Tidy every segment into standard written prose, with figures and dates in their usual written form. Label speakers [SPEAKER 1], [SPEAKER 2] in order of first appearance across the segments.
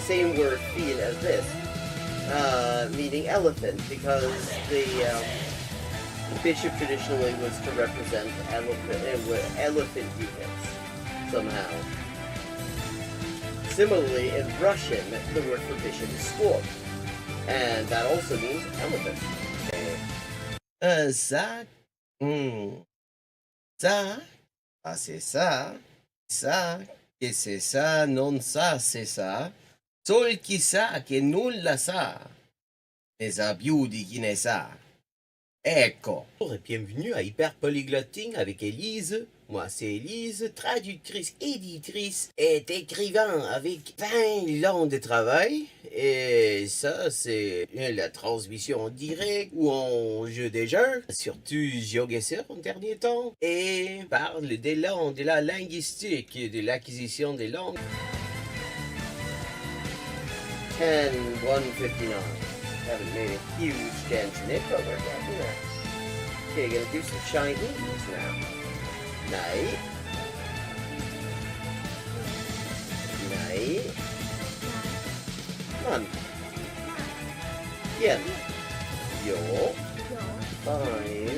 [SPEAKER 1] same word "fiel" as this, meaning elephant, because the bishop traditionally was to represent elephant units somehow. Similarly, in Russian, the word for bishop is "skor," and that also means elephant. Ça, ça, c'est ça, che c'est ça, non ça, c'est ça, sol chi sa che nulla sa, ne sa più di chi ne sa. Ecco.
[SPEAKER 2] Bonjour et bienvenue à Hyper Polyglotting avec Élise. Moi, c'est Élise, traductrice, éditrice et écrivain avec 20 ans de travail. Et ça, c'est la transmission en direct ou en jeu des jeux, surtout GeoGuessr en dernier temps. Et parle des langues, de la linguistique, de l'acquisition des langues.
[SPEAKER 1] 10:159. Haven't made a huge dent in it, but we're getting there. Okay, gonna do some Chinese now. Night. Night. None. Yen. Yo. 5.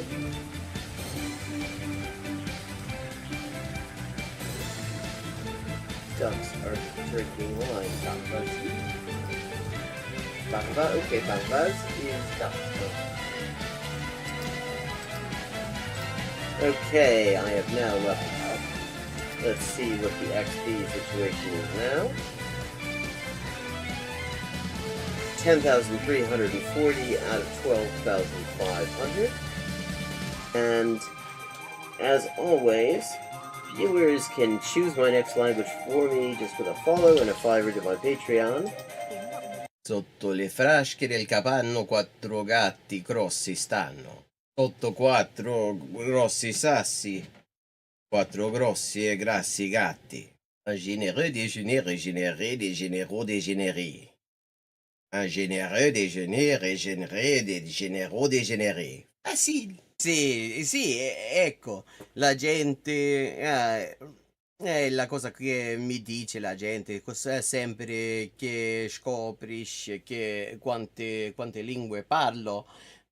[SPEAKER 1] Ducks are drinking wine. Bangba, okay, Bangbas is duck. Okay, I have now leveled up. Let's see what the XP situation is now. 10,340 out of 12,500. And as always, viewers can choose my next language for me just with a follow and a $5 to my Patreon.
[SPEAKER 2] Sotto le frasche del capanno 4 gatti grossi stanno. Sotto 4 grossi sassi, 4 grossi e grassi gatti. Un généreux déjeuner régénéré des généraux dégénérés. Un généreux déjeuner régénéré des généraux dégénérés. Facile. Sì, ecco, la gente... è la cosa che mi dice la gente, sempre che scoprisce che quante lingue parlo.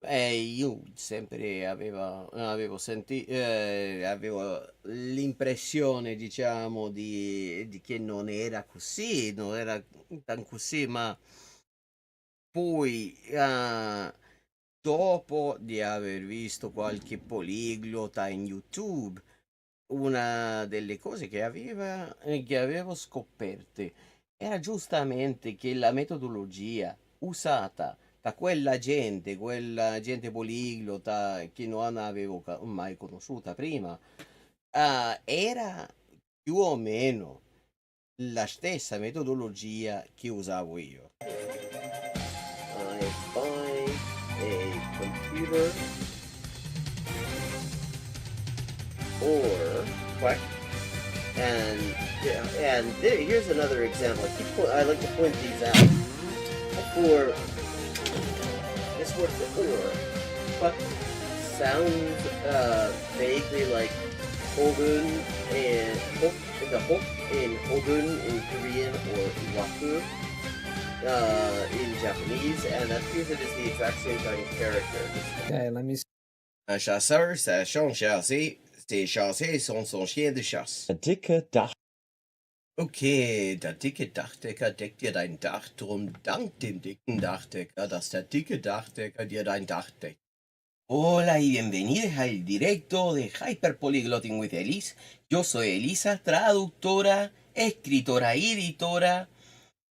[SPEAKER 2] Io sempre avevo l'impressione, diciamo, di che non era così, non era tan così, ma poi dopo di aver visto qualche poliglota in YouTube, una delle cose che avevo scoperte era giustamente che la metodologia usata da quella gente poliglota che non avevo mai conosciuta prima, era più o meno la stessa metodologia che usavo io.
[SPEAKER 1] I buy a computer or what? And here's another example. I like to point these out. For this word for or sounds vaguely like hogun and the hok in hogun in Korean or waku in Japanese, and that appears it is the exact same kind of character.
[SPEAKER 3] Okay, let me see.
[SPEAKER 2] Un chasseur, ça change chasser. Ses chassés sont son chien de chasse.
[SPEAKER 4] Der dicke Dach.
[SPEAKER 2] Okay, der dicke Dachdecker deckt dir dein Dach, drum dank dem dicken Dachdecker, dass der dicke Dachdecker dir dein Dach deckt. Hola y bienvenidos al directo de Hyperpolyglotting with Elise. Yo soy Elisa, traductora, escritora y editora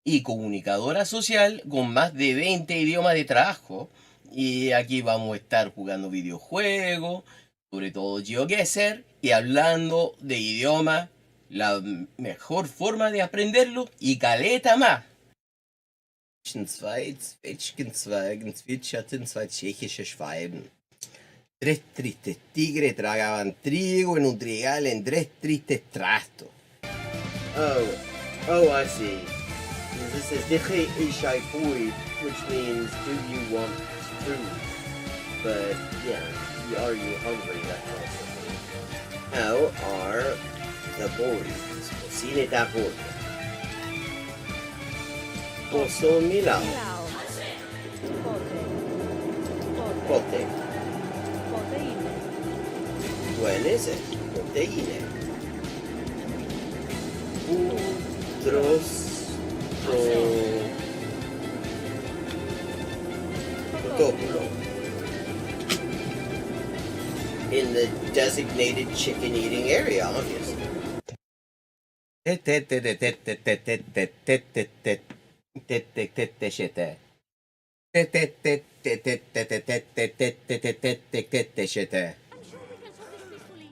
[SPEAKER 2] y comunicadora social con más de 20 idiomas de trabajo. Y aquí vamos a estar jugando videojuegos, sobre todo GeoGuessr, y hablando de idioma, la mejor forma de aprenderlo y caleta más. Zwei Zwetschgenzweigen zwitscherten zwei tschechische Schwalben. Tres tristes tigres tragaban trigo en un trigal en tres tristes trastos.
[SPEAKER 1] Oh, I see. This is Diche Ishai Fui, which means do you want food? But yeah, are you hungry? That kind of thing. How are the boys? Cine da boy. Poso Milao.
[SPEAKER 3] Milao. Pote.
[SPEAKER 1] Pote.
[SPEAKER 3] Proteine.
[SPEAKER 1] Buenese. Proteine. Utros. Protoculo. In the designated chicken eating area, obviously.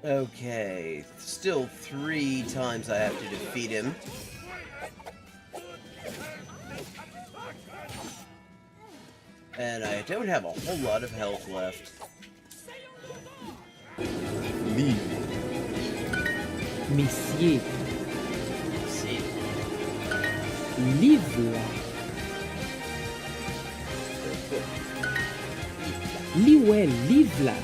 [SPEAKER 2] Okay, still 3 times I have to defeat him. And I don't have a whole lot of health left.
[SPEAKER 4] Liv. Monsieur.
[SPEAKER 1] See.
[SPEAKER 4] Livre. Liwe livla.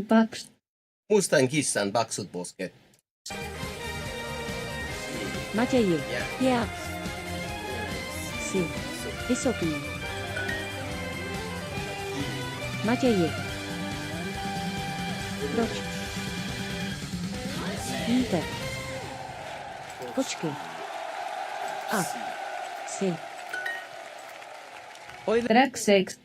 [SPEAKER 5] Paks.
[SPEAKER 2] Mustan kissan paksut posket.
[SPEAKER 5] Macieje.
[SPEAKER 1] Yeah.
[SPEAKER 5] Ja. Si. Wysoki. Macieje. Proč? Víte. Počkej. A. Si. Trakseks.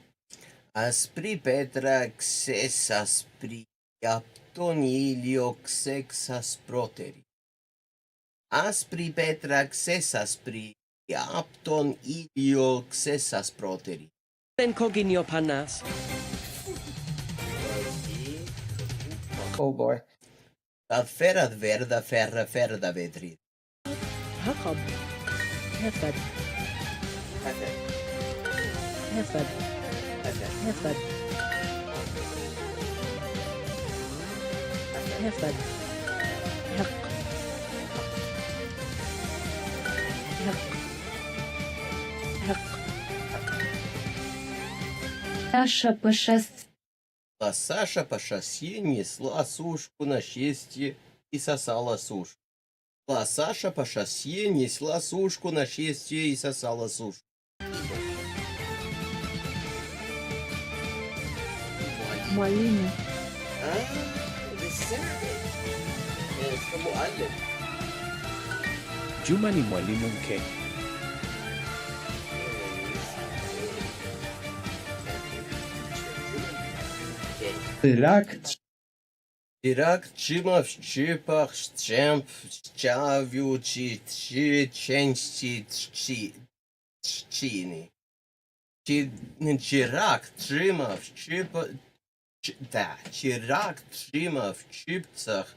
[SPEAKER 2] Aspri petraxes aspri apton ilioxex asproteri. Aspri petraxes aspri apton ilioxex asproteri.
[SPEAKER 6] Ben coginio panas.
[SPEAKER 4] Oh boy.
[SPEAKER 2] Ad ferad verda ferra ferda vedri.
[SPEAKER 5] Jacob. Hefed.
[SPEAKER 1] Okay.
[SPEAKER 5] Hefed.
[SPEAKER 1] Okay.
[SPEAKER 5] Hefed. Hefed. Hek. Hek. Hek. Саша пошест.
[SPEAKER 2] А Саша по шоссе несла сушку на счастье и сосала сушку. А Саша по шоссе несла сушку на счастье и сосала сушку.
[SPEAKER 5] Mwalimu.
[SPEAKER 1] The Saturday. And it's from Mu'allim.
[SPEAKER 4] Juma ni mwalimu mke. Trakt.
[SPEAKER 2] Ирак чима в чипах чемп чавю чи ченчи чини. Чирак чима в чипа да, чирак чима в чипцах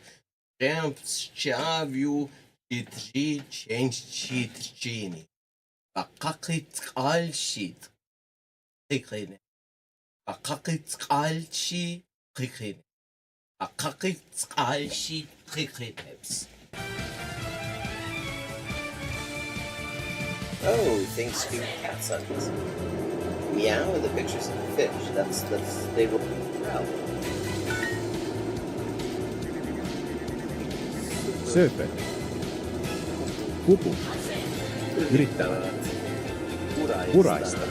[SPEAKER 2] чемп чавю чи ченчи чини. Бакакит альшит. Хикрин. Бакакит альши хикрин. Akakit alshi krikripeps.
[SPEAKER 1] Oh, things speak cat sounds. Meow and the pictures of the fish. That's they will proud.
[SPEAKER 4] Sööpel. Kubu. Yrittävät. Uraista.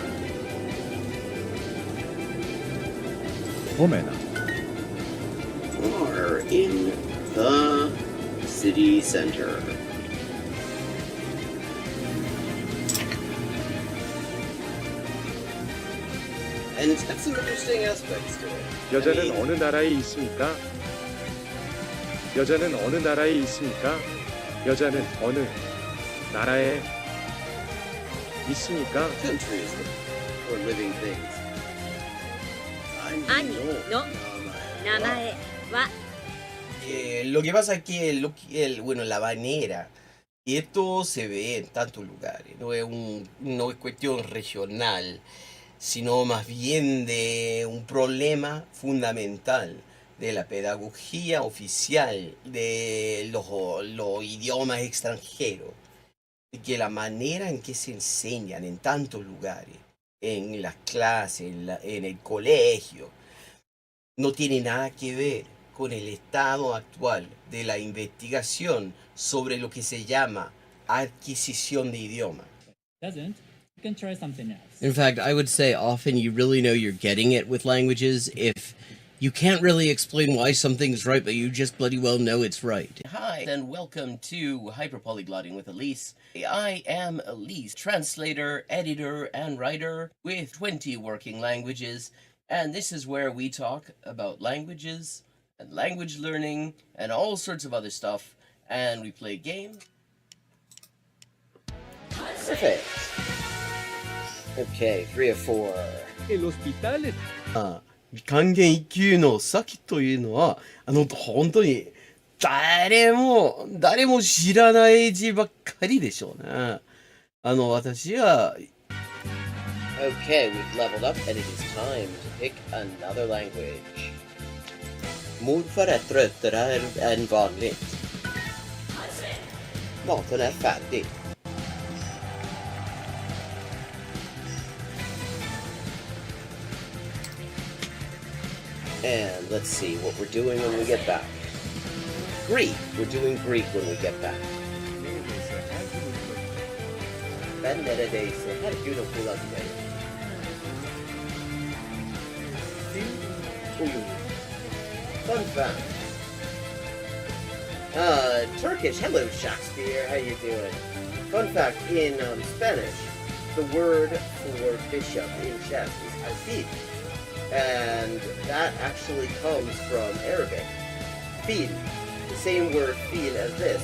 [SPEAKER 4] Omena.
[SPEAKER 1] Are in the city center. And it's got some interesting aspects to it.
[SPEAKER 7] 여자는 어느 나라에 있습니까? 여자는 어느 나라에 있습니까? 여자는 어느 나라에 있습니까?
[SPEAKER 1] Countries for living things.
[SPEAKER 3] Ani no namae wa
[SPEAKER 2] Lo que pasa es que bueno, la banera, y esto se ve en tantos lugares, no es cuestión regional, sino más bien de un problema fundamental de la pedagogía oficial de los idiomas extranjeros, y que la manera en que se enseñan en tantos lugares, en las clases, en el colegio, no tiene nada que ver con el estado actual de la investigación sobre lo que se llama adquisición de idioma.
[SPEAKER 8] Doesn't, you can try something else.
[SPEAKER 2] In fact, I would say often you really know you're getting it with languages if you can't really explain why something's right, but you just bloody well know it's right. Hi, and welcome to Hyperpolyglotting with Elise. I am Elise, translator, editor, and writer with 20 working languages, and this is where we talk about languages and language learning and all sorts of other stuff, and we play games.
[SPEAKER 1] Perfect. Okay, 3 of 4.
[SPEAKER 7] El hospital
[SPEAKER 2] 還元一級の先というのは、本当に誰も知らない字ばっかりでしょうね。私は、
[SPEAKER 1] Okay, we've leveled up and it is time to pick another language. Mordfar är tröttare än vanligt. Maten är färdig. And let's see what we're doing when we get back. Greek. We're doing Greek when we get back. Ben neredeyse her gün okula giderim. Uyum. Fun fact. Turkish. Hello, Shakespeare. How you doing? Fun fact, in Spanish, the word for bishop in chess is alfil. And that actually comes from Arabic. Fil. The same word fil as this.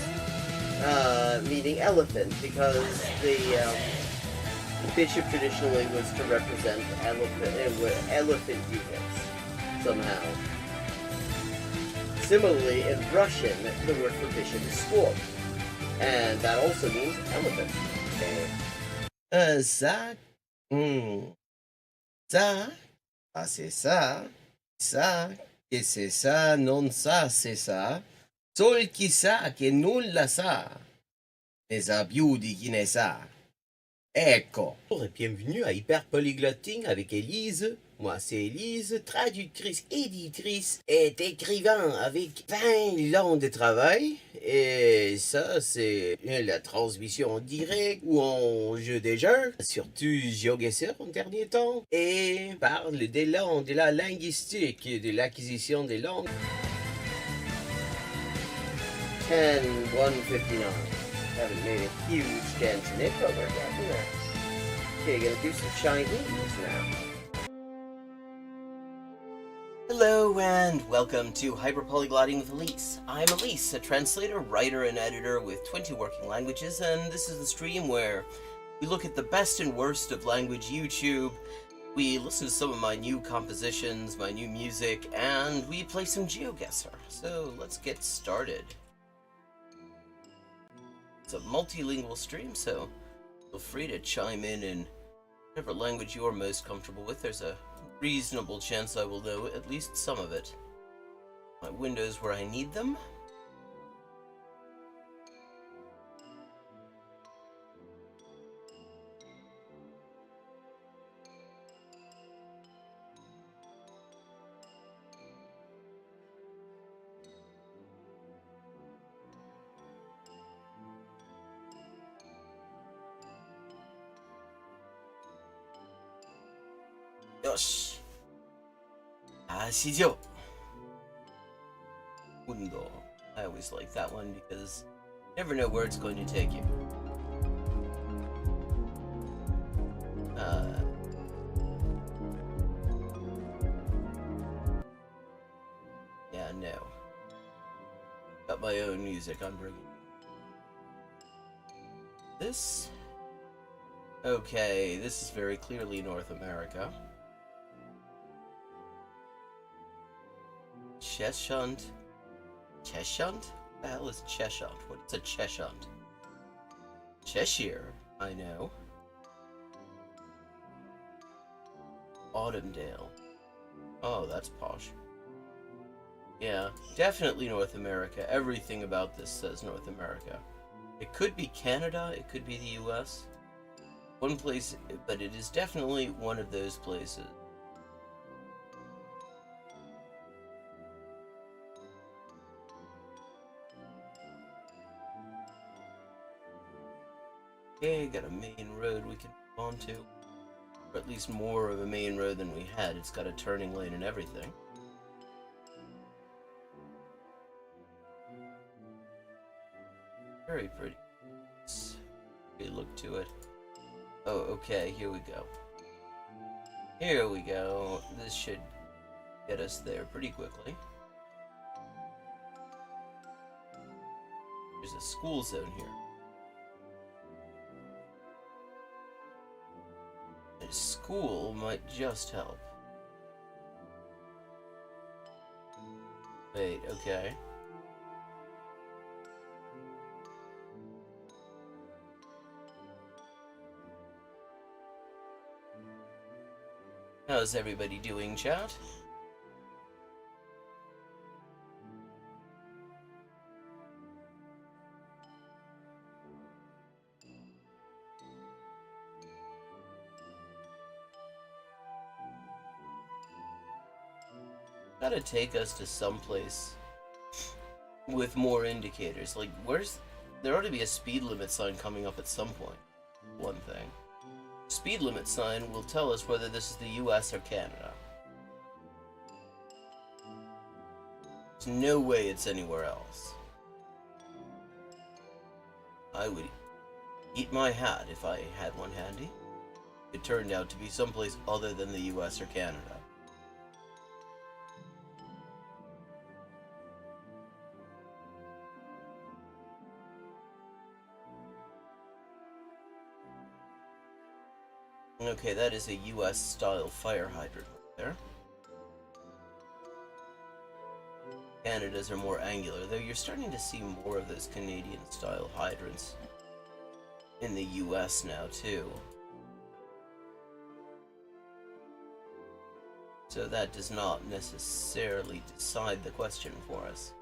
[SPEAKER 1] Meaning elephant, because the bishop traditionally was to represent elephant units somehow. Similarly, in Russian, the word for bishop is squab, and that also means elephant. Okay.
[SPEAKER 2] ça, ça, c'est ça, que c'est ça, non ça, c'est ça, sol chi sa che nulla sa, ne sa più di chi ne sa. Ecco.
[SPEAKER 9] Bonjour et bienvenue à Hyperpolyglotting avec Élise. Moi, c'est Élise, traductrice, éditrice et écrivain avec 20 ans de travail. Et ça, c'est la transmission en direct ou en jeu des jeux, surtout GeoGuessr en dernier temps. Et parle des langues, de la linguistique, de l'acquisition des langues.
[SPEAKER 1] 10-159. Haven't made a huge dent in it, but we're getting there. Okay, gonna do some Chinese now.
[SPEAKER 2] Hello and welcome to Hyperpolyglotting with Elise. I'm Elise, a translator, writer, and editor with 20 working languages, and this is the stream where we look at the best and worst of language YouTube, we listen to some of my new compositions, my new music, and we play some GeoGuessr. So let's get started. It's a multilingual stream, so feel free to chime in whatever language you're most comfortable with. There's a reasonable chance I will know at least some of it. My windows where I need them. Yosh. Shijo. Undo. I always like that one because you never know where it's going to take you. Yeah, no. Got my own music I'm bringing. This? Okay, this is very clearly North America. Cheshunt? Cheshunt? What the hell is Cheshunt? What's a Cheshunt? Cheshire, I know. Autumndale. Oh, that's posh. Yeah, definitely North America. Everything about this says North America. It could be Canada, it could be the US. One place, but it is definitely one of those places. Okay, got a main road we can move on to. Or at least more of a main road than we had. It's got a turning lane and everything. Very pretty. Let's look to it. Oh, okay, here we go. Here we go. This should get us there pretty quickly. There's a school zone here. A school might just help. Wait, okay. How's everybody doing, chat? Gotta take us to someplace with more indicators. Like, there ought to be a speed limit sign coming up at some point. One thing. Speed limit sign will tell us whether this is the US or Canada. There's no way it's anywhere else. I would eat my hat if I had one handy. It turned out to be someplace other than the US or Canada. Okay, that is a US-style fire hydrant right there. Canada's are more angular, though you're starting to see more of those Canadian-style hydrants in the US now, too. So that does not necessarily decide the question for us.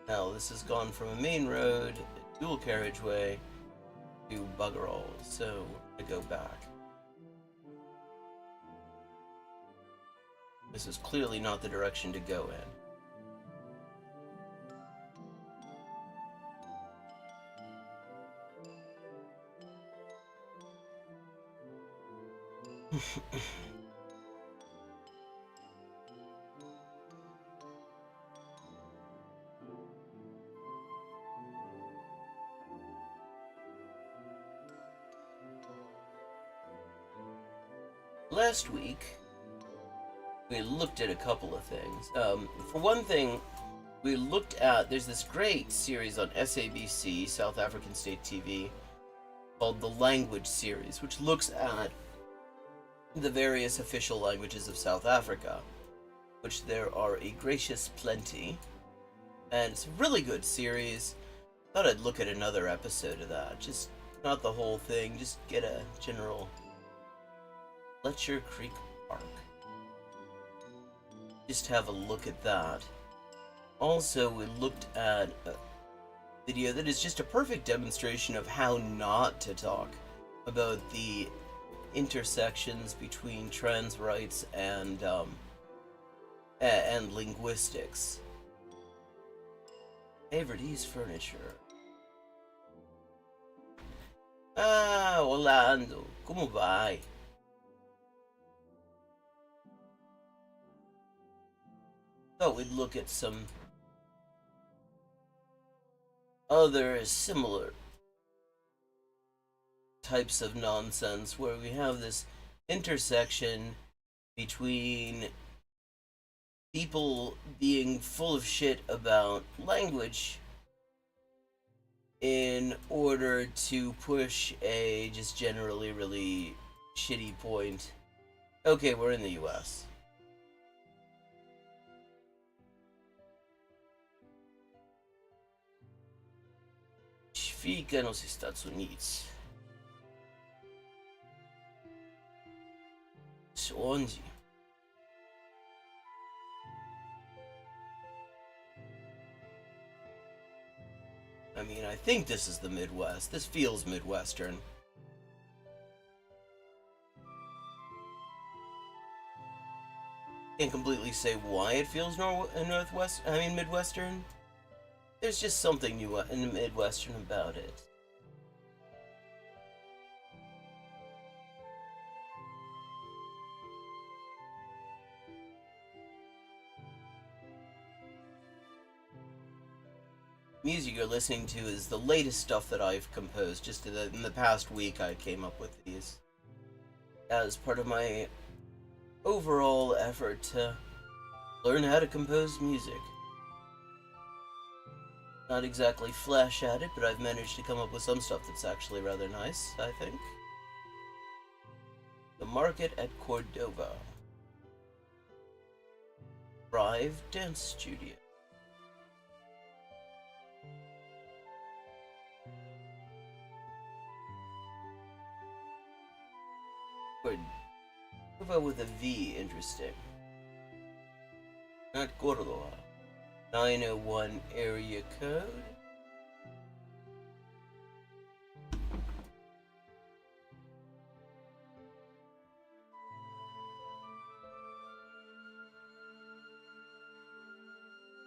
[SPEAKER 2] Now, this has gone from a main road, a dual carriageway, to bugger all, so we're gonna go back. This is clearly not the direction to go in. Last week, we looked at a couple of things. For one thing, we looked at, there's this great series on SABC, South African State TV, called the Language Series, which looks at the various official languages of South Africa, which there are a gracious plenty, and it's a really good series. Thought I'd look at another episode of that, just not the whole thing, just get a general Fletcher Creek Park. Just have a look at that. Also, we looked at a video that is just a perfect demonstration of how not to talk about the intersections between trans rights and linguistics. Everybody's furniture. Ah, Orlando, como vai? Thought we'd look at some other similar types of nonsense where we have this intersection between people being full of shit about language in order to push a just generally really shitty point. Okay, we're in the US. Fica nos Estados Unidos. Onde? I mean, I think this is the Midwest. This feels Midwestern.
[SPEAKER 9] Can't completely say why it feels Midwestern. There's just something new in Midwestern about it. Music you're listening to is the latest stuff that I've composed. Just in the past week, I came up with these as part of my overall effort to learn how to compose music. Not exactly flash at it, but I've managed to come up with some stuff that's actually rather nice, I think. The Market at Cordova. Thrive Dance Studio. Cordova with a V, interesting. Not Cordova. 901 area code.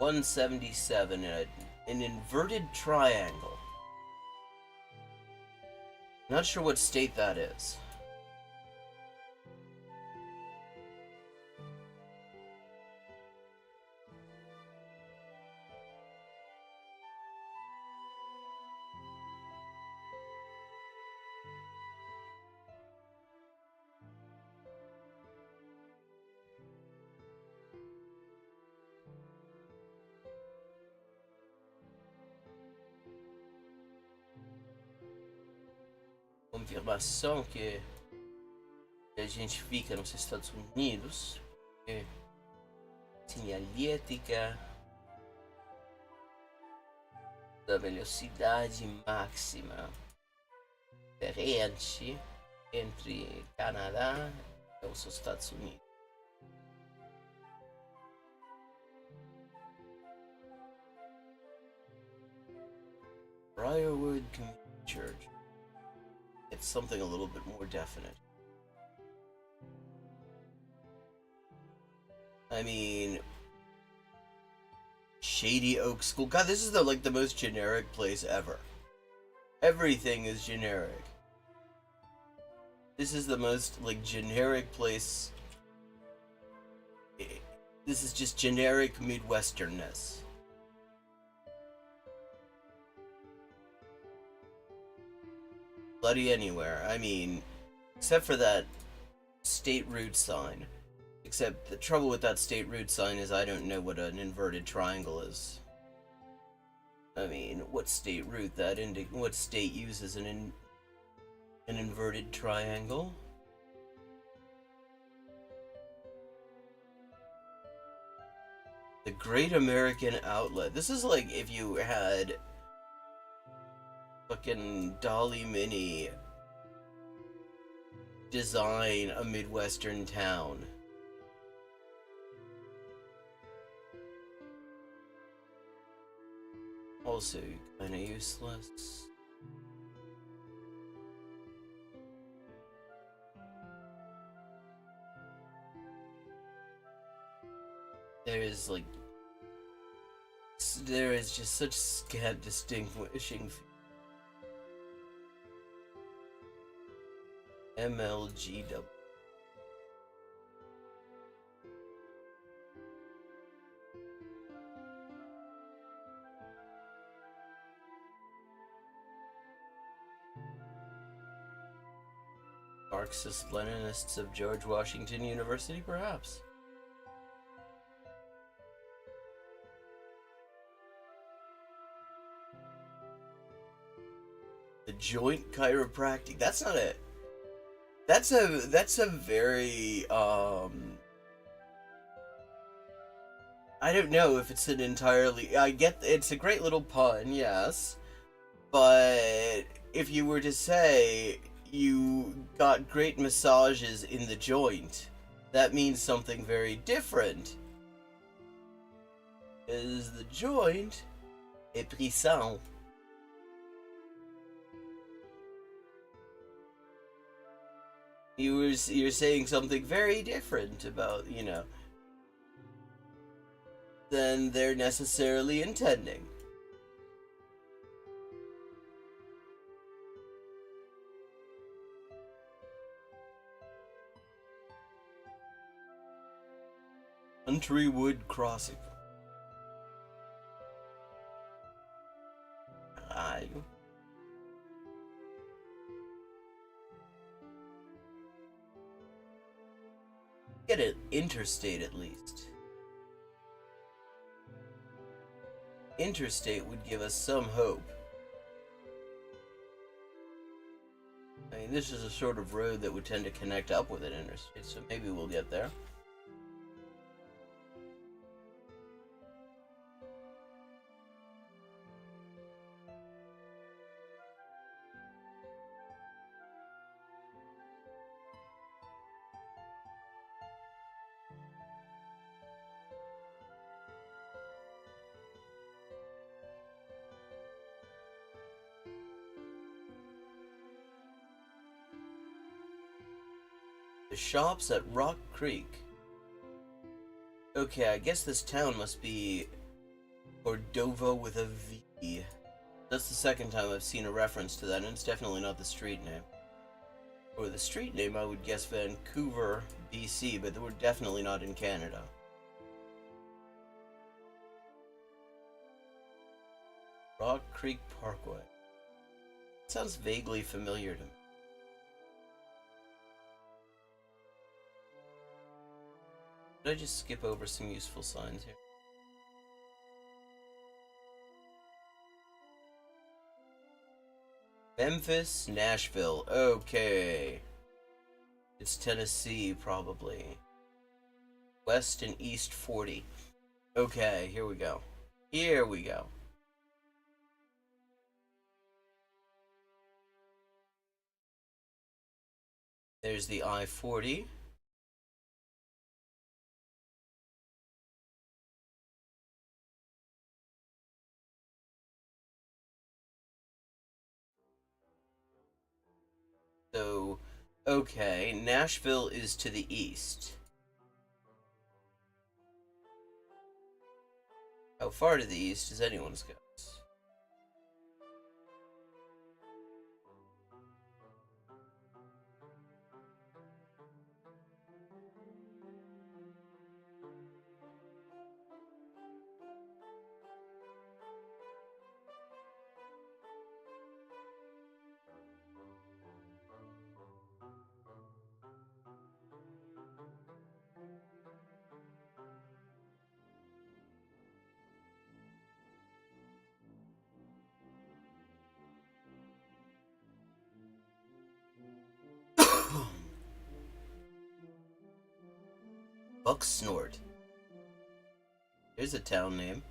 [SPEAKER 9] $177 in an inverted triangle. Not sure what state that is. Confirmação que a gente fica nos Estados Unidos, é sinalética da velocidade máxima diferente entre Canadá e os Estados Unidos. Briarwood Community Church. It's something a little bit more definite. I mean, Shady Oak School. God, this is the most generic place ever. Everything is generic. This is the most generic place. This is just generic Midwesternness. Bloody anywhere. I mean, except for that state route sign. Except the trouble with that state route sign is I don't know what an inverted triangle is. I mean, what state route what state uses an inverted triangle? The Great American Outlet. This is like if you had fucking Dolly Mini design a Midwestern town. Also kinda useless. There is just such scant distinguishing MLGW. Marxist-Leninists of George Washington University, perhaps. The Joint Chiropractic. That's not it. That's a very I don't know if it's an entirely. I get it's a great little pun, yes, but if you were to say you got great massages in the joint, that means something very different. Is the joint est puissant? You're saying something very different about, you know.
[SPEAKER 2] than they're necessarily intending. Countrywood Crossing. Caralho. Get an interstate at least. Interstate would give us some hope. I mean, this is a sort of road that would tend to connect up with an interstate, so maybe we'll get there. The shops at Rock Creek. Okay, I guess this town must be Cordova with a V. That's the second time I've seen a reference to that, and it's definitely not the street name. Or the street name, I would guess Vancouver, BC, but we're definitely not in Canada. Rock Creek Parkway. Sounds vaguely familiar to me. Did I just skip over some useful signs here? Memphis, Nashville. Okay. It's Tennessee, probably. West and East 40. Okay, here we go. Here we go. There's the I-40. So, okay, Nashville is to the east. How far to the east is anyone's guess? Bucksnort. There's a town name.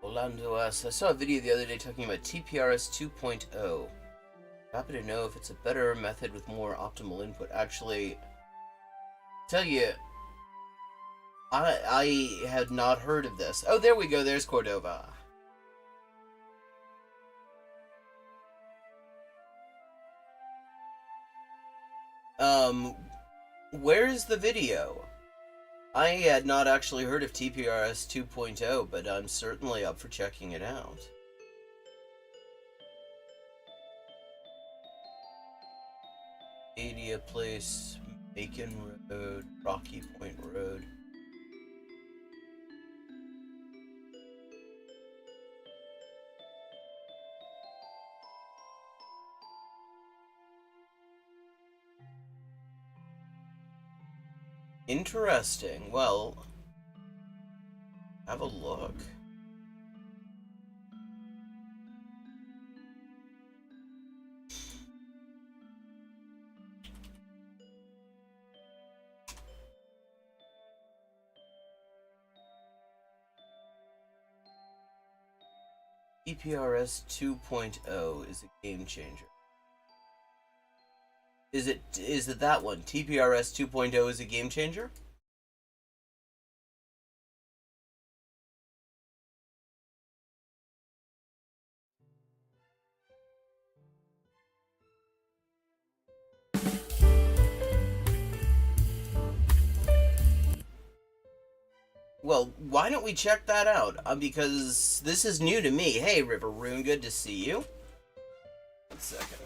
[SPEAKER 2] Orlando asks, I saw a video the other day talking about TPRS 2.0. Happy to know if it's a better method with more optimal input. Actually, tell you, I had not heard of this. Oh, there we go. There's Cordova. Where is the video? I had not actually heard of TPRS 2.0, but I'm certainly up for checking it out. Adia Place, Macon Road, Rocky Point Road. Interesting. Well, have a look. TPRS 2.0 is a game changer. Is it that one? TPRS 2.0 is a game changer? Well, why don't we check that out? Because this is new to me. Hey, River Rune, good to see you. 1 second.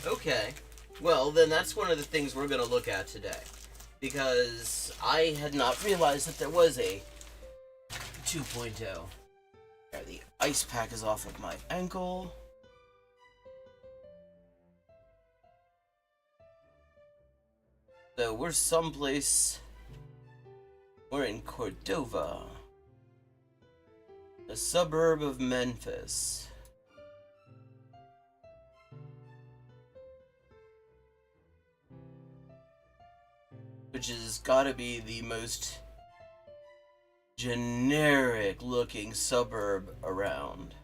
[SPEAKER 2] Okay. Well, then that's one of the things we're going to look at today. Because I had not realized that there was a 2.0. There, the ice pack is off of my ankle. So we're someplace... We're in Cordova, a suburb of Memphis. Which has got to be the most generic looking suburb around.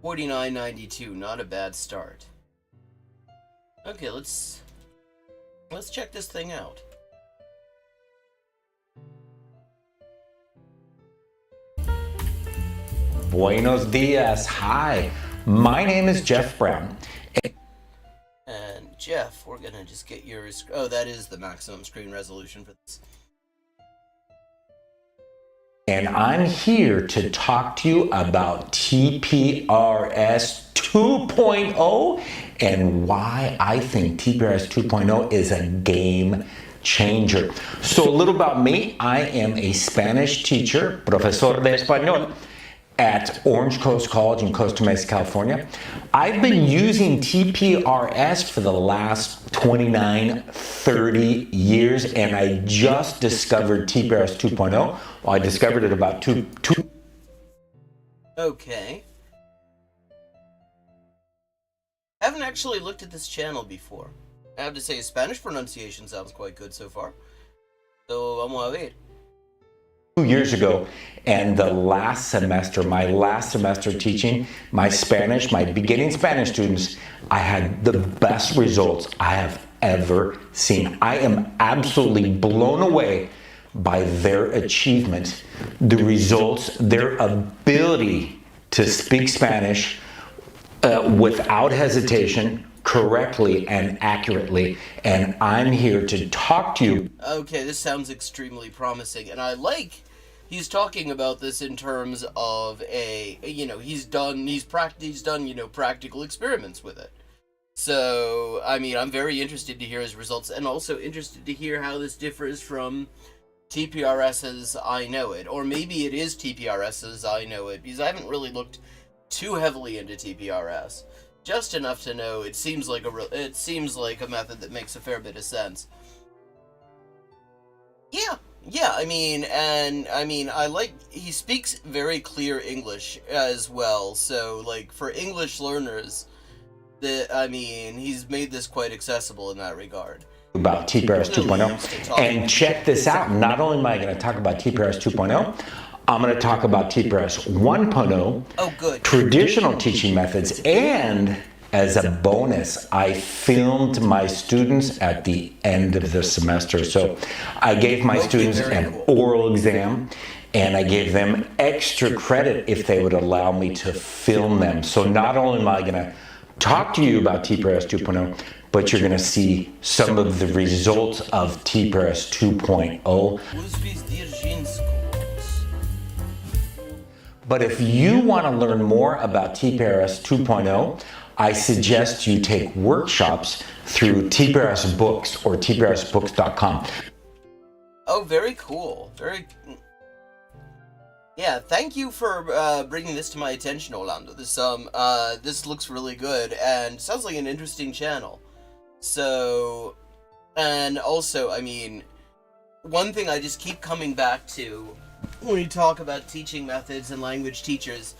[SPEAKER 2] $49.92, not a bad start. Okay, let's check this thing out.
[SPEAKER 10] Buenos dias. Hi, my name is Jeff Brown.
[SPEAKER 2] And Jeff, we're gonna just get yours. Oh, that is the maximum screen resolution for this.
[SPEAKER 10] And I'm here to talk to you about TPRS 2.0 and why I think TPRS 2.0 is a game changer. So a little about me. I am a Spanish teacher, profesor de español, at Orange Coast College in Costa Mesa, California. I've been using TPRS for the last 29, 30 years, and I just discovered TPRS 2.0. Well, I discovered it about two.
[SPEAKER 2] Okay. I haven't actually looked at this channel before. I have to say, Spanish pronunciation sounds quite good so far. So, vamos a ver.
[SPEAKER 10] 2 years ago, and the last semester, my last semester teaching my Spanish, my beginning Spanish students, I had the best results I have ever seen. I am absolutely blown away by their achievement, the results, their ability to speak Spanish without hesitation, correctly and accurately, and I'm here to talk to you.
[SPEAKER 2] Okay, this sounds extremely promising, and I like he's talking about this in terms of he's done practical experiments with it. So, I mean, I'm very interested to hear his results, and also interested to hear how this differs from TPRS as I know it, or maybe it is TPRS as I know it, because I haven't really looked too heavily into TPRS. Just enough to know it seems like a method that makes a fair bit of sense. Yeah, I mean, he speaks very clear English as well, so, like, for English learners, he's made this quite accessible in that regard.
[SPEAKER 10] About TPRS 2.0, and check this out, not only am I going to talk about TPRS 2.0, I'm going to talk about TPRS 1.0, traditional teaching methods, and as a bonus, I filmed my students at the end of the semester. So I gave my students an oral exam, and I gave them extra credit if they would allow me to film them. So not only am I going to talk to you about TPRS 2.0, but you're going to see some of the results of TPRS 2.0. But if you want to learn more about TPRS 2.0, I suggest you take workshops through TPRS Books or tprsbooks.com.
[SPEAKER 2] Oh, very cool. Yeah, thank you for bringing this to my attention, Orlando. This looks really good and sounds like an interesting channel. So, and also, I mean, one thing I just keep coming back to when we talk about teaching methods and language teachers,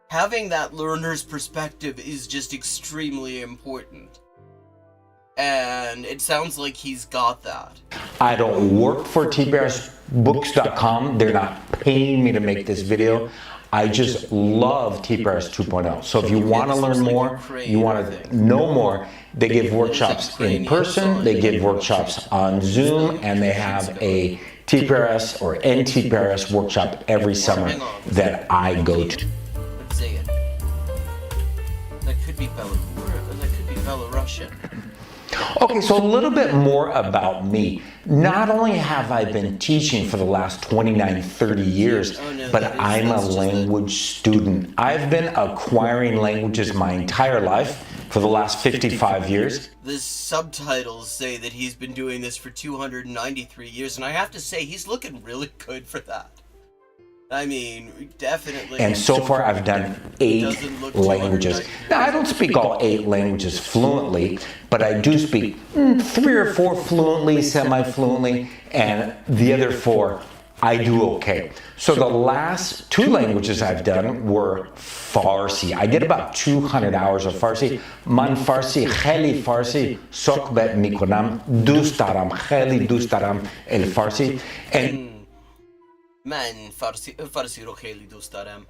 [SPEAKER 2] having that learner's perspective is just extremely important. And it sounds like he's got that.
[SPEAKER 10] I don't work for tprsbooks.com. They're not paying me to make this video. I just love TPRS 2.0. So if you want to learn more, you want to know more, they give workshops in person, they give workshops on Zoom, and they have a TPRS or NTPRS workshop every summer that I go to.
[SPEAKER 2] Let's say it. That could be Belarusian.
[SPEAKER 10] Okay, so a little bit more about me. Not only have I been teaching for the last 29, 30 years, but I'm a language student. I've been acquiring languages my entire life for the last 55 years.
[SPEAKER 2] The subtitles say that he's been doing this for 293 years, and I have to say, he's looking really good for that. I mean, definitely.
[SPEAKER 10] And so far I've done 8 languages. Now, I don't speak all 8 languages fluently, but I do speak 3 or 4 fluently, semi-fluently, and the other 4 I do okay. So the last 2 languages I've done were Farsi. I did about 200 hours of Farsi. Man Farsi, kheli Farsi, sokbet mikonam, dustaram, kheli dustaram el Farsi. And
[SPEAKER 2] Man, Farsi ro kheli dost daram.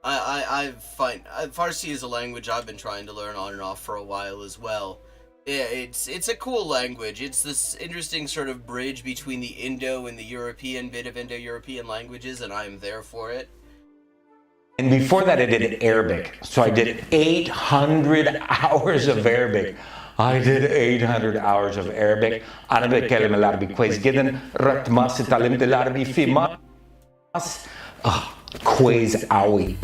[SPEAKER 2] I find Farsi is a language I've been trying to learn on and off for a while as well. Yeah, it's a cool language. It's this interesting sort of bridge between the Indo and the European bit of Indo-European languages, and I'm there for it.
[SPEAKER 10] And before that, I did Arabic. So I did 800 hours of Arabic. I did 800 hours of Arabic. أنا بتكلم العربي كويس جدا. رحت مصر اتعلمت العربي في مصر. Quiz Owie.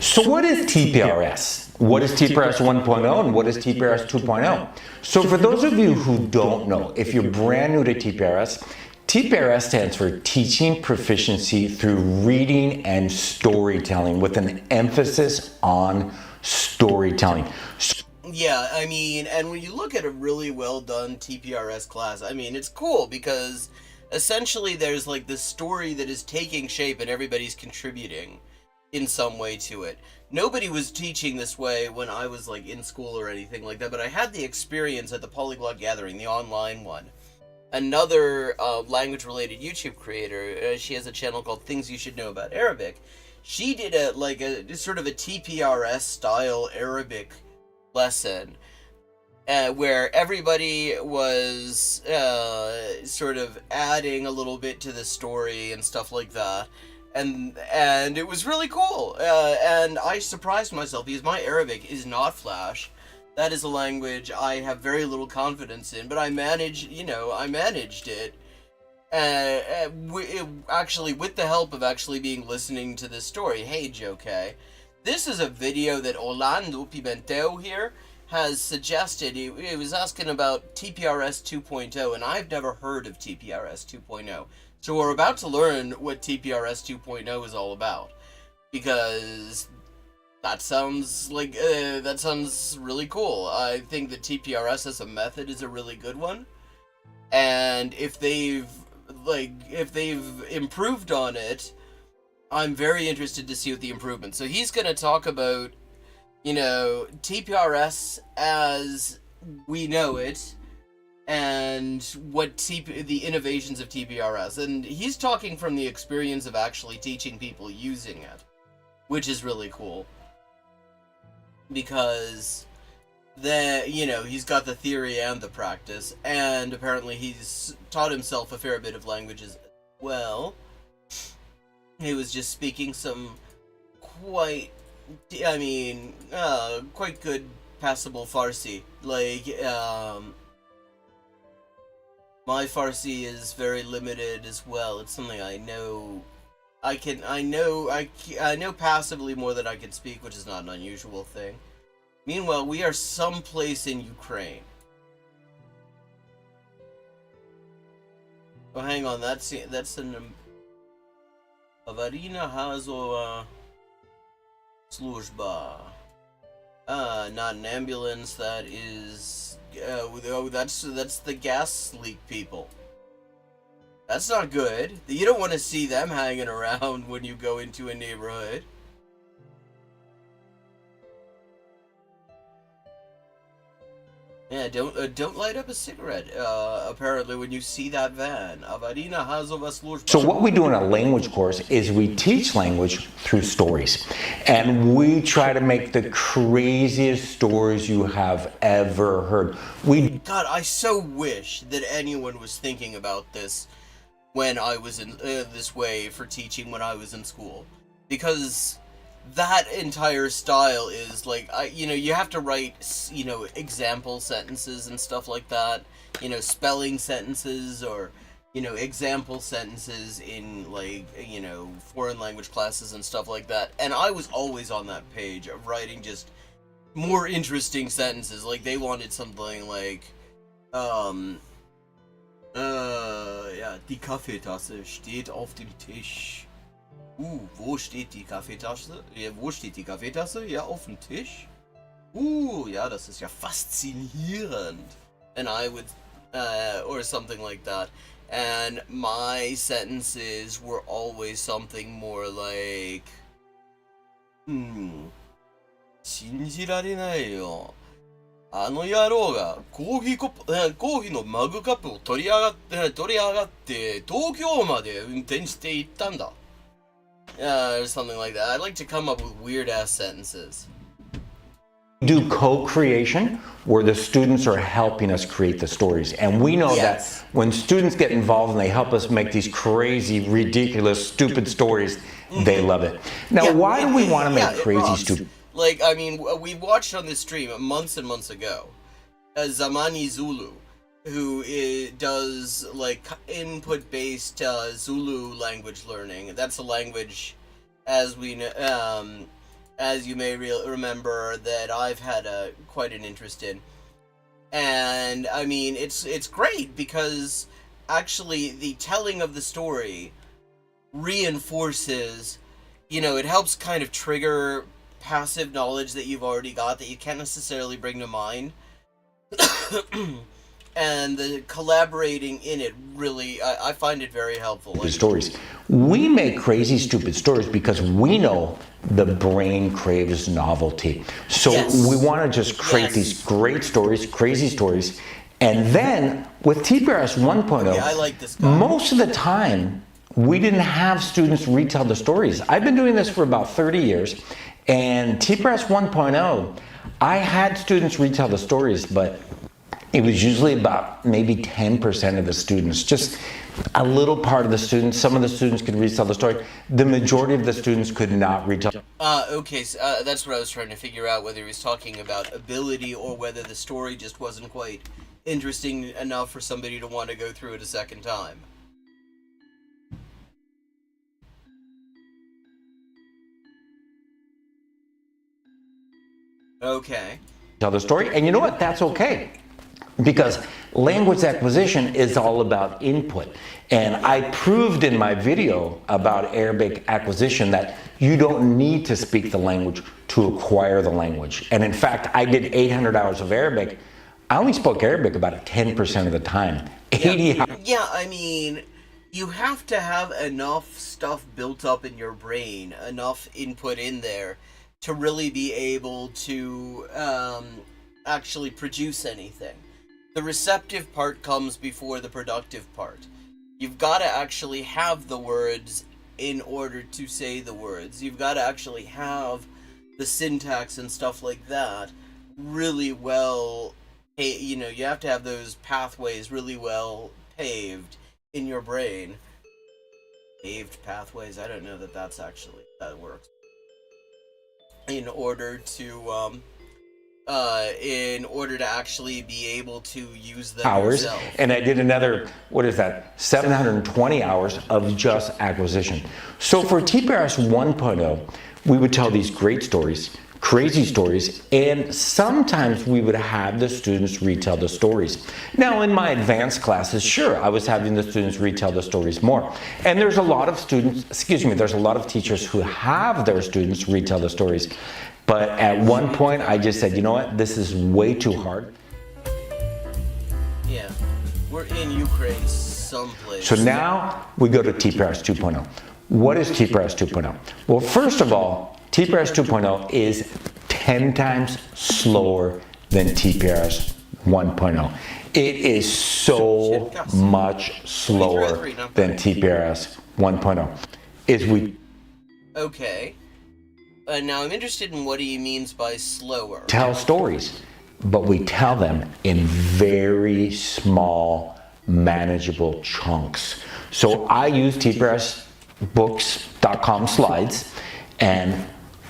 [SPEAKER 10] So what is TPRS? What is TPRS 1.0 and what is TPRS 2.0? So for those of you who don't know, if you're brand new to TPRS, TPRS stands for Teaching Proficiency Through Reading and Storytelling, with an emphasis on storytelling.
[SPEAKER 2] Yeah, I mean, and when you look at a really well done TPRS class, I mean, it's cool because essentially there's like this story that is taking shape and everybody's contributing in some way to it. Nobody was teaching this way when I was like in school or anything like that, but I had the experience at the Polyglot Gathering, the online one. Another language-related YouTube creator, she has a channel called Things You Should Know About Arabic. She did a sort of a TPRS style Arabic lesson where everybody was sort of adding a little bit to the story and stuff like that. And it was really cool. And I surprised myself because my Arabic is not Flash. That is a language I have very little confidence in, but I managed it. Actually, with the help of actually listening to this story. Hey, Joe-K. This is a video that Orlando Pimentel here has suggested. He was asking about TPRS 2.0, and I've never heard of TPRS 2.0. So we're about to learn what TPRS 2.0 is all about, because that sounds really cool. I think that TPRS as a method is a really good one, and if they've improved on it, I'm very interested to see what the improvements. So he's going to talk about, TPRS as we know it, and what the innovations of TPRS. And he's talking from the experience of actually teaching people using it, which is really cool. Because he's got the theory and the practice, and apparently he's taught himself a fair bit of languages as well. He was just speaking some quite good passable Farsi. My Farsi is very limited as well. It's something I know I know passively more than I can speak, which is not an unusual thing. Meanwhile, we are someplace in Ukraine. Oh, hang on, that's an Аварийна газова служба. Not an ambulance. That is. That's the gas leak people. That's not good. You don't want to see them hanging around when you go into a neighborhood. Yeah, don't light up a cigarette. Apparently, when you see that van. Аварийна газова служба.
[SPEAKER 10] So what we do in a language course is we teach language through stories. And we try to make the craziest stories you have ever heard.
[SPEAKER 2] God, I so wish that anyone was thinking about this when I was in this way for teaching when I was in school. Because that entire style is like, you have to write, example sentences and stuff like that. Spelling sentences or, example sentences in, like, foreign language classes and stuff like that. And I was always on that page of writing just more interesting sentences. Like, they wanted something like, die Kaffeetasse steht auf dem Tisch. Wo steht die Kaffeetasse? Ja, wo steht die Kaffeetasse? Ja, auf dem Tisch. Ja, das ist ja faszinierend. And I would, or something like that. And my sentences were always something more like, 信じられないよ。あの野郎がコーヒーのマグカップを取り上がって東京まで運転して行ったんだ。Or something like that. I'd like to come up with weird ass sentences.
[SPEAKER 10] Do co-creation where the students are helping us create the stories. And we know that when students get involved and they help us make these crazy, ridiculous, stupid stories, they love it. Now, why do we want to make crazy, stupid?
[SPEAKER 2] Like, I mean, we watched on this stream months and months ago, Zamani Zulu, who does, like, input-based Zulu language learning. That's a language, as we know, as you may remember, that I've had quite an interest in. And, I mean, it's great because, actually, the telling of the story reinforces, it helps kind of trigger passive knowledge that you've already got that you can't necessarily bring to mind. And the collaborating in it really, I find it very helpful.
[SPEAKER 10] Stories. We make crazy, stupid stories because we know the brain craves novelty. So we want to just create these great stories, crazy stories. And then with TPRS 1.0,
[SPEAKER 2] I like this guy.
[SPEAKER 10] Most of the time, we didn't have students retell the stories. I've been doing this for about 30 years. And TPRS 1.0, I had students retell the stories, but it was usually about maybe 10% of the students, just a little part of the students. Some of the students could retell the story. The majority of the students could not retell.
[SPEAKER 2] Okay, so, that's what I was trying to figure out, whether he was talking about ability or whether the story just wasn't quite interesting enough for somebody to want to go through it a second time. Okay.
[SPEAKER 10] Tell the story, and you know what? That's okay. Because language acquisition is all about input. And I proved in my video about Arabic acquisition that you don't need to speak the language to acquire the language. And in fact, I did 800 hours of Arabic. I only spoke Arabic about 10% of the time. 80 hours.
[SPEAKER 2] Yeah, I mean, you have to have enough stuff built up in your brain, enough input in there to really be able to actually produce anything. The receptive part comes before the productive part. You've got to actually have the words in order to say the words. You've got to actually have the syntax and stuff like that really well, you have to have those pathways really well paved in your brain. Paved pathways, I don't know that works. In order to in order to actually be able to use them
[SPEAKER 10] hours,
[SPEAKER 2] yourself.
[SPEAKER 10] and I did another, what is that, 720 hours of just acquisition. So for TPRS 1.0, we would tell these great stories, crazy stories, and sometimes we would have the students retell the stories. Now in my advanced classes, sure, I was having the students retell the stories more. And there's a lot of students, there's a lot of teachers who have their students retell the stories. But at one point, I just said, you know what, this is way too hard.
[SPEAKER 2] Yeah, we're in Ukraine someplace.
[SPEAKER 10] So now we go to TPRS 2.0. What is TPRS 2.0? Well, first of all, TPRS 2.0 is 10 times slower than TPRS 1.0. It is so much slower than TPRS 1.0.
[SPEAKER 2] Okay. Now I'm interested in what he means by slower.
[SPEAKER 10] Tell stories, but we tell them in very small, manageable chunks. So I use tprsbooks.com slides, and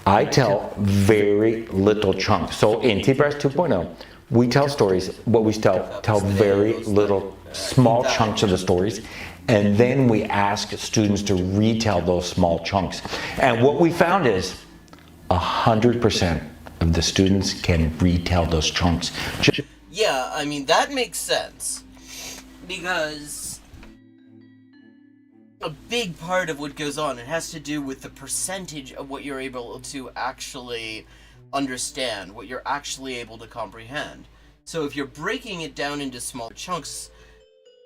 [SPEAKER 10] I tell very little chunks. So in TPRS 2.0, we tell stories, but we tell very little, small chunks of the stories, and then we ask students to retell those small chunks. And what we found is 100% of the students can retell those chunks.
[SPEAKER 2] Yeah, I mean, that makes sense. Because a big part of what goes on, it has to do with the percentage of what you're able to actually understand, what you're actually able to comprehend. So if you're breaking it down into smaller chunks,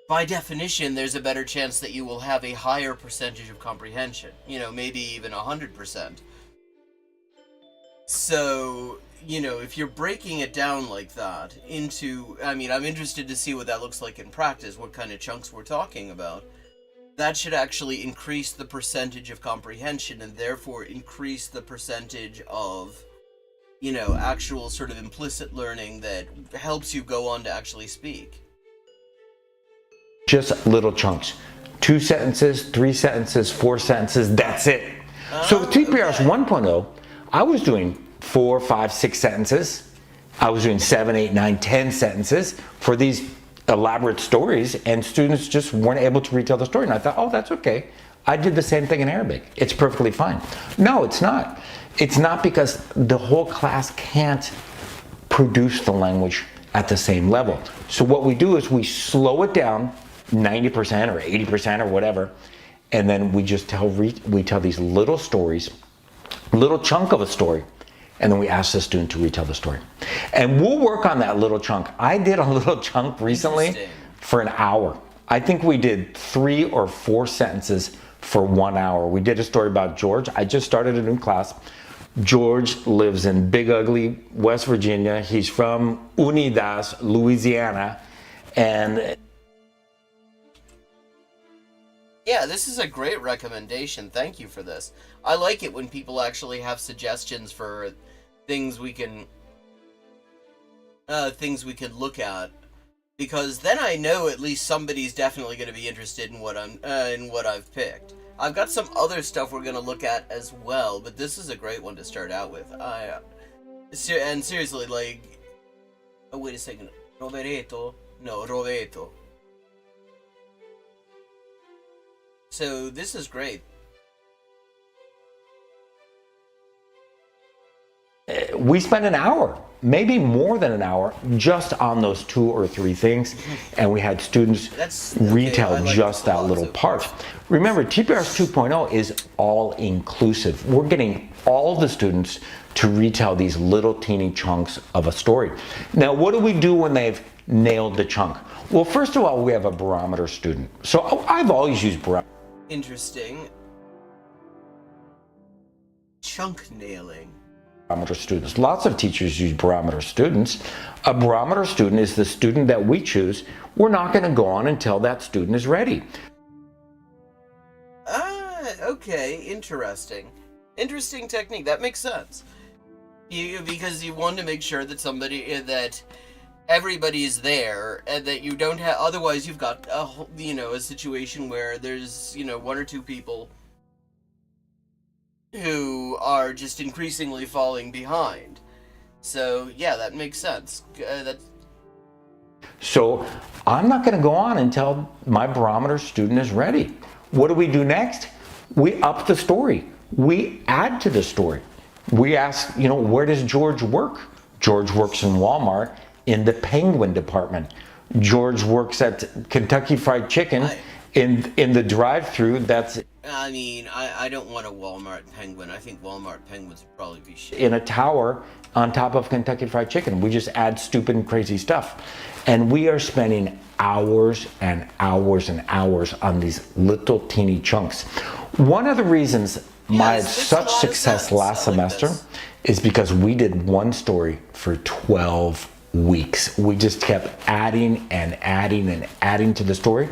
[SPEAKER 2] by definition, there's a better chance that you will have a higher percentage of comprehension. You know, maybe even 100%. So, you know, if you're breaking it down like that into, I mean, I'm interested to see what that looks like in practice, what kind of chunks we're talking about. That should actually increase the percentage of comprehension and therefore increase the percentage of, you know, actual sort of implicit learning that helps you go on to actually speak.
[SPEAKER 10] Just little chunks. 2 sentences, 3 sentences, 4 sentences, that's it. So with TPRS 1.0, I was doing 4, 5, 6 sentences. I was doing 7, 8, 9, 10 sentences for these elaborate stories, and students just weren't able to retell the story. And I thought, oh, that's okay. I did the same thing in Arabic. It's perfectly fine. No, it's not. It's not, because the whole class can't produce the language at the same level. So what we do is we slow it down 90% or 80% or whatever, and then we just tell these little stories, little chunk of a story, and then we ask the student to retell the story. And we'll work on that little chunk. I did a little chunk recently for an hour. I think we did 3 or 4 sentences for 1 hour. We did a story about George. I just started a new class. George lives in Big Ugly, West Virginia. He's from Unidas, Louisiana. And
[SPEAKER 2] yeah, this is a great recommendation. Thank you for this. I like it when people actually have suggestions for things we can look at, because then I know at least somebody's definitely going to be interested in what I've picked. I've got some other stuff we're going to look at as well, but this is a great one to start out with. And seriously, like, oh, wait a second, Rovereto. So this is great.
[SPEAKER 10] we spent an hour, maybe more than an hour, just on those 2 or 3 things, and we had students retell just that little part. Remember, TPRS 2.0 is all inclusive. We're getting all the students to retell these little teeny chunks of a story. Now, what do we do when they've nailed the chunk? Well, first of all, we have a barometer student. So I've always used barometer.
[SPEAKER 2] Interesting. Chunk nailing.
[SPEAKER 10] Barometer students. Lots of teachers use barometer students. A barometer student is the student that we choose. We're not going to go on until that student is ready.
[SPEAKER 2] Okay, interesting. Interesting technique. That makes sense. Because you want to make sure that that everybody is there, and that you don't have. Otherwise, you've got a situation where there's 1 or 2 people who are just increasingly falling behind. So yeah, that makes sense.
[SPEAKER 10] So I'm not going to go on until my barometer student is ready. What do we do next? We up the story. We add to the story. We ask, where does George work? George works in Walmart in the penguin department. George works at Kentucky Fried Chicken in the drive-through.
[SPEAKER 2] I mean, I don't want a Walmart penguin. I think Walmart penguins would probably be shit.
[SPEAKER 10] In a tower on top of Kentucky Fried Chicken. We just add stupid and crazy stuff. And we are spending hours and hours and hours on these little teeny chunks. One of the reasons I had such success last semester is because we did one story for 12 weeks. We just kept adding and adding and adding to the story.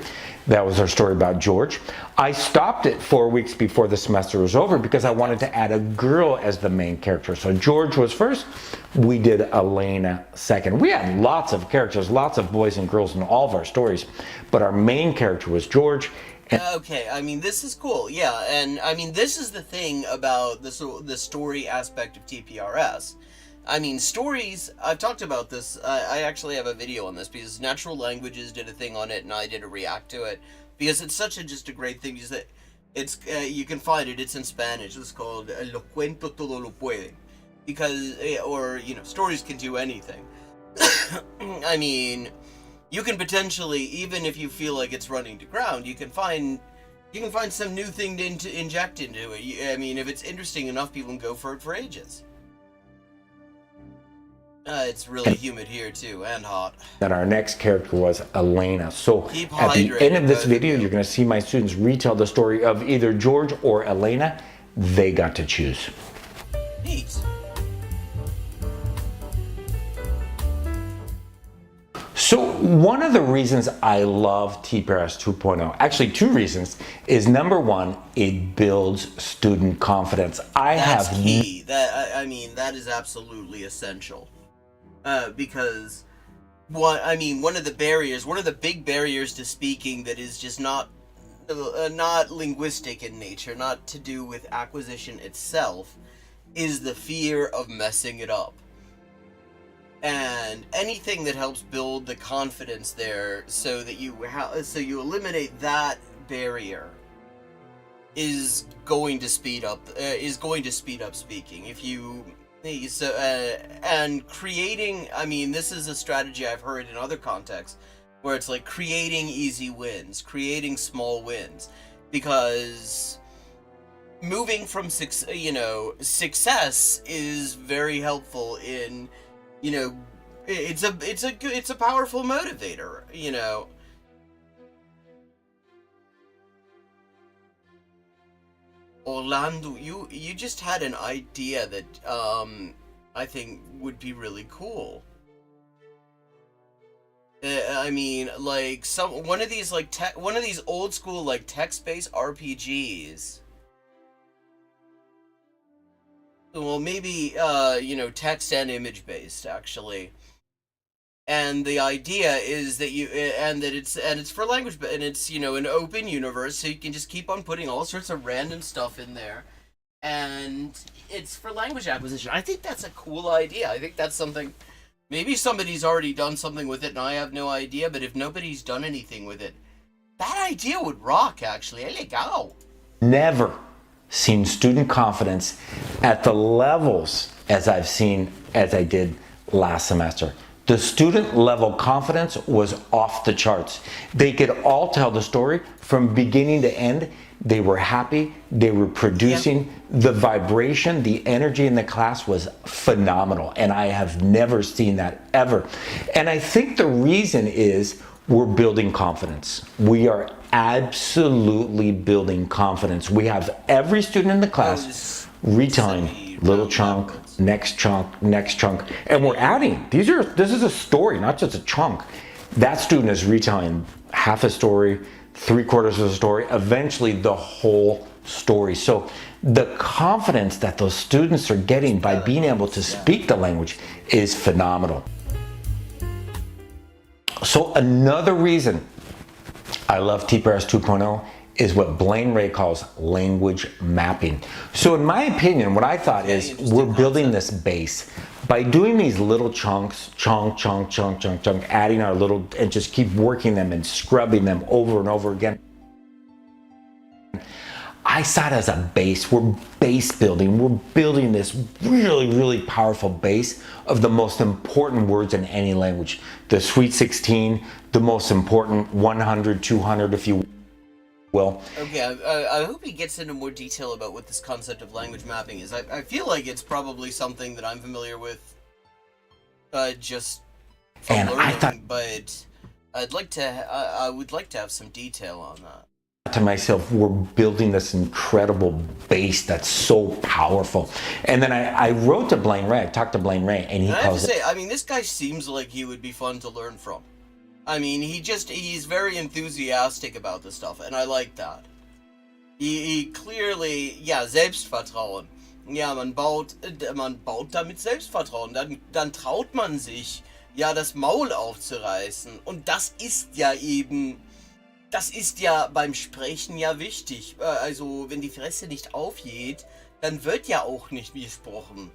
[SPEAKER 10] That was our story about George. I stopped it 4 weeks before the semester was over because I wanted to add a girl as the main character. So George was first. We did Elena second. We had lots of characters, lots of boys and girls in all of our stories, but our main character was George.
[SPEAKER 2] Okay, I mean, this is cool, yeah, and I mean, this is the thing about the story aspect of TPRS. I mean, stories, I've talked about this, I actually have a video on this, because Natural Languages did a thing on it, and I did a react to it, because it's such just a great thing, is that it's, you can find it, it's in Spanish, it's called Lo cuento todo lo puede, because, or, stories can do anything. I mean, you can potentially, even if you feel like it's running to ground, you can find some new thing to inject into it. I mean, if it's interesting enough, people can go for it for ages. It's really humid here too, and hot.
[SPEAKER 10] That our next character was Elena. So
[SPEAKER 2] Keep
[SPEAKER 10] at the
[SPEAKER 2] hydrated,
[SPEAKER 10] end of this video, you're going to see my students retell the story of either George or Elena. They got to choose.
[SPEAKER 2] Neat.
[SPEAKER 10] So one of the reasons I love TPRS 2.0, actually two reasons, is number one, it builds student confidence.
[SPEAKER 2] That's key. I mean, that is absolutely essential. Because one of the big barriers to speaking that is just not linguistic in nature, not to do with acquisition itself, is the fear of messing it up. And anything that helps build the confidence there, so that you eliminate that barrier, is going to speed up speaking. And creating, I mean, this is a strategy I've heard in other contexts, where it's like creating easy wins, creating small wins, because moving from success is very helpful in, it's a powerful motivator, Orlando, you just had an idea that I think would be really cool. I mean, like one of these old school like text-based RPGs. Well, maybe text and image-based actually. And the idea is that it's for language, and it's an open universe, so you can just keep on putting all sorts of random stuff in there, and it's for language acquisition. I think that's a cool idea. I think that's something. Maybe somebody's already done something with it, and I have no idea. But if nobody's done anything with it, that idea would rock. Actually, legal.
[SPEAKER 10] Never seen student confidence at the levels as I did last semester. The student level confidence was off the charts. They could all tell the story from beginning to end. They were happy, they were producing. The vibration, the energy in the class was phenomenal, and I have never seen that ever. And I think the reason is we're building confidence. We are absolutely building confidence. We have every student in the class retelling little chunk, next chunk, and we're adding. This is a story, not just a chunk. That student is retelling half a story, 3/4 of a story, eventually the whole story. So the confidence that those students are getting by being able to speak the language is phenomenal. So another reason I love TPRS 2.0 is what Blaine Ray calls language mapping. So in my opinion, what I thought is we're building this base by doing these little chunks, chunk, adding our little, and just keep working them and scrubbing them over and over again, I saw it as a base. We're base building. We're building this really, really powerful base of the most important words in any language. The Sweet 16, the most important 100, 200, if you will.
[SPEAKER 2] Okay, I hope he gets into more detail about what this concept of language mapping is. I feel like it's probably something that I'm familiar with just from learning, but I would like to have some detail on that.
[SPEAKER 10] To myself, we're building this incredible base that's so powerful. And then I wrote to Blaine Ray, I talked to Blaine Ray, and he calls it... I have to say,
[SPEAKER 2] I mean, this guy seems like he would be fun to learn from. I mean, he's very enthusiastic about this stuff, and I like that. He clearly, ja, Selbstvertrauen. Ja, man baut damit Selbstvertrauen. Dann traut man sich, ja, das Maul aufzureißen. Und das ist ja beim Sprechen ja wichtig. Also, wenn die Fresse nicht aufgeht, dann wird ja auch nicht gesprochen.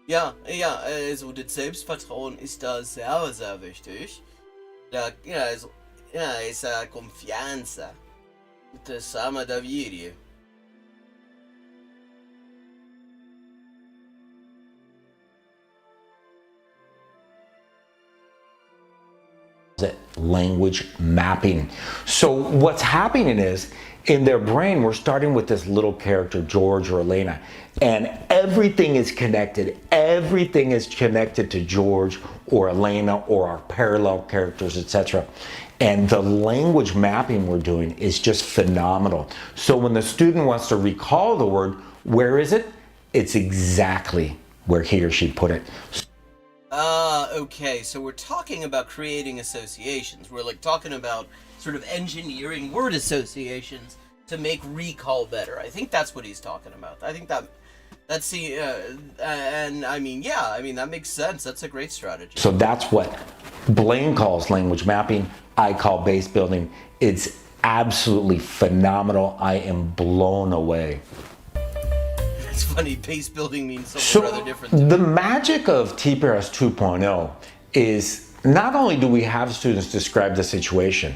[SPEAKER 2] Ja, also das Selbstvertrauen ist da sehr, sehr wichtig. Essa confianza. Das sama doверие.
[SPEAKER 10] Language mapping. So what's happening is, in their brain, we're starting with this little character, George or Elena, and everything is connected. Everything is connected to George or Elena or our parallel characters, etc. And the language mapping we're doing is just phenomenal. So when the student wants to recall the word, where is it? It's exactly where he or she put it.
[SPEAKER 2] Okay, so we're talking about creating associations. We're like talking about sort of engineering word associations to make recall better. I think that's what he's talking about. I think that's the, and I mean, yeah, I mean, that makes sense. That's a great strategy.
[SPEAKER 10] So that's what Blaine calls language mapping. I call base building. It's absolutely phenomenal. I am blown away.
[SPEAKER 2] It's funny, base building means something rather different.
[SPEAKER 10] The magic of TPRS 2.0 is not only do we have students describe the situation,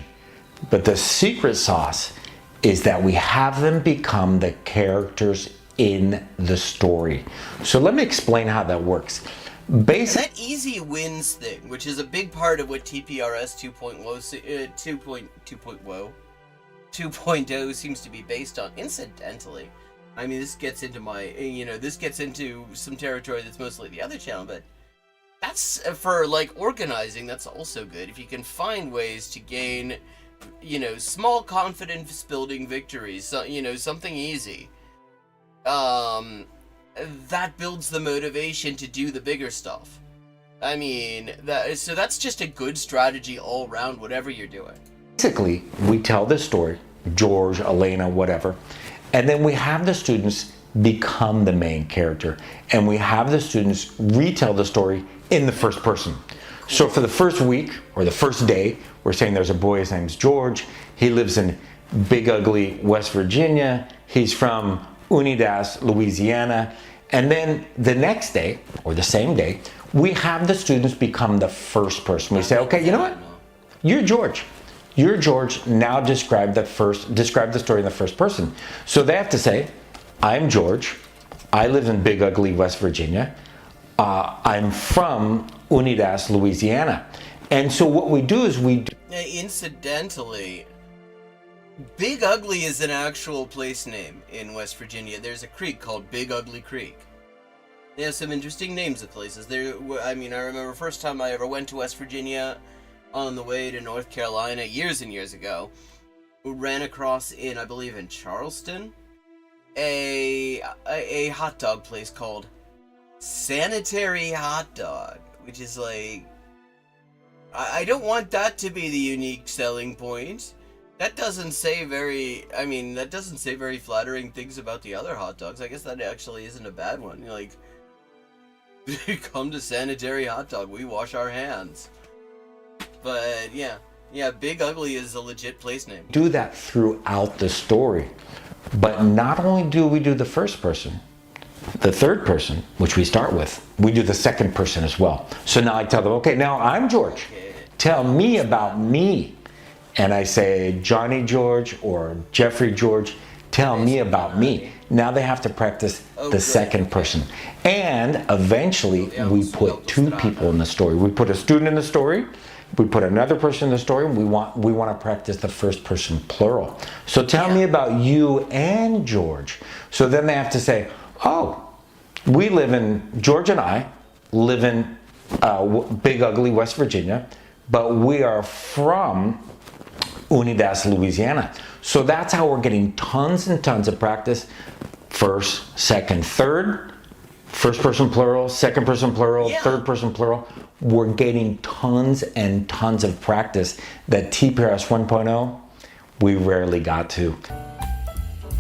[SPEAKER 10] but the secret sauce is that we have them become the characters in the story. So let me explain how that works.
[SPEAKER 2] That easy wins thing, which is a big part of what TPRS 2.0 seems to be based on. Incidentally, I mean, this gets into some territory that's mostly the other channel, but that's for like organizing. That's also good if you can find ways to gain, small confidence building victories. So, something easy. That builds the motivation to do the bigger stuff. I mean, so that's just a good strategy all around, whatever you're doing.
[SPEAKER 10] Basically, we tell this story, George, Elena, whatever, and then we have the students become the main character, and we have the students retell the story in the first person. So for the first week or the first day, we're saying there's a boy, his name's George. He lives in Big Ugly, West Virginia. He's from Unidas, Louisiana. And then the next day, or the same day, we have the students become the first person. We say, okay, you know what? You're George. You're George. Now describe the story in the first person. So they have to say, I'm George. I live in Big Ugly, West Virginia. I'm from Unidas, Louisiana. And so what we do is
[SPEAKER 2] incidentally, Big Ugly is an actual place name in West Virginia. There's a creek called Big Ugly Creek. They have some interesting names of places. I remember first time I ever went to West Virginia on the way to North Carolina years and years ago. We ran across I believe in Charleston, a hot dog place called Sanitary Hot Dog, which is like, I don't want that to be the unique selling point. That doesn't say very flattering things about the other hot dogs. I guess that actually isn't a bad one. You're like, come to Sanitary Hot Dog, we wash our hands. But yeah, Big Ugly is a legit place name.
[SPEAKER 10] Do that throughout the story. But not only do we do the first person, the third person, which we start with, we do the second person as well. So now I tell them, okay, now I'm George. Tell me about me. And I say, Johnny George or Jeffrey George, tell me about me. Now they have to practice the second person. And eventually we put two people in the story. We put a student in the story, we put another person in the story, and we want to practice the first person plural. So tell me about you and George. So then they have to say, oh, George and I live in Big Ugly, West Virginia, but we are from Unidas, Louisiana. So that's how we're getting tons and tons of practice. First, second, third, first person plural, second person plural, third person plural. We're getting tons and tons of practice that TPRS 1.0 we rarely got to.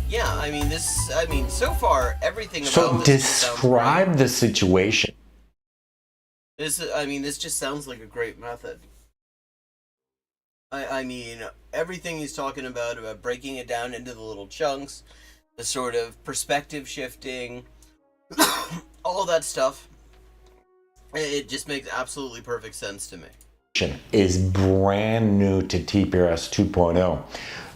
[SPEAKER 9] Yeah, I mean, so far, everything about
[SPEAKER 10] So
[SPEAKER 9] this
[SPEAKER 10] describe the situation.
[SPEAKER 9] This just sounds like a great method. I mean, everything he's talking about breaking it down into the little chunks, the sort of perspective shifting, all that stuff, it just makes absolutely perfect sense to me.
[SPEAKER 10] Is brand new to TPRS 2.0.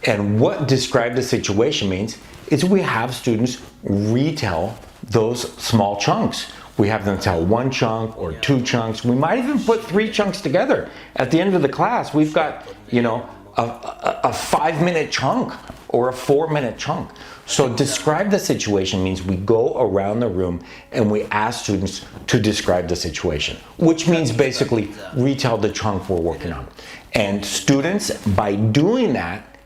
[SPEAKER 10] And what describe the situation means is we have students retell those small chunks. We have them tell one chunk or two chunks. We might even put three chunks together. At the end of the class, we've got, a 5-minute chunk or a 4-minute chunk. So describe the situation means we go around the room and we ask students to describe the situation, which means basically retell the chunk we're working on. And students, by doing that,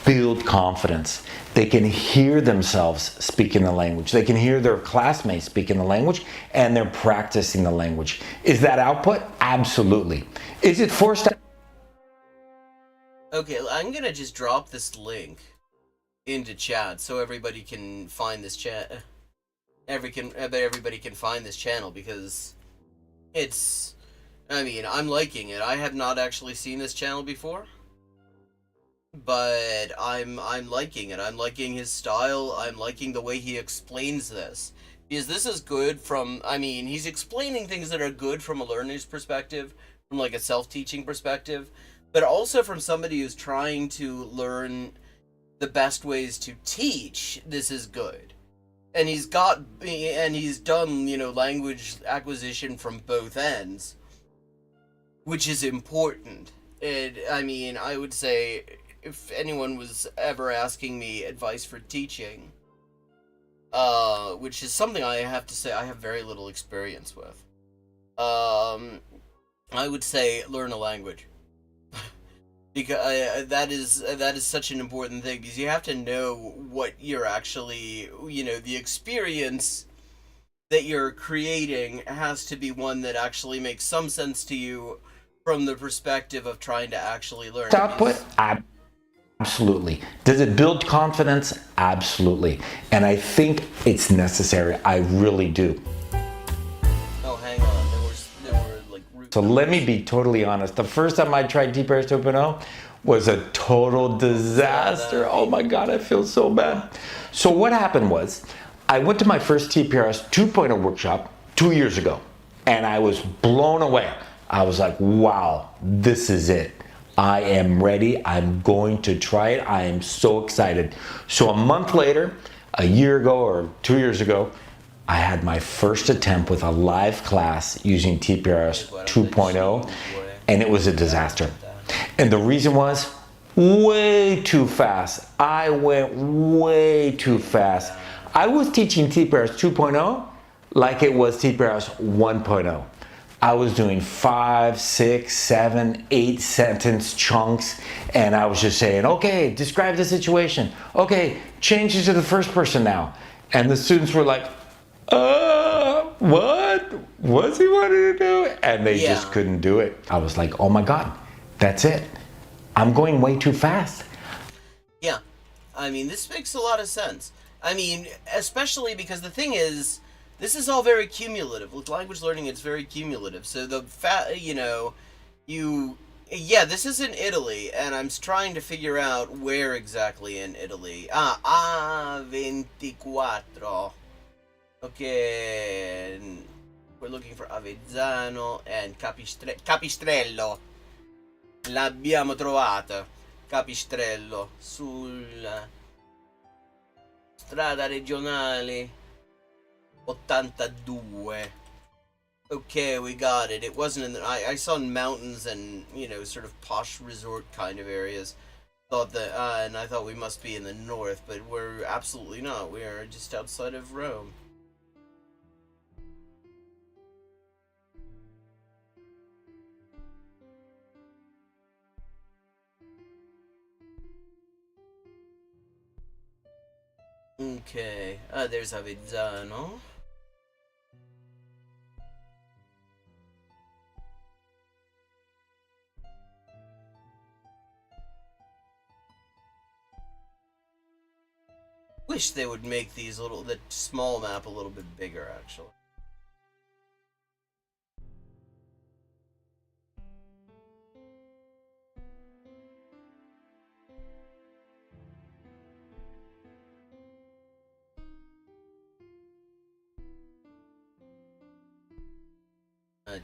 [SPEAKER 10] build confidence. They can hear themselves speaking the language. They can hear their classmates speaking the language, and they're practicing the language. Is that output? Absolutely. Is it forced?
[SPEAKER 9] Okay, I'm gonna just drop this link into chat so everybody can find this chat. Everybody can find this channel because it's. I mean, I'm liking it. I have not actually seen this channel before, but I'm liking it. I'm liking his style. I'm liking the way he explains this. Because this is good from, he's explaining things that are good from a learner's perspective, from like a self-teaching perspective, but also from somebody who's trying to learn the best ways to teach. This is good. And he's done, language acquisition from both ends, which is important. And, I would say, if anyone was ever asking me advice for teaching, which is something I have to say I have very little experience with, I would say learn a language. Because that is such an important thing, because you have to know what you're actually, the experience that you're creating has to be one that actually makes some sense to you from the perspective of trying to actually learn.
[SPEAKER 10] Output? Absolutely. Does it build confidence? Absolutely. And I think it's necessary. I really do.
[SPEAKER 9] Oh, hang on. There were like...
[SPEAKER 10] So let me be totally honest. The first time I tried TPRS 2.0 was a total disaster. Oh my God, I feel so bad. So what happened was, I went to my first TPRS 2.0 workshop 2 years ago, and I was blown away. I was like, wow, this is it. I am ready. I'm going to try it. I am so excited. So a month later, a year ago or 2 years ago, I had my first attempt with a live class using TPRS 2.0, and it was a disaster. And the reason was way too fast. I went way too fast. I was teaching TPRS 2.0 like it was TPRS 1.0. I was doing 5, 6, 7, 8 sentence chunks, and I was just saying, okay, describe the situation. Okay, change it to the first person now. And the students were like, what? What's he wanting to do? And they just couldn't do it. I was like, oh my God, that's it. I'm going way too fast.
[SPEAKER 9] Yeah, this makes a lot of sense. Especially because the thing is, this is all very cumulative. With language learning, it's very cumulative. So this is in Italy, and I'm trying to figure out where exactly in Italy. 24.
[SPEAKER 2] Okay, we're looking for Avezzano and Capistrello. L'abbiamo trovato. Capistrello sulla strada regionale 82. Okay, we got it. It wasn't in the... I saw mountains and, you know, sort of posh resort kind of areas. Thought that, and I thought we must be in the north, but we're absolutely not. We are just outside of Rome. Okay, there's Avezzano. Wish they would make the small map a little bit bigger, actually.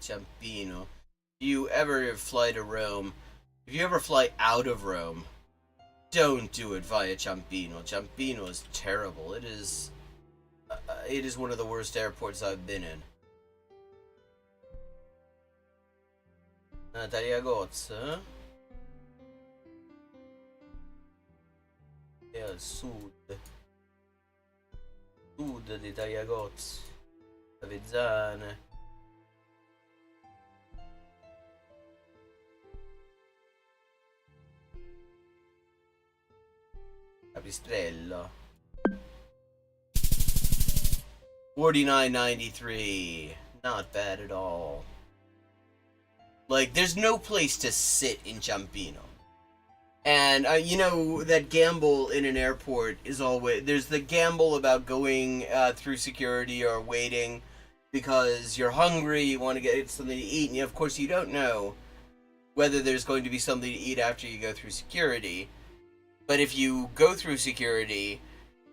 [SPEAKER 2] Ciampino. If you ever fly to Rome, if you ever fly out of Rome, don't do it via Ciampino. Ciampino is terrible. It is one of the worst airports I've been in. Tagliagozzo. E al sud. Sud di Tagliagozzo. Avezzane. Capistrello. 49.93. Not bad at all. Like, there's no place to sit in Ciampino. And, you know, that gamble in an airport is always... There's the gamble about going through security or waiting because you're hungry, you want to get something to eat, and of course you don't know whether there's going to be something to eat after you go through security. But if you go through security,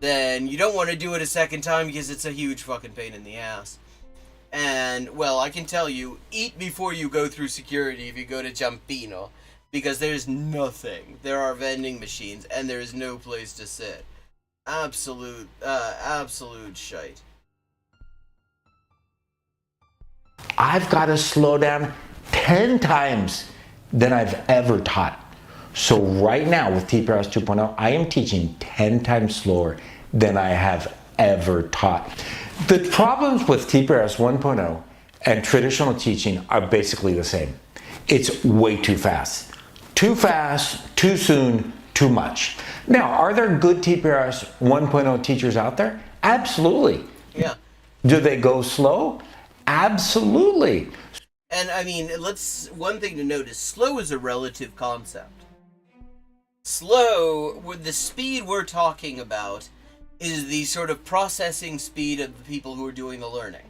[SPEAKER 2] then you don't want to do it a second time because it's a huge fucking pain in the ass. And, well, I can tell you, eat before you go through security if you go to Ciampino, because there's nothing. There are vending machines, and there is no place to sit. Absolute shite.
[SPEAKER 10] I've got to slow down 10 times than I've ever taught. So right now with TPRS 2.0, I am teaching 10 times slower than I have ever taught. The problems with TPRS 1.0 and traditional teaching are basically the same. It's way too fast. Too fast, too soon, too much. Now, are there good TPRS 1.0 teachers out there? Absolutely.
[SPEAKER 2] Yeah.
[SPEAKER 10] Do they go slow? Absolutely.
[SPEAKER 2] And I mean, one thing to note is slow is a relative concept. Slow, with the speed we're talking about, is the sort of processing speed of the people who are doing the learning.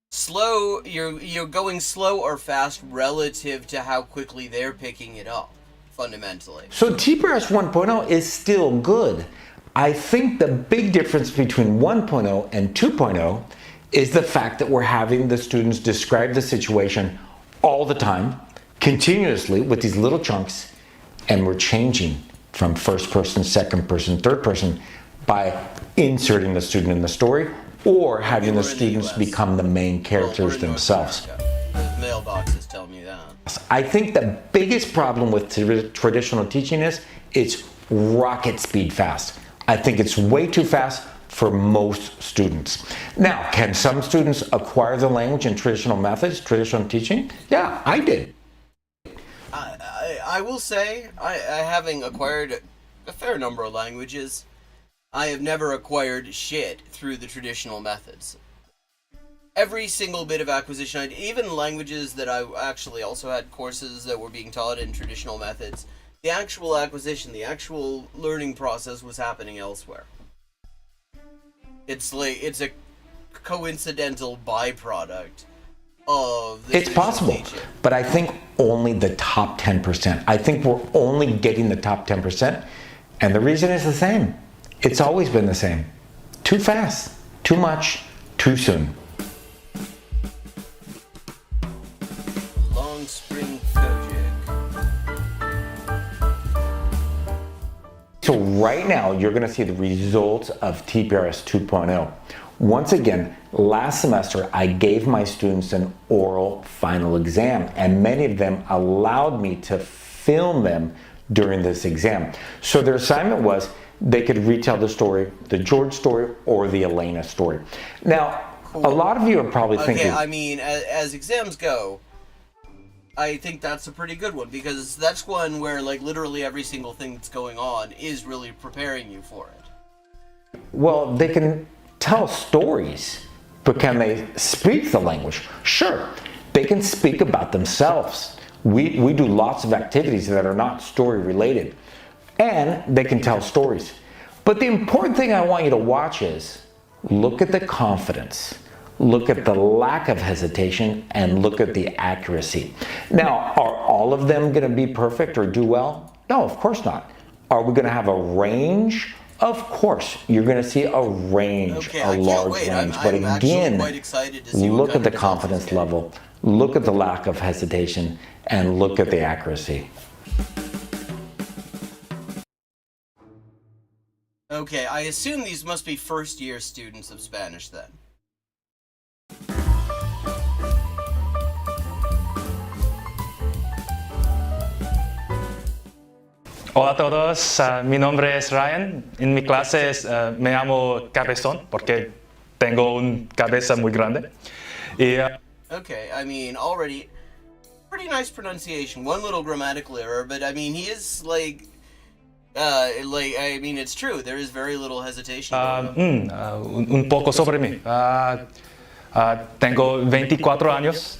[SPEAKER 2] Slow, you're going slow or fast relative to how quickly they're picking it up, fundamentally.
[SPEAKER 10] So TPRS 1.0 is still good. I think the big difference between 1.0 and 2.0 is the fact that we're having the students describe the situation all the time, continuously, with these little chunks, and we're changing from first person, second person, third person by inserting the student in the story or having the students become the main characters themselves.
[SPEAKER 2] The mailboxes tell me that.
[SPEAKER 10] I think the biggest problem with traditional teaching is it's rocket speed fast. I think it's way too fast for most students. Now, can some students acquire the language in traditional methods, traditional teaching? Yeah, I did.
[SPEAKER 2] I will say, having acquired a fair number of languages, I have never acquired shit through the traditional methods. Every single bit of acquisition, even languages that I actually also had courses that were being taught in traditional methods, the actual acquisition, the actual learning process was happening elsewhere. It's a coincidental byproduct of the
[SPEAKER 10] It's possible,
[SPEAKER 2] teaching.
[SPEAKER 10] but I think only the top 10%. I think we're only getting the top 10%, and the reason is the same. It's always been the same. Too fast, Too much, too soon.
[SPEAKER 2] Long spring Kojak.
[SPEAKER 10] So right now, you're going to see the results of TPRS 2.0. Once again, last semester, I gave my students an oral final exam, and many of them allowed me to film them during this exam. So their assignment was they could retell the story, the George story, or the Elena story. Now, a lot of you are probably thinking...
[SPEAKER 2] Okay, I mean, as exams go, I think that's a pretty good one, because that's one where, like, literally every single thing that's going on is really preparing you for it.
[SPEAKER 10] Well, they can tell stories, but can they speak the language? Sure, they can speak about themselves. We do lots of activities that are not story related, and they can tell stories. But the important thing I want you to watch is look at the confidence, look at the lack of hesitation, and look at the accuracy. Now, are all of them going to be perfect or do well? No, of course not. Are we going to have a range? Of course, you're going to see a range, a large range. But again, look at the confidence level, look at the lack of hesitation, and look at the accuracy.
[SPEAKER 2] Okay, I assume these must be first-year students of Spanish then.
[SPEAKER 11] Hola a todos, mi nombre es Ryan. En mi clase me llamo Cabezón porque tengo una cabeza muy grande.
[SPEAKER 2] Okay, I mean, already pretty nice pronunciation. One little grammatical error, but I mean, he is like I mean, it's true. There is very little hesitation.
[SPEAKER 11] Un poco sobre mí. Tengo 24 años.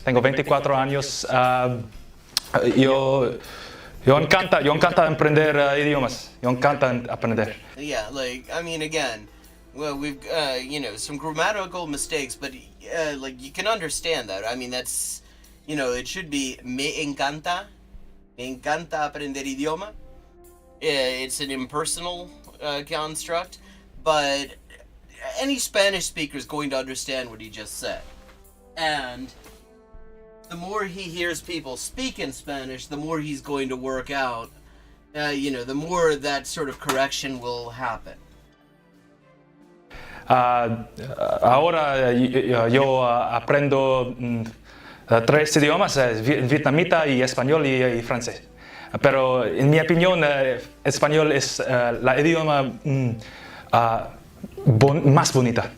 [SPEAKER 11] Yo encanta aprender idiomas. Yo encanta aprender.
[SPEAKER 2] Yeah, like, I mean, again, well, we've, you know, some grammatical mistakes, but, like, you can understand that. I mean, that's, you know, it should be me encanta aprender idioma. It's an impersonal construct, but any Spanish speaker is going to understand what he just said. And the more he hears people speak in Spanish, the more he's going to work out, you know, the more that sort of correction will happen.
[SPEAKER 11] Ahora yo aprendo 3 idiomas, vietnamita y español y francés. Pero en mi opinión, español es la idioma más bonita.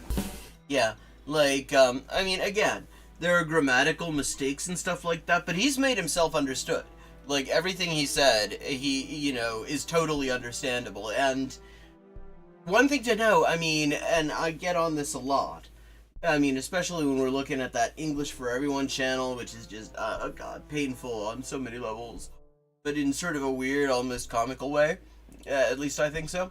[SPEAKER 2] Yeah, like, I mean, again, there are grammatical mistakes and stuff like that, but he's made himself understood. Like, everything he said, he, you know, is totally understandable. And one thing to know, I mean, and I get on this a lot, I mean, especially when we're looking at that English for Everyone channel, which is just, oh god, painful on so many levels, but in sort of a weird, almost comical way. At least I think so.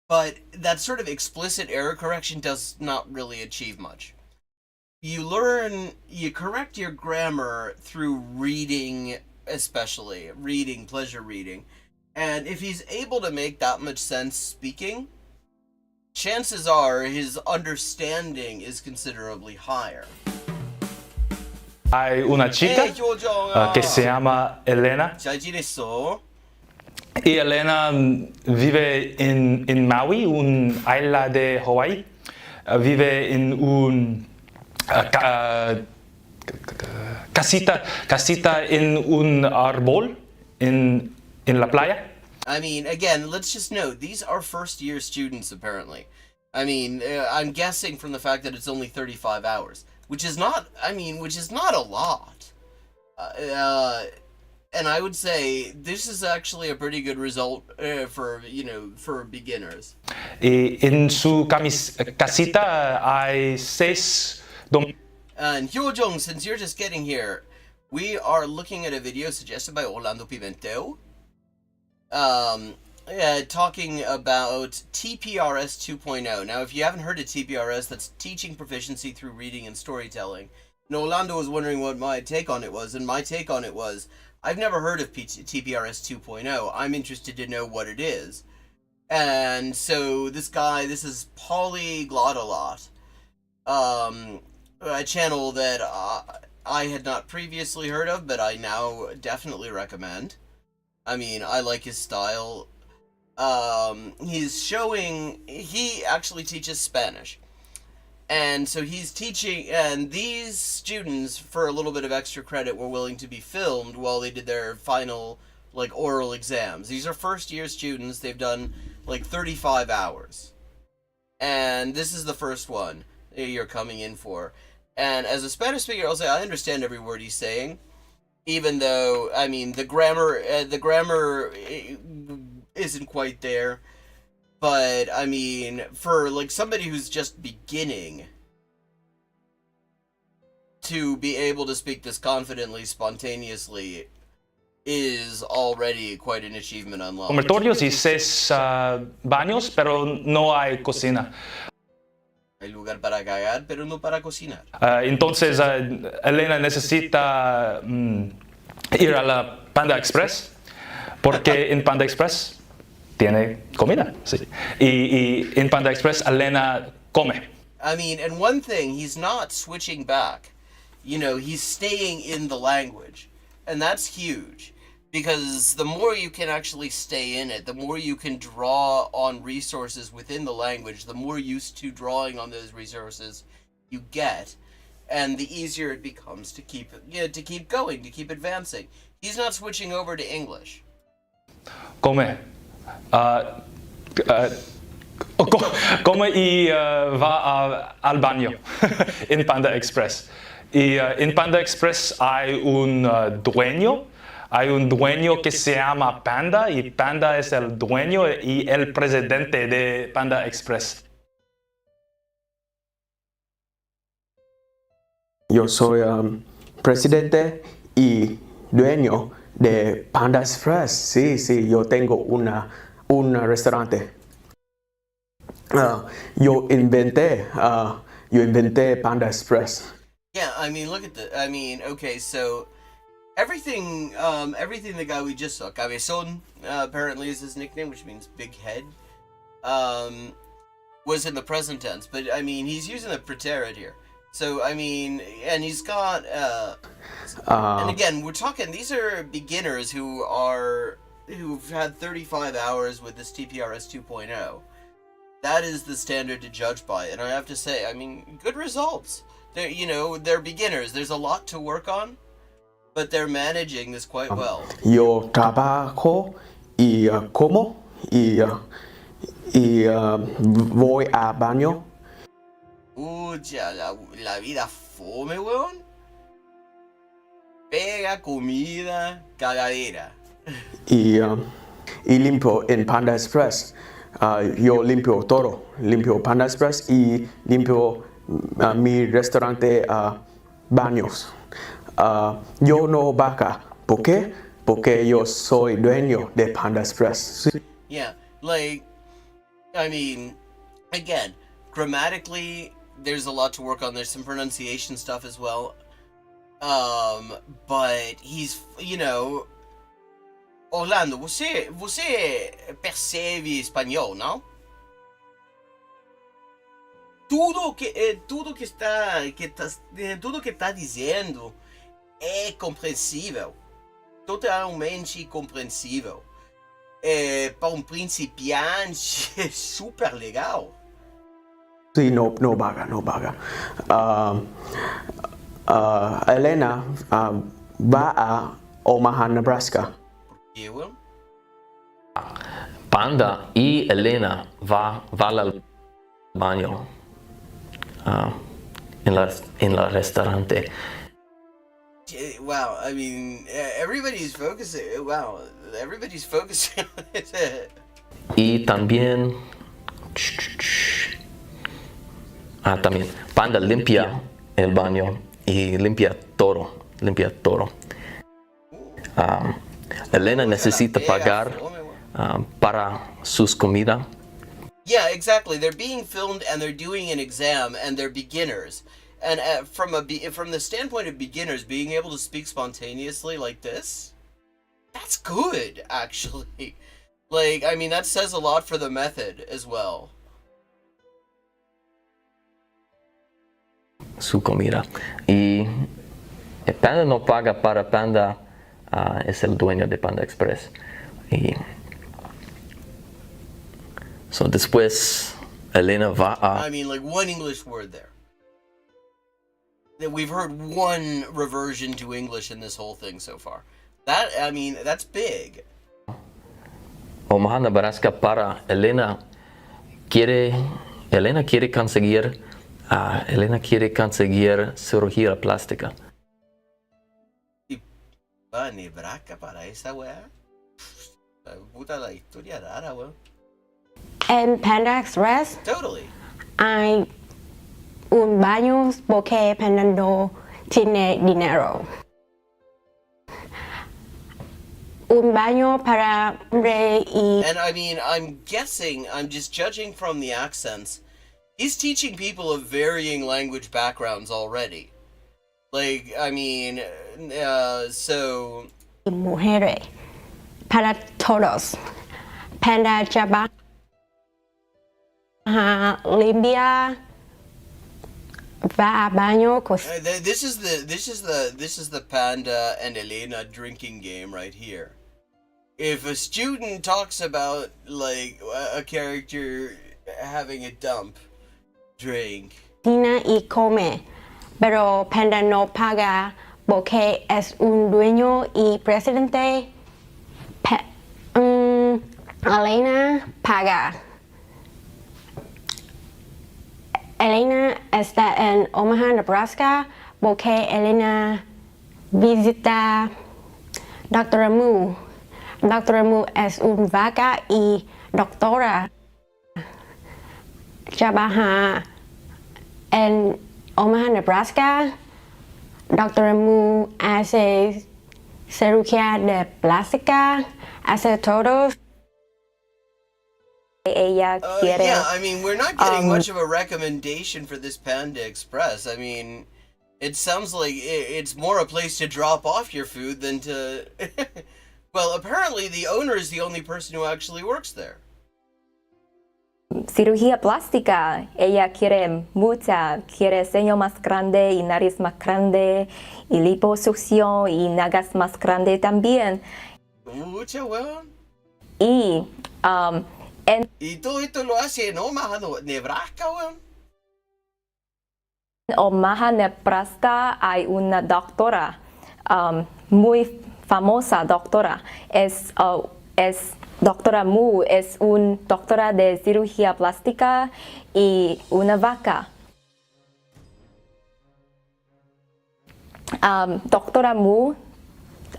[SPEAKER 2] But that sort of explicit error correction does not really achieve much. You correct your grammar through reading, especially. Reading, pleasure reading. And if he's able to make that much sense speaking, chances are his understanding is considerably higher.
[SPEAKER 11] Hay una chica que se llama Elena. Y Elena vive en Maui, una isla de Hawaii. Vive en un casita en un árbol en la playa.
[SPEAKER 2] I mean, again, let's just note, these are first-year students, apparently. I mean, I'm guessing from the fact that it's only 35 hours, which is not a lot. And I would say this is actually a pretty good result for beginners.
[SPEAKER 11] Y en su casita hay 6
[SPEAKER 2] And Hyojong, since you're just getting here, we are looking at a video suggested by Orlando Pimentel, talking about TPRS 2.0. Now, if you haven't heard of TPRS, that's Teaching Proficiency Through Reading and Storytelling. And Orlando was wondering what my take on it was, and my take on it was, I've never heard of TPRS 2.0. I'm interested to know what it is. And so this is Polyglot-a-lot. a channel that I had not previously heard of, but I now definitely recommend. I mean, I like his style. He actually teaches Spanish. And so he's teaching, and these students, for a little bit of extra credit, were willing to be filmed while they did their final, like, oral exams. These are first-year students. They've done, like, 35 hours. And this is the first one you're coming in for. And as a Spanish speaker, I'll say I understand every word he's saying, even though, I mean, the grammar isn't quite there. But, I mean, for, like, somebody who's just beginning to be able to speak this confidently, spontaneously, is already quite an achievement unlocked.
[SPEAKER 11] Dormitorios y 6 baños, pero no hay cocina.
[SPEAKER 2] Hay lugar para cagar, pero no para cocinar.
[SPEAKER 11] Entonces, Elena necesita ir a la Panda Express, porque en Panda Express tiene comida, sí. Y en Panda Express, Elena come.
[SPEAKER 2] I mean, and one thing, he's not switching back. You know, he's staying in the language. And that's huge. Because the more you can actually stay in it, the more you can draw on resources within the language, the more used to drawing on those resources you get, and the easier it becomes to keep going, to keep advancing. He's not switching over to English.
[SPEAKER 11] Come. Come y va al baño en Panda Express. Y en Panda Express hay un dueño. Hay un dueño que se llama Panda y Panda es el dueño y el presidente de Panda Express.
[SPEAKER 12] Yo soy presidente y dueño de Panda Express. Sí, yo tengo un restaurante. Yo inventé Panda Express.
[SPEAKER 2] Yeah, I mean, okay, so everything the guy we just saw, Cabezon, apparently is his nickname, which means big head, was in the present tense, but I mean, he's using the preterite here. So, I mean, and he's got, and again, we're talking, these are beginners who've had 35 hours with this TPRS 2.0. That is the standard to judge by, and I have to say, I mean, good results. They're beginners. There's a lot to work on, but they're managing this quite well.
[SPEAKER 12] Yo trabajo y como y voy a baño.
[SPEAKER 2] La vida fome, weón. Pega, comida, cagadera.
[SPEAKER 12] Y limpio en Panda Express. Yo limpio todo. Limpio Panda Express y limpio mi restaurante baños. Yo no vaca. ¿Por qué? Porque yo soy dueño de Panda Express.
[SPEAKER 2] Yeah, like, I mean, again, grammatically, there's a lot to work on. There's some pronunciation stuff as well. But he's, Orlando, você percebe espanhol, não? Tudo que está dizendo é compreensível, totalmente compreensível. Para principiante é super legal.
[SPEAKER 12] Sí, no vaga. Elena va a Omaha, Nebraska.
[SPEAKER 13] Panda y Elena va al baño en la restaurante.
[SPEAKER 2] Wow, I mean, everybody's focusing. Wow, everybody's focusing on it.
[SPEAKER 13] Y también Panda limpia el baño y limpia todo. Elena necesita pagar para sus comida.
[SPEAKER 2] Yeah, exactly. They're being filmed and they're doing an exam and they're beginners. And from the standpoint of beginners, being able to speak spontaneously like this, that's good, actually. Like, I mean, that says a lot for the method as well.
[SPEAKER 13] su comida. Y el Panda no paga para Panda, es el dueño de Panda Express. Y so después Elena va a...
[SPEAKER 2] I mean, like one English word there. That we've heard one reversion to English in this whole thing so far. That, I mean, that's big.
[SPEAKER 13] Omaha, Nebraska para Elena quiere conseguir cirugía plástica.
[SPEAKER 2] Nebraska para esa weá. Puta la historia rara, weón.
[SPEAKER 14] En Panda Express
[SPEAKER 2] Totally.
[SPEAKER 14] hay un baño porque Panda no tiene dinero. Un baño para hombre y...
[SPEAKER 2] And I mean, I'm guessing, I'm just judging from the accents, he's teaching people of varying language backgrounds already. Like, I mean, so...
[SPEAKER 14] Mujeres. Para todos. Panda trabaja limpia, va a baño.
[SPEAKER 2] This is the Panda and Elena drinking game right here. If a student talks about like a character having a dump, drink.
[SPEAKER 14] Cocina y come, pero Panda no paga porque es un dueño y presidente. Elena paga. Elena está en Omaha, Nebraska, porque Elena visita Dr. Mu. Dr. Mu es una vaca y doctora. Trabaja en Omaha, Nebraska. Dr. Mu hace cirugía de plástica, hace todo. Ella quiere.
[SPEAKER 2] Yeah, I mean, we're not getting much of a recommendation for this Panda Express. I mean, it sounds like it's more a place to drop off your food than to... Well, apparently the owner is the only person who actually works there.
[SPEAKER 15] Cirugía plástica. Ella quiere mucha. Quiere ceño más grande y nariz más grande y liposucción y nalgas más grande también.
[SPEAKER 2] Mucha, weón.
[SPEAKER 15] Y...
[SPEAKER 2] ¿Y todo esto lo hace en Omaha, Nebraska, weón?
[SPEAKER 15] En Omaha, Nebraska hay una doctora, muy famosa doctora. Es doctora Mu, es una doctora de cirugía plástica y una vaca. Doctora Mu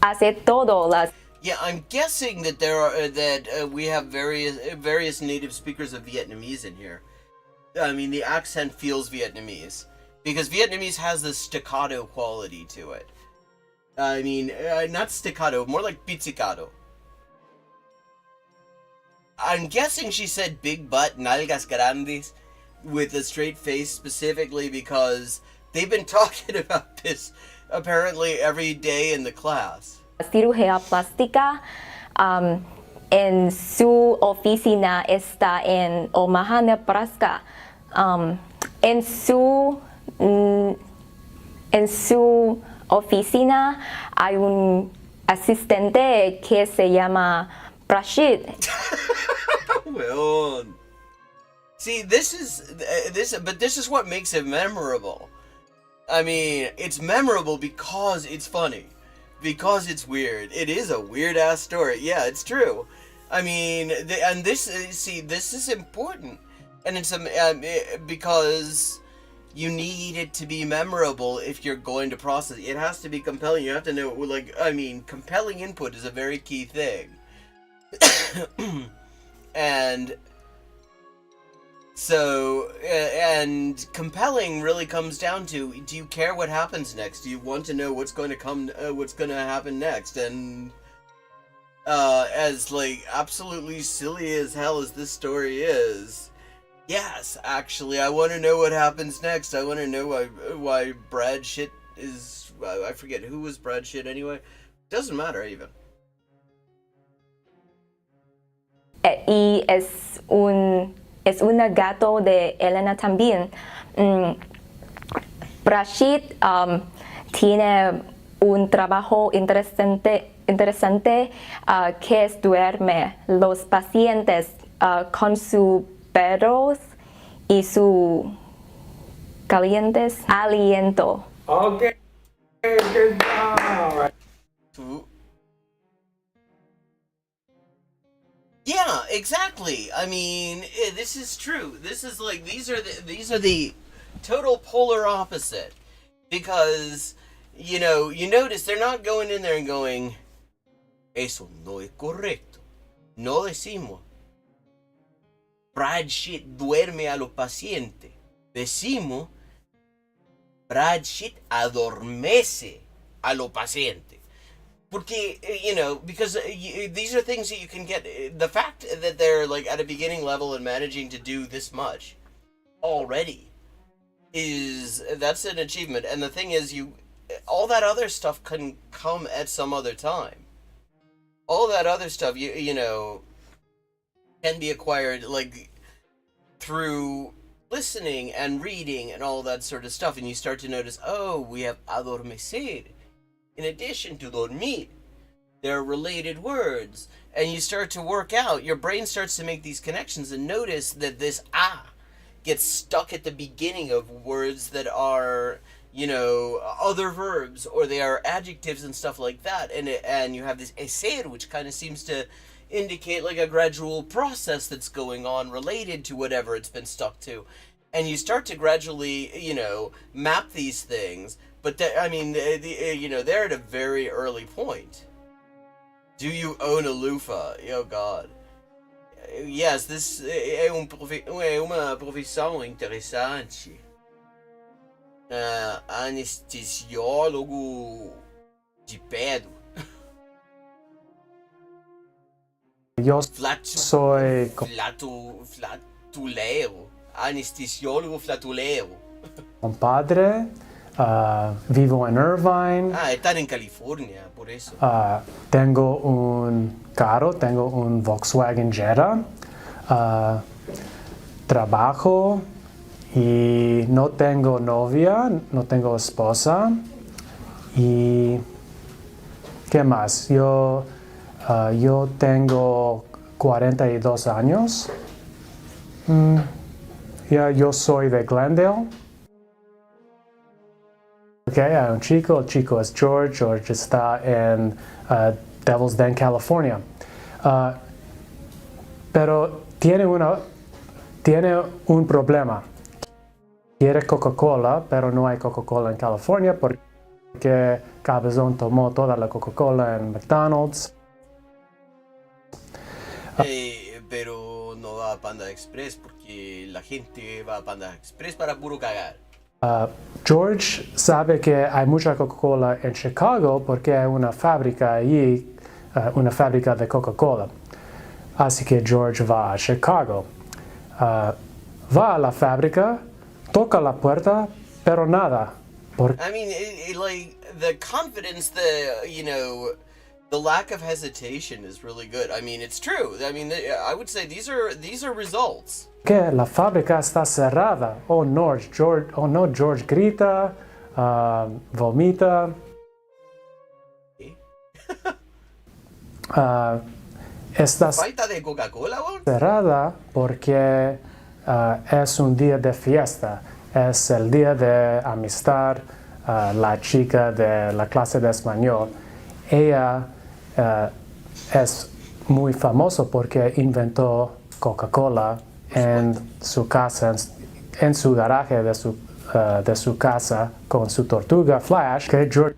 [SPEAKER 15] hace todo las...
[SPEAKER 2] Yeah, I'm guessing that there are we have various native speakers of Vietnamese in here. I mean, the accent feels Vietnamese because Vietnamese has this staccato quality to it. I mean, not staccato, more like pizzicato. I'm guessing she said big butt, nalgas grandes, with a straight face specifically because they've been talking about this apparently every day in the class.
[SPEAKER 15] Cirugía plástica en su oficina está en Omaha, Nebraska. En su oficina hay un asistente que se llama Rashid.
[SPEAKER 2] Well, see, this is what makes it memorable. I mean, it's memorable because it's funny. Because it's weird. It is a weird ass story. Yeah, it's true. I mean, this is important, and it's because you need it to be memorable if you're going to process it. It has to be compelling. You have to know, like, I mean, compelling input is a very key thing, and so and compelling really comes down to, do you care what happens next? Do you want to know what's going to happen next? And as like absolutely silly as hell as this story is, yes, actually I want to know what happens next. I want to know why Brad shit is, I forget who was Brad shit anyway. Doesn't matter even.
[SPEAKER 15] Y es un gato de Elena también. Rashid tiene un trabajo interesante que es duerme los pacientes con sus perros y su calientes aliento.
[SPEAKER 12] Okay, good job.
[SPEAKER 2] Yeah, exactly. I mean, this is true. This is like these are the total polar opposite, because you notice they're not going in there and going, eso no es correcto. No decimos Brad Shit duerme a los pacientes. Decimos Brad Shit adormece a los pacientes. Porque, because these are things that you can get. The fact that they're like at a beginning level and managing to do this much already that's an achievement. And the thing is, all that other stuff can come at some other time. All that other stuff, can be acquired like through listening and reading and all that sort of stuff. And you start to notice, oh, we have adormecer. In addition to dormir, they're related words. And you start to work out, your brain starts to make these connections and notice that this gets stuck at the beginning of words that are, other verbs, or they are adjectives and stuff like that. And you have this eser, which kind of seems to indicate like a gradual process that's going on related to whatever it's been stuck to. And you start to gradually, map these things. But they're at a very early point. Do you own a loofah? Oh God. Yes, this è una profissão interessante. Anestesiólogo de pedo.
[SPEAKER 16] Yo soy
[SPEAKER 2] Flatulero. Anestesiólogo flatulero.
[SPEAKER 16] compadre. Vivo en Irvine.
[SPEAKER 2] Están en California, por eso.
[SPEAKER 16] Tengo un carro, tengo un Volkswagen Jetta. Trabajo y no tengo novia, no tengo esposa. ¿Y qué más? Yo tengo 42 años. Yo soy de Glendale. Okay, hay un chico, el chico es George. George está en Devil's Den, California. Pero tiene un problema. Quiere Coca-Cola, pero no hay Coca-Cola en California porque Cabezón tomó toda la Coca-Cola en McDonald's.
[SPEAKER 2] Pero no va a Panda Express porque la gente va a Panda Express para puro cagar.
[SPEAKER 16] George sabe que hay mucha Coca-Cola en Chicago porque hay una fábrica allí, una fábrica de Coca-Cola. Así que George va a Chicago. Va a la fábrica, toca la puerta, pero nada.
[SPEAKER 2] I mean, like, the confidence, the lack of hesitation is really good. I mean, it's true. I mean, I would say these are results.
[SPEAKER 16] Que la fábrica está cerrada. Oh no, George grita, vomita. Está
[SPEAKER 2] ¿Falta de Coca-Cola?
[SPEAKER 16] Cerrada porque es un día de fiesta. Es el día de amistad. La chica de la clase de español. Ella es muy famosa porque inventó Coca-Cola en su casa, en su garaje de su casa con su tortuga Flash. Que George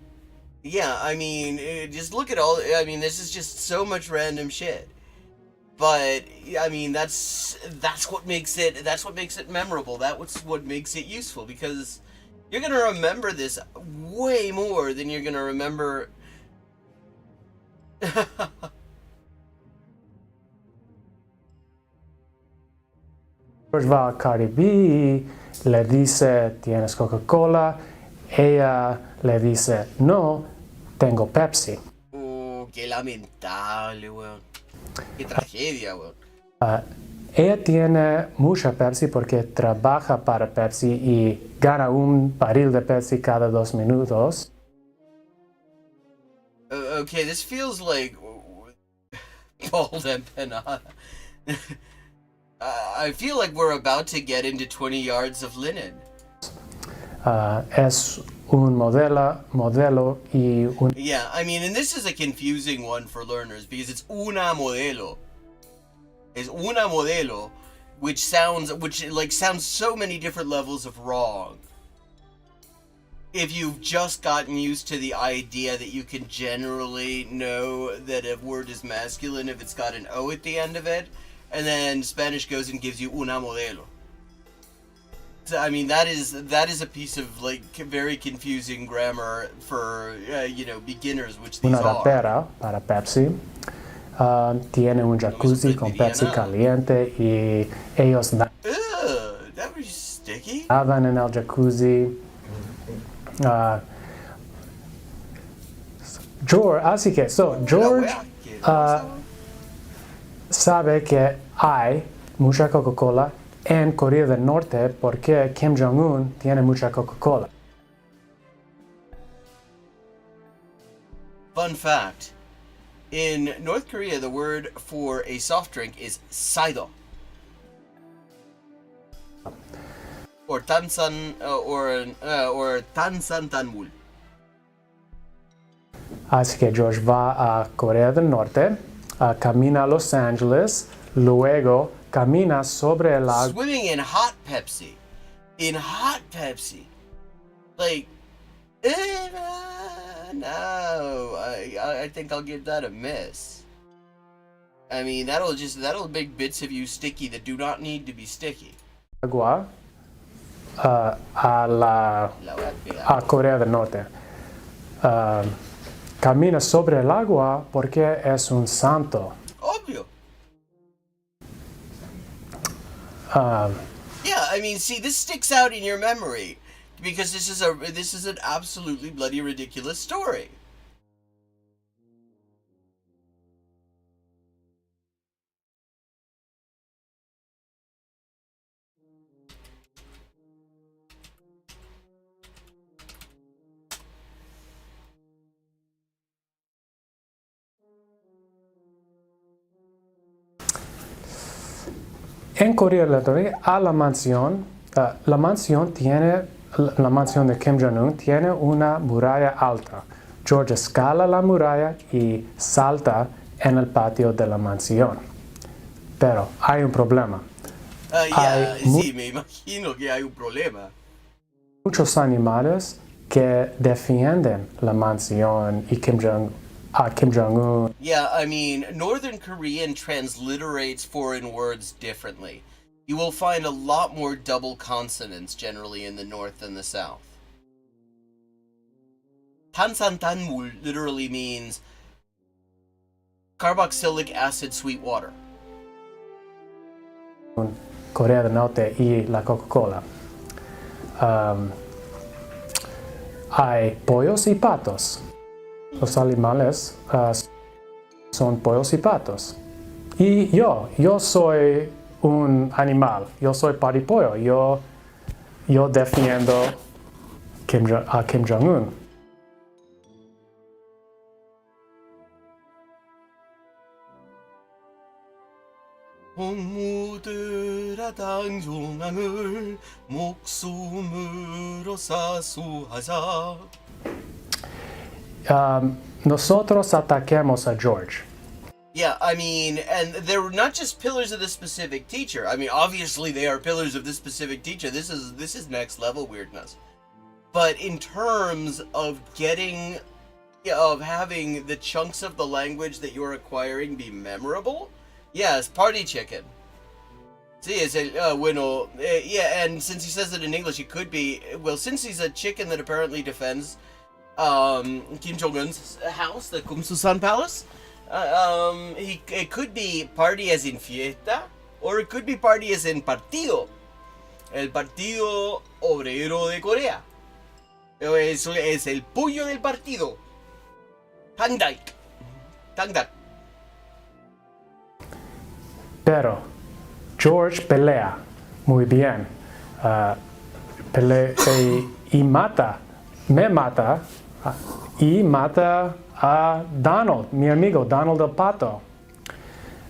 [SPEAKER 2] Yeah, I mean, just look at this is just so much random shit. But I mean, that's what makes it memorable. That's what makes it useful, because you're gonna remember this way more than you're gonna remember.
[SPEAKER 16] George va al Caribe y le dice, ¿tienes Coca-Cola? Ella le dice, no, tengo Pepsi.
[SPEAKER 2] Qué lamentable, weón. Qué tragedia, weón.
[SPEAKER 16] Ella tiene mucha Pepsi porque trabaja para Pepsi y gana un barril de Pepsi cada 2 minutos.
[SPEAKER 2] Okay, this feels like bald empanada. I feel like we're about to get into 20 yards of linen.
[SPEAKER 16] Es un modelo y un...
[SPEAKER 2] Yeah, I mean, and this is a confusing one for learners because it's una modelo. It's una modelo, which sounds so many different levels of wrong. If you've just gotten used to the idea that you can generally know that a word is masculine if it's got an O at the end of it, and then Spanish goes and gives you una modelo. So, I mean, that is a piece of like very confusing grammar for beginners, which these
[SPEAKER 16] Una
[SPEAKER 2] are.
[SPEAKER 16] rapera para Pepsi. Tiene un jacuzzi con Pepsi caliente y ellos
[SPEAKER 2] Ugh, that was sticky.
[SPEAKER 16] nadan en el jacuzzi. George sabe que hay mucha Coca-Cola en Corea del Norte porque Kim Jong-un tiene mucha Coca-Cola.
[SPEAKER 2] Fun fact. In North Korea, the word for a soft drink is saido. Or tansan, or tansan tanmul.
[SPEAKER 16] Así que George va a Corea del Norte, camina a Los Angeles, luego camina sobre el agua.
[SPEAKER 2] Swimming in hot Pepsi. In hot Pepsi. Like, no, I think I'll give that a miss. I mean, that'll make bits of you sticky that do not need to be sticky.
[SPEAKER 16] Agua a Corea del Norte. Camina sobre el agua porque es un santo.
[SPEAKER 2] Obvio. Yeah, I mean, see, this sticks out in your memory because this is an absolutely bloody ridiculous story.
[SPEAKER 16] En Corea del Norte, a la mansión de Kim Jong-un tiene una muralla alta. George escala la muralla y salta en el patio de la mansión. Pero hay un problema.
[SPEAKER 2] Sí, me imagino que hay un problema.
[SPEAKER 16] Muchos animales que defienden la mansión y Kim Jong-un.
[SPEAKER 2] Yeah, I mean, Northern Korean transliterates foreign words differently. You will find a lot more double consonants generally in the north than the south. Tansantanmul literally means carboxylic acid sweet water.
[SPEAKER 16] Corea del Norte y la Coca-Cola. Hay pollos y patos. Los animales son pollos y patos. Y yo soy un animal. Yo soy paripollo. Yo defiendo a Kim Jong-un.
[SPEAKER 2] 홍무들아 당종왕을 목숨으로 사수하자.
[SPEAKER 16] Nosotros ataquemos a George.
[SPEAKER 2] Yeah, I mean, and they're not just pillars of the specific teacher. I mean, obviously they are pillars of this specific teacher. This is next level weirdness. But in terms of having the chunks of the language that you're acquiring be memorable, yes, party chicken. Sí, es el, bueno, yeah, and since he says it in English, it could be, well, since he's a chicken that apparently defends Kim Jong-un's house, the Kumsusan Palace, it could be party as in fiesta, or it could be party as in partido. El Partido Obrero de Corea. Eso es el puño del partido. Tangdak.
[SPEAKER 16] Pero George pelea muy bien. Y mata, me mata y mata a Donald, mi amigo Donald el pato.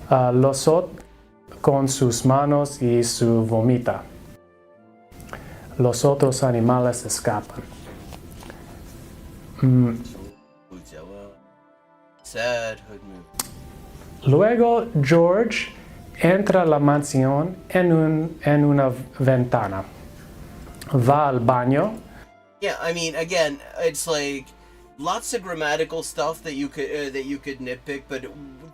[SPEAKER 16] Los otros con sus manos y su vomita. Los otros animales escapan. Luego George entra a la mansión en una ventana. Va al baño.
[SPEAKER 2] Yeah, I mean, again, it's like lots of grammatical stuff that you could nitpick, but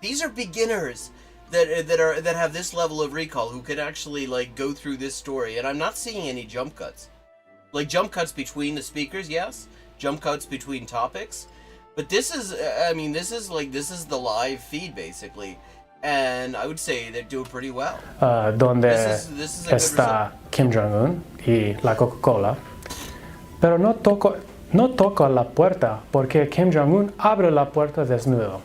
[SPEAKER 2] these are beginners that have this level of recall who could actually like go through this story, and I'm not seeing any jump cuts. Like jump cuts between the speakers, yes, jump cuts between topics, but this is the live feed basically, and I would say they're doing pretty well.
[SPEAKER 16] Donde
[SPEAKER 2] this is a
[SPEAKER 16] está Kim Jong-un y la Coca-Cola, pero no toca la puerta porque Kim Jong-un abre la puerta desnudo.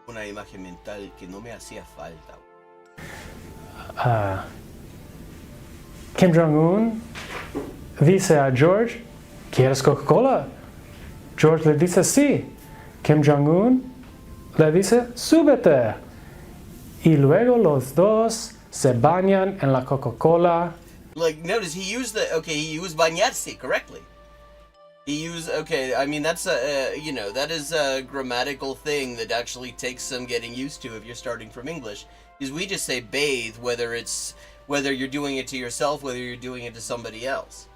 [SPEAKER 2] Una imagen mental que no me hacía falta.
[SPEAKER 16] Kim Jong-un dice a George, ¿quieres Coca-Cola? George le dice sí. Kim Jong-un le dice, súbete. Y luego los dos se bañan en la Coca-Cola.
[SPEAKER 2] Like, notice he used bañarse correctly. I mean, that's that is a grammatical thing that actually takes some getting used to if you're starting from English. Because we just say bathe, whether you're doing it to yourself, whether you're doing it to somebody else.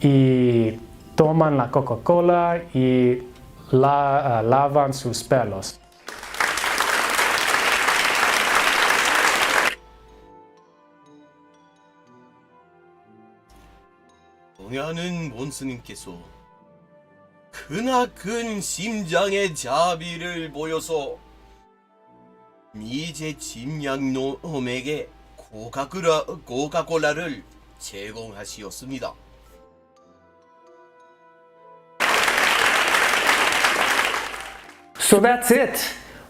[SPEAKER 16] Y toman la Coca-Cola y lavan sus pelos.
[SPEAKER 2] 동야는 몬스님께서 크나큰 심장의 자비를 보여서 미제 짐양놈에게 코카콜라를 제공하시었습니다.
[SPEAKER 10] So that's it.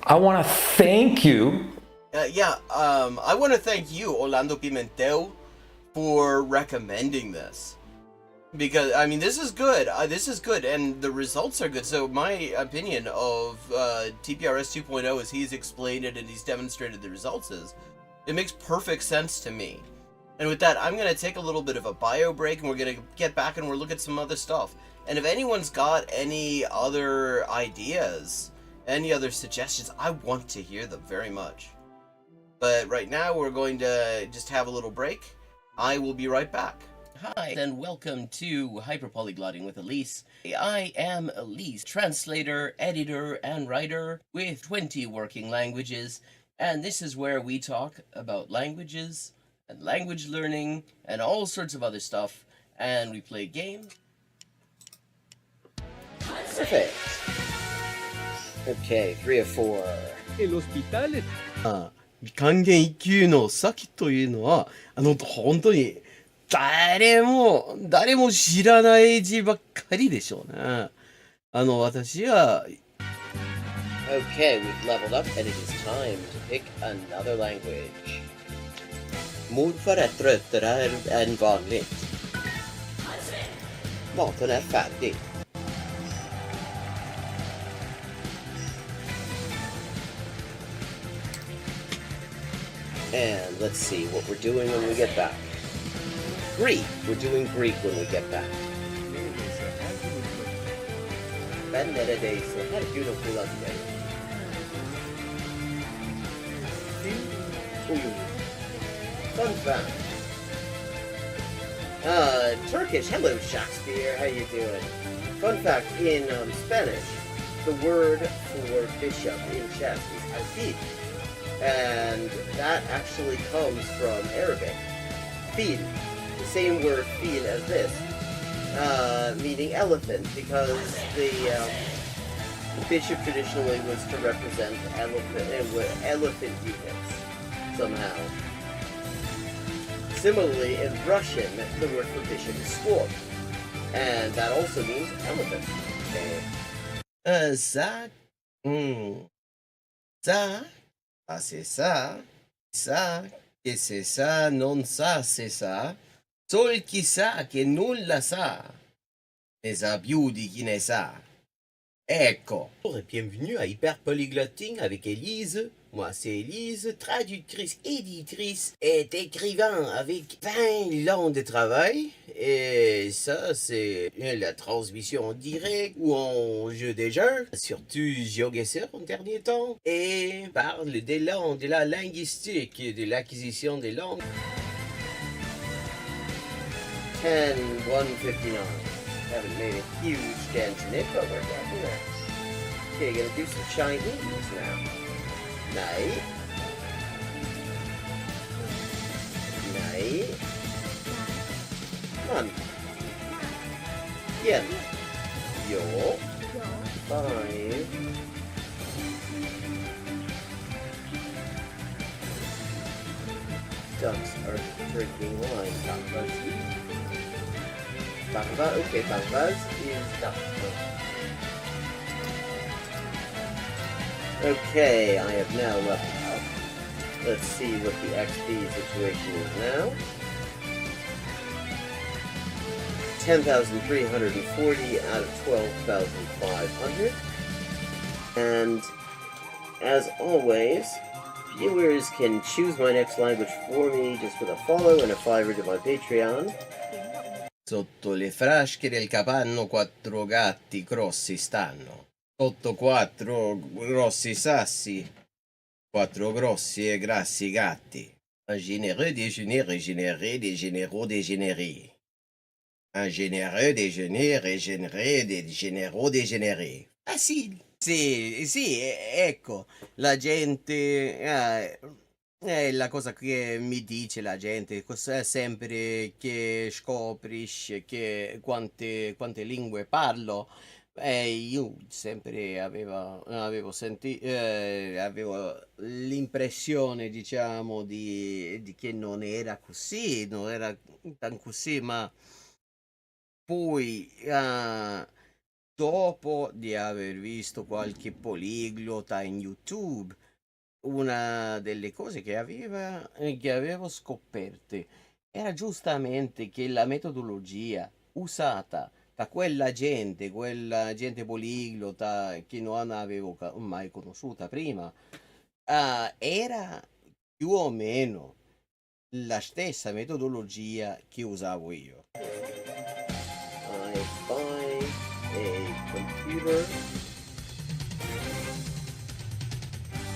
[SPEAKER 10] I want to thank you.
[SPEAKER 2] I want to thank you, Orlando Pimentel, for recommending this. Because, I mean, this is good. And the results are good. So my opinion of TPRS 2.0 as he's explained it and he's demonstrated the results is, it makes perfect sense to me. And with that, I'm going to take a little bit of a bio break, and we're going to get back and we'll look at some other stuff. And if anyone's got any other ideas, any other suggestions, I want to hear them very much. But right now, we're going to just have a little break. I will be right back. Hi, and welcome to Hyperpolyglotting with Elise. I am Elise, translator, editor, and writer with 20 working languages, and this is where we talk about languages and language learning and all sorts of other stuff, and we play games.
[SPEAKER 1] Perfect. Okay, 3 of 4.
[SPEAKER 7] El hospital.
[SPEAKER 2] 還元1級の先というのは、本当に誰も知らない字ばっかりでしょうね。私は
[SPEAKER 1] Okay, we've leveled up and it is time to pick another language. Morfar är tröttare än vanligt. Maten är färdig. And let's see what we're doing when we get back. Greek. We're doing Greek when we get back. Ben neredeyse her gün okuladayım. Fun fact. Turkish. Hello, Shakespeare. How you doing? Fun fact, in Spanish, the word for bishop in chess is alfil. And that actually comes from Arabic. Fil. The same word fil as this. Meaning elephant, because the bishop traditionally was to represent elephant units somehow. Similarly, in Russian, the word for bishop is squab. And that also means elephant.
[SPEAKER 2] Ça, ça, c'est ça, che c'est ça, non ça, c'est ça, sol chi sa che nulla sa, ne sa più di chi ne sa. Ecco.
[SPEAKER 9] Bonjour et bienvenue à Hyper Polyglotting avec Élise. Moi, c'est Élise, traductrice, éditrice et écrivain avec 20 ans de travail. Et ça, c'est la transmission en direct ou en jeu des jeux, surtout GeoGuessr en dernier temps. Et parle des langues, de la linguistique, de l'acquisition des langues.
[SPEAKER 1] 10-159. Haven't made a huge dent in it, but we're getting there. Okay, gonna do some Chinese now. Night. Night. None. Yen. Yo. 5. Ducks are drinking wine. Bangba, okay, Bangbaz is duck. Okay, I have now leveled up. Let's see what the XP situation is now. 10,340 out of 12,500. And as always, viewers can choose my next language for me just with a follow and a $5 to my Patreon.
[SPEAKER 2] Sotto le frasche del capanno 4 gatti grossi stanno. Sotto 4 grossi sassi, 4 grossi e grassi gatti. Un généreux déjeuner régénéré des généraux dégénérés. Un généreux déjeuner régénéré des généraux dégénérés. Facile. Sì, ecco, la gente... è la cosa che mi dice la gente, sempre che scoprisce che quante lingue parlo. Io sempre avevo l'impressione, diciamo, di che non era così, non era tan così, ma poi dopo di aver visto qualche poliglota in YouTube, una delle cose che avevo scoperte era giustamente che la metodologia usata da quella gente poliglota che non avevo mai conosciuta prima, era più o meno la stessa metodologia che usavo io.
[SPEAKER 1] I buy a computer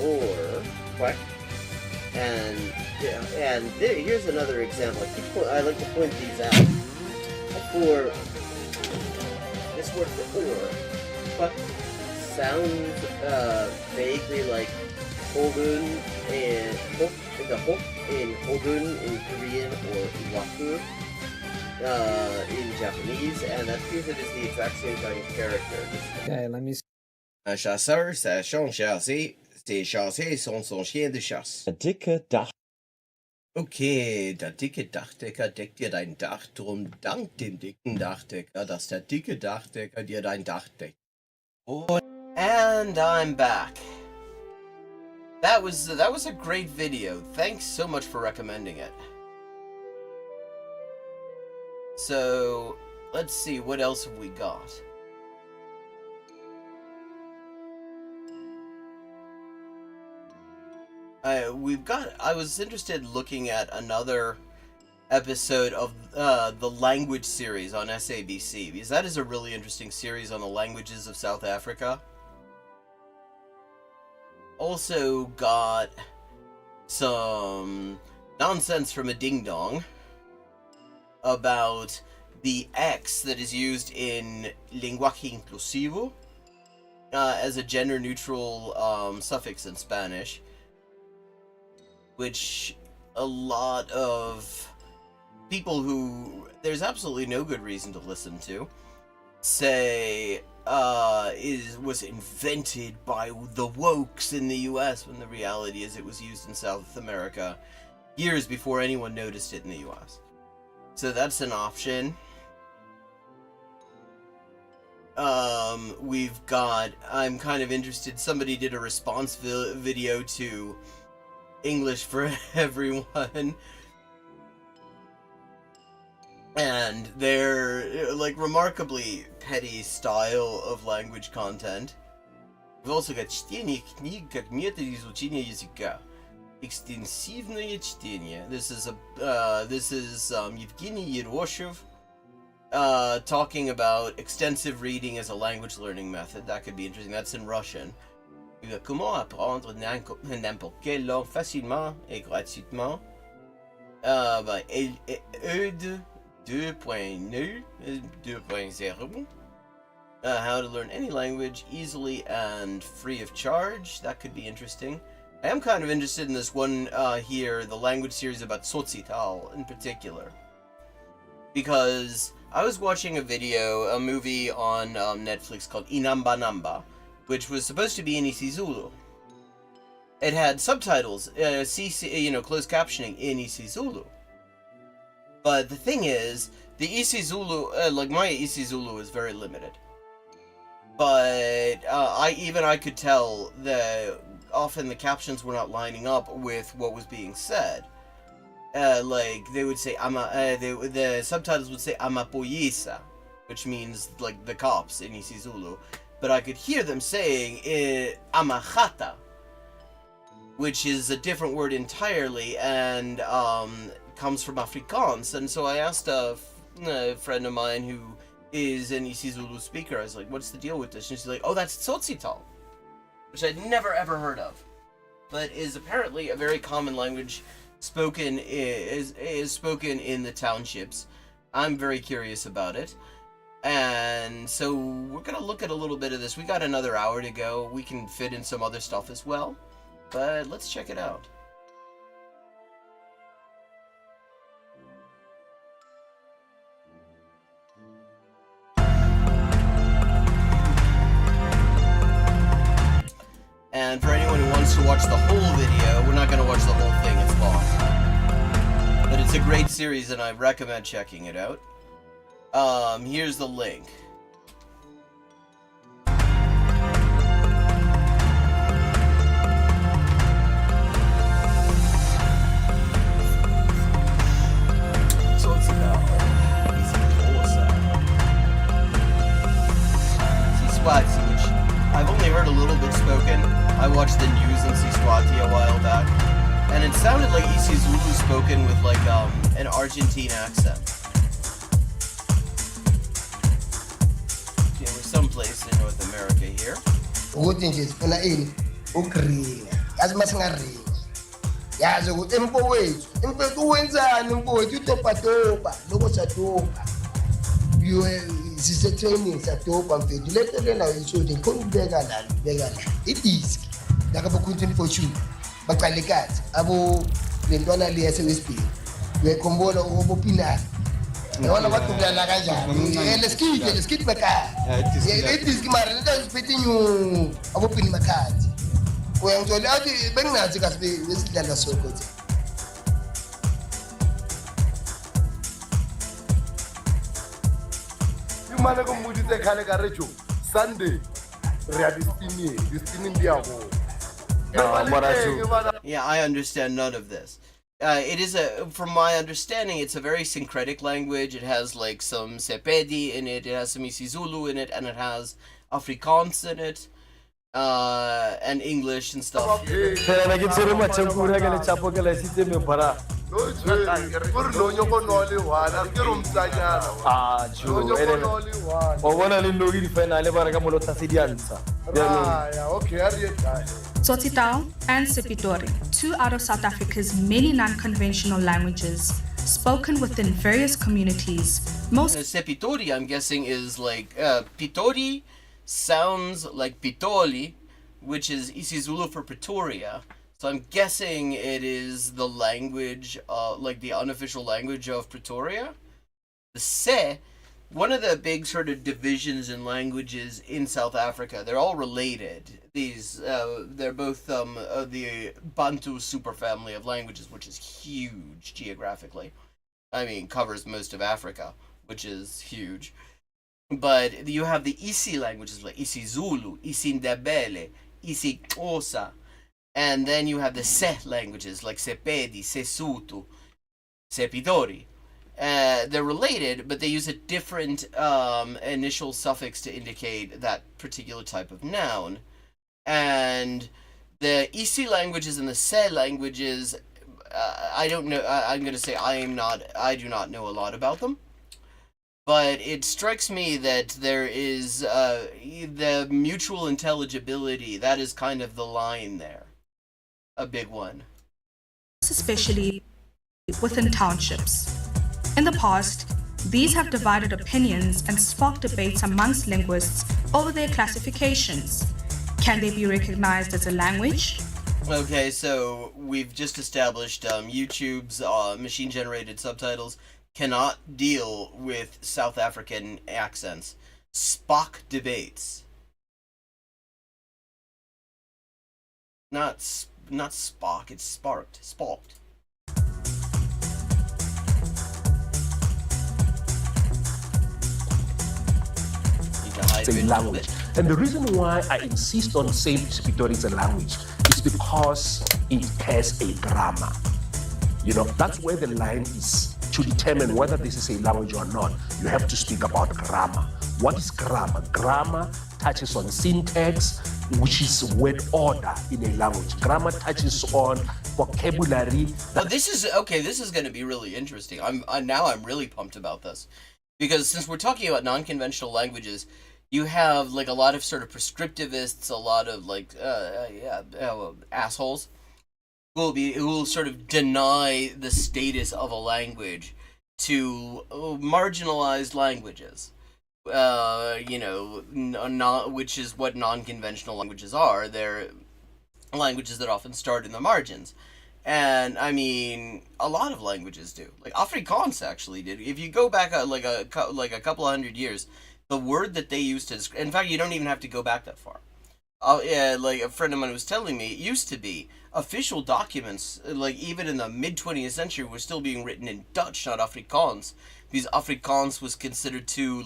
[SPEAKER 1] or what? And here's another example. I like to point these out. For this word for or, what sounds vaguely like Hogun and the hok in Hogun in Korean or Waku in Japanese, and that appears it is the exact same kind of character.
[SPEAKER 2] Okay, let me see. Un chasseur, ça change chasser. C'est chasser son chien de chasse.
[SPEAKER 10] Der dicke Dach.
[SPEAKER 2] Okay, der dicke Dachdecker deckt dir dein Dach, drum dank dem dicken Dachdecker, dass der dicke Dachdecker dir dein Dach deckt. Oh, and I'm back. That was a great video. Thanks so much for recommending it. So, let's see, what else have we got? I was interested looking at another episode of the language series on SABC, because that is a really interesting series on the languages of South Africa. Also got some nonsense from a ding-dong about the X that is used in lenguaje inclusivo as a gender-neutral suffix in Spanish, which a lot of people who there's absolutely no good reason to listen to say was invented by the wokes in the US, when the reality is it was used in South America years before anyone noticed it in the US. So that's an option. we've got, I'm kind of interested, somebody did a response video to English for Everyone, and their, like, remarkably petty style of language content. We've also got чтение книг как метод изучения языка. Экстенсивное чтение. This is Evgeny Yeroshev talking about extensive reading as a language learning method. That could be interesting. That's in Russian. We've got comment apprendre n'importe quelle langue facilement et gratuitement. By Eudes 2.0. How to learn any language easily and free of charge. That could be interesting. I am kind of interested in this one here, the language series about Tsotsital in particular. Because I was watching a movie on Netflix called Inamba Namba, which was supposed to be in Isizulu. It had subtitles, closed captioning in Isizulu. But the thing is, the Isizulu, like my Isizulu is very limited. But I could tell that often the captions were not lining up with what was being said. Like they would say the subtitles would say Amapoyisa, which means like the cops in Isizulu, but I could hear them saying Amahata, which is a different word entirely and comes from Afrikaans. And so I asked a friend of mine who is an Isizulu speaker. I was like, "What's the deal with this?" And she's like, "Oh, that's Tsotsital," which I'd never ever heard of, but is apparently a very common language spoken is spoken in the townships. I'm very curious about it, and so we're gonna look at a little bit of this. We got another hour to go. We can fit in some other stuff as well, but let's check it out. And for anyone who wants to watch the whole video, we're not going to watch the whole thing, it's long. But it's a great series and I recommend checking it out. Here's the link. So it's about Siswati, which I've only heard a little bit spoken. I watched the news in Siswati a while back, and it sounded like Isizulu spoken with like an Argentine accent. Yeah, we're someplace in North America here.
[SPEAKER 17] Ukuthi nje sifuna ini ukuringa yazi masingaringa yazi ukuthi empowethu impethu wenzani empowethu utopatopa loko satopa sisetraining satopa mfethu letele nayo isodi khona ukubeka la idisk nakabo content for you baqale kathi abo lentwana le yasewestbay uyakhombona ubopinana yona bathulana kanjani leskid bakaya idisk mara lento ziphethe nyu abopini makhathi uyangithola athi benginathi kasi besidlala soko nje.
[SPEAKER 18] Imane kumbudise khale ka rejo Sunday
[SPEAKER 2] Yeah, I understand none of this. It is from my understanding, it's a very syncretic language. It has like some Sepedi in it, it has some Isizulu in it, and it has Afrikaans in it, and English and stuff.
[SPEAKER 19] Tsotsitaal and Sepitori, two out of South Africa's many non-conventional languages, spoken within various communities. Most
[SPEAKER 2] Sepitori, I'm guessing, is like Pitori sounds like Pitoli, which is Isizulu for Pretoria. So I'm guessing it is the language, like the unofficial language of Pretoria. The Se, one of the big sort of divisions in languages in South Africa, they're all related. They're both the Bantu superfamily of languages, which is huge geographically. I mean, covers most of Africa, which is huge. But you have the Isi languages like isiZulu, isiNdebele, isiXhosa, and then you have the Se languages like Sepedi, Sesotho, Sepitori. They're related, but they use a different initial suffix to indicate that particular type of noun. And the Isi languages and the Se languages, I don't know. I'm going to say I do not know a lot about them. But it strikes me that there is the mutual intelligibility. That is kind of the line there. A big one.
[SPEAKER 19] Especially within townships. In the past, these have divided opinions and sparked debates amongst linguists over their classifications. Can they be recognized as a language?
[SPEAKER 2] Okay, so we've just established YouTube's machine-generated subtitles cannot deal with South African accents. Spock debates. Not Spock, it's sparked. Sparked.
[SPEAKER 20] It's a language. And the reason why I insist on saying Sepitori is a language is because it has a grammar. You know, that's where the line is. To determine whether this is a language or not, you have to speak about grammar. What is grammar? Grammar touches on syntax, which is word order in a language. Grammar touches on vocabulary.
[SPEAKER 2] Now this is going to be really interesting. I'm really pumped about this. Because since we're talking about non-conventional languages, you have like a lot of sort of prescriptivists, a lot of like assholes who will sort of deny the status of a language to marginalized languages. Which is what non-conventional languages are. They're languages that often start in the margins. And I mean, a lot of languages do. Like Afrikaans actually did. If you go back like a couple of hundred years, the word that they used to, in fact, you don't even have to go back that far. Like a friend of mine was telling me, it used to be official documents, like even in the mid-20th century, were still being written in Dutch, not Afrikaans, because Afrikaans was considered too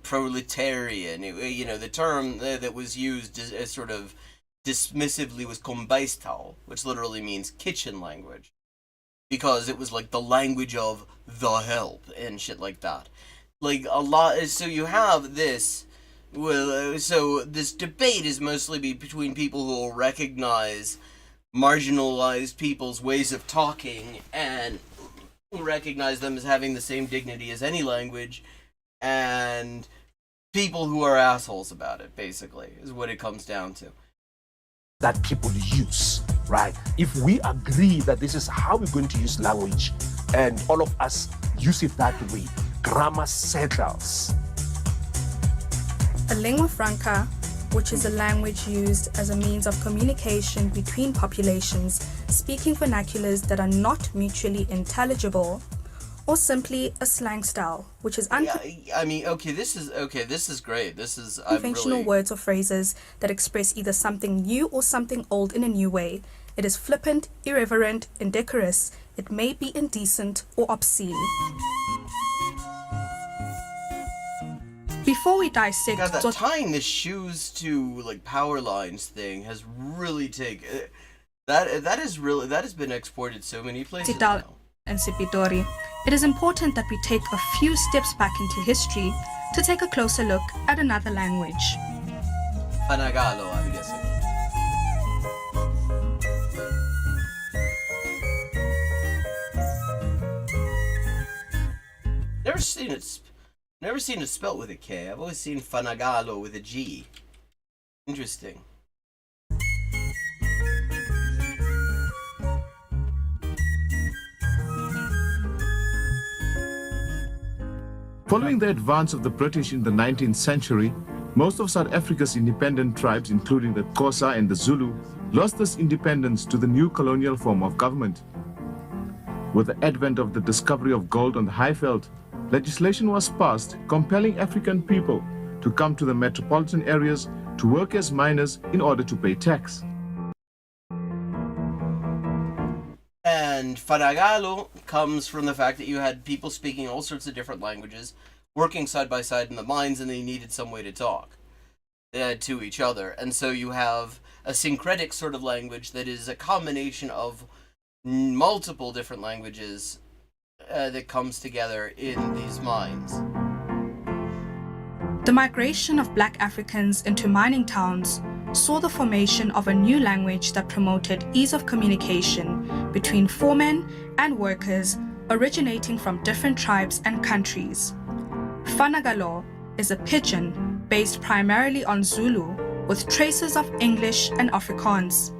[SPEAKER 2] proletarian. The term that was used as sort of dismissively was kombuistaal, which literally means kitchen language, because it was like the language of the help and shit like that. Like a lot. So you have this. Well, so this debate is mostly between people who will recognize marginalized people's ways of talking and recognize them as having the same dignity as any language, and people who are assholes about it, basically, is what it comes down to.
[SPEAKER 20] That people use, right? If we agree that this is how we're going to use language, and all of us use it that way, grammar settles.
[SPEAKER 19] A lingua franca, which is a language used as a means of communication between populations speaking vernaculars that are not mutually intelligible, or simply a slang style, which is
[SPEAKER 2] this is great. This is
[SPEAKER 19] unconventional words or phrases that express either something new or something old in a new way. It is flippant, irreverent, indecorous. It may be indecent or obscene. Before we dissect,
[SPEAKER 2] tying the shoes to like power lines thing has really taken that has been exported so many places now.
[SPEAKER 19] And Sepitori, it is important that we take a few steps back into history to take a closer look at another language.
[SPEAKER 2] Fanagalo, I'm guessing. Never seen it spelt with a K. I've always seen Fanagalo with a G. Interesting.
[SPEAKER 21] Following the advance of the British in the 19th century, most of South Africa's independent tribes, including the Xhosa and the Zulu, lost this independence to the new colonial form of government. With the advent of the discovery of gold on the Highveld, legislation was passed compelling African people to come to the metropolitan areas to work as miners in order to pay tax.
[SPEAKER 2] And And Fanagalo comes from the fact that you had people speaking all sorts of different languages, working side by side in the mines, and they needed some way to talk to each other. And so you have a syncretic sort of language that is a combination of multiple different languages that comes together in these mines.
[SPEAKER 19] The migration of black Africans into mining towns saw the formation of a new language that promoted ease of communication between foremen and workers originating from different tribes and countries. Fanagalo is a pidgin based primarily on Zulu with traces of English and Afrikaans.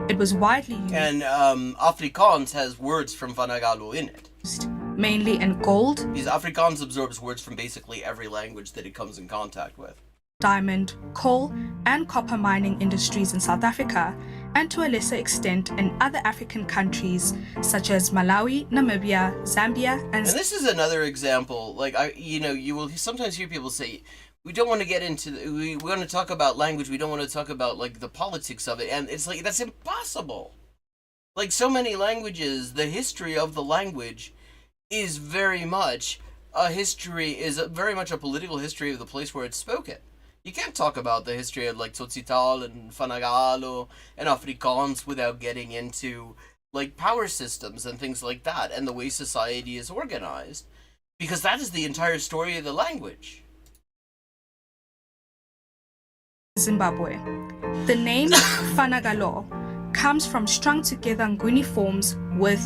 [SPEAKER 19] It was widely used,
[SPEAKER 2] and Afrikaans has words from Fanagalo in it,
[SPEAKER 19] mainly in gold,
[SPEAKER 2] because Afrikaans absorbs words from basically every language that it comes in contact with.
[SPEAKER 19] Diamond, coal, and copper mining industries in South Africa, and to a lesser extent in other African countries such as Malawi, Namibia, Zambia,
[SPEAKER 2] And this is another example. Like, you will sometimes hear people say, we don't want to get into, we want to talk about language, we don't want to talk about, like, the politics of it, and it's like, that's impossible. Like, so many languages, the history of the language is very much very much a political history of the place where it's spoken. You can't talk about the history of, like, Tsotsitaal and Fanagalo and Afrikaans without getting into, like, power systems and things like that, and the way society is organized, because that is the entire story of the language.
[SPEAKER 19] Zimbabwe. The name Fanagalo comes from strung together Nguni forms with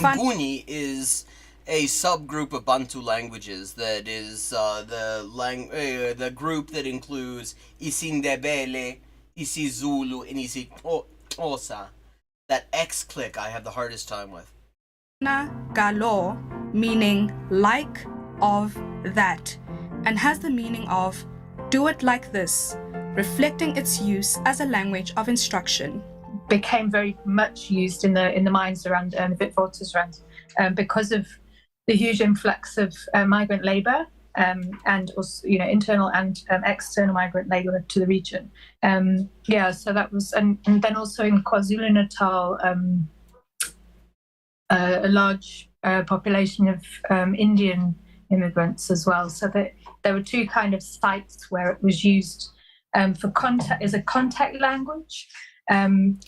[SPEAKER 2] Nguni is a subgroup of Bantu languages that is the group that includes isiNdebele, isiZulu, and isiXhosa. That X click I have the hardest time with.
[SPEAKER 19] Galo, meaning like, of, that, and has the meaning of do it like this, reflecting its use as a language of instruction.
[SPEAKER 6] Became very much used in the mines around the Witwatersrand because of the huge influx of migrant labour and also, internal and external migrant labour to the region. So that was, and then also in KwaZulu-Natal, a large population of Indian immigrants as well. So that there were two kind of sites where it was used for contact as a contact language.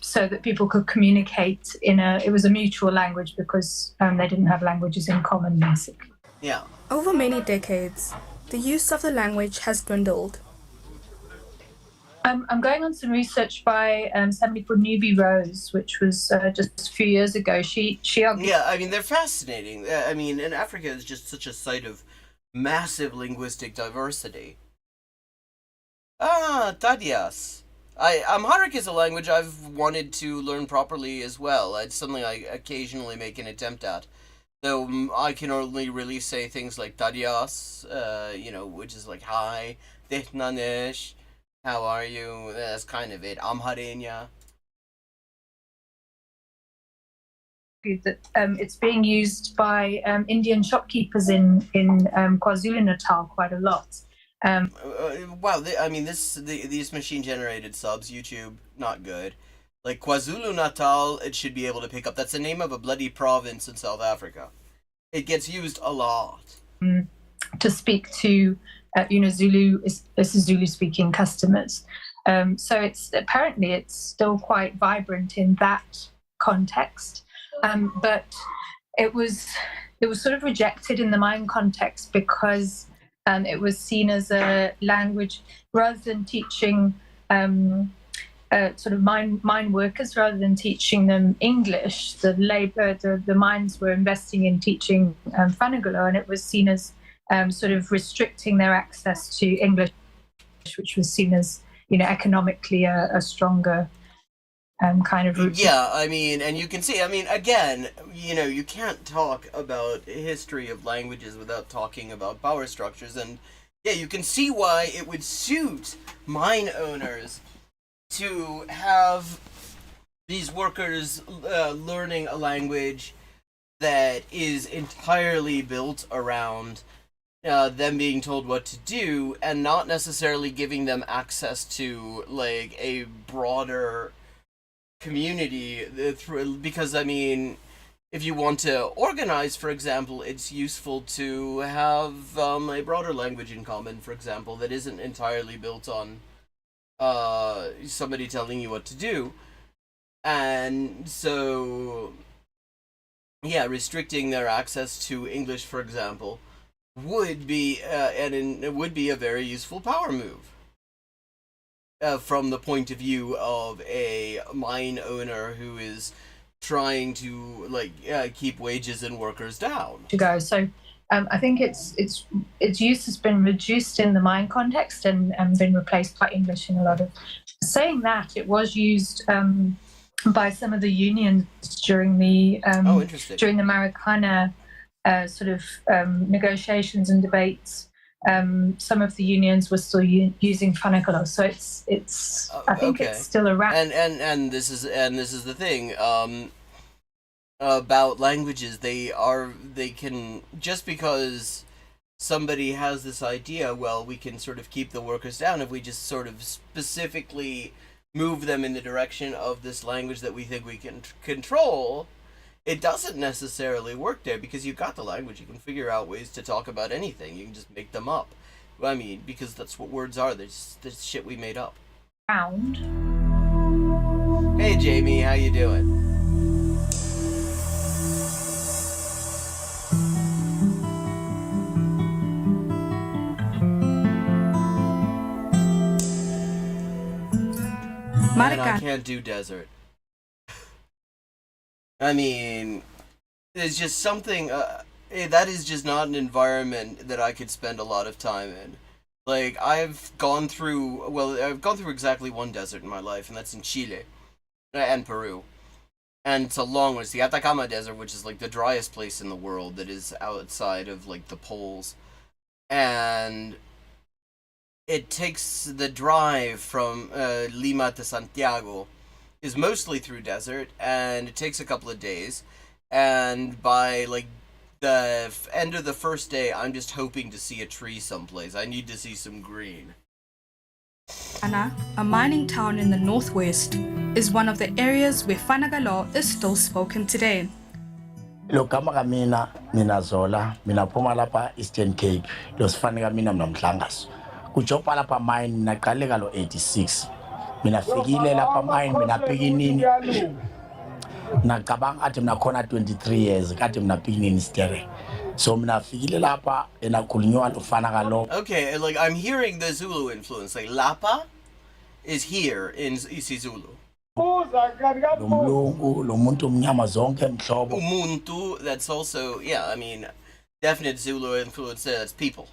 [SPEAKER 6] So that people could communicate it was a mutual language because they didn't have languages in common, basically.
[SPEAKER 2] Yeah.
[SPEAKER 19] Over many decades, the use of the language has dwindled.
[SPEAKER 6] I'm going on some research by somebody called Newbie Rose, which was just a few years ago. She argued...
[SPEAKER 2] Yeah, I mean, they're fascinating. I mean, and Africa is just such a site of massive linguistic diversity. Tadias. Amharic is a language I've wanted to learn properly as well. It's something I occasionally make an attempt at. Though I can only really say things like Tadias, which is like hi, Tehnanesh, how are you? That's kind of it. Amharenya.
[SPEAKER 6] That it's being used by Indian shopkeepers in KwaZulu-Natal quite a lot.
[SPEAKER 2] Wow, these machine-generated subs, YouTube, not good. Like, KwaZulu-Natal, it should be able to pick up. That's the name of a bloody province in South Africa. It gets used a lot.
[SPEAKER 6] To speak to, Zulu, this is Zulu-speaking customers. So it's still quite vibrant in that context. But it was sort of rejected in the mine context because it was seen as a language rather than teaching sort of mine workers, rather than teaching them English. The mines were investing in teaching Fanagalo, and it was seen as sort of restricting their access to English, which was seen as economically a stronger kind of route.
[SPEAKER 2] Yeah, I mean, and you can see, I mean, again, you can't talk about history of languages without talking about power structures, and yeah, you can see why it would suit mine owners to have these workers learning a language that is entirely built around them being told what to do, and not necessarily giving them access to, like, a broader community because, I mean, if you want to organize, for example, it's useful to have a broader language in common, for example, that isn't entirely built on somebody telling you what to do. And so, yeah, restricting their access to English, for example, would be it would be a very useful power move. From the point of view of a mine owner who is trying to keep wages and workers down.
[SPEAKER 6] To go. So I think its use has been reduced in the mine context and been replaced by English in a lot of. Saying that, it was used by some of the unions during the Marikana negotiations and debates. Some of the unions were still using Fanagalo, so it's. I think it's still around.
[SPEAKER 2] And this is the thing about languages. They can, just because somebody has this idea, well, we can sort of keep the workers down if we just sort of specifically move them in the direction of this language that we think we can control. It doesn't necessarily work there, because you've got the language. You can figure out ways to talk about anything. You can just make them up. I mean, because that's what words are. They're shit we made up. Hey, Jamie, how you doing? Man, I can't do desert. I mean, there's just something, that is just not an environment that I could spend a lot of time in. Like, I've gone through exactly one desert in my life, and that's in Chile and Peru. And it's a long one. It's the Atacama Desert, which is like the driest place in the world that is outside of like the poles. And it takes the drive from Lima to Santiago is mostly through desert, and it takes a couple of days. And by like the end of the first day, I'm just hoping to see a tree someplace. I need to see some green.
[SPEAKER 19] Ana, a mining town in the northwest, is one of the areas where Fanagalo is still spoken today.
[SPEAKER 5] Lokama kamina mina Zola mina phuma lapha Eastern Cape losifani kamina mnomhlangaso kujopa lapha mine mina qale kalo 86 mina fikile lapha mine mina beginning nacabanga athi mina khona 23 years kade mina beginning steering so mina fikile lapha enakhulunywa lofana kalo.
[SPEAKER 2] Okay, like I'm hearing the Zulu influence. Like Lapa is here in isiZulu. Umuntu, that's also, yeah, I mean, definite Zulu influence there, that's people.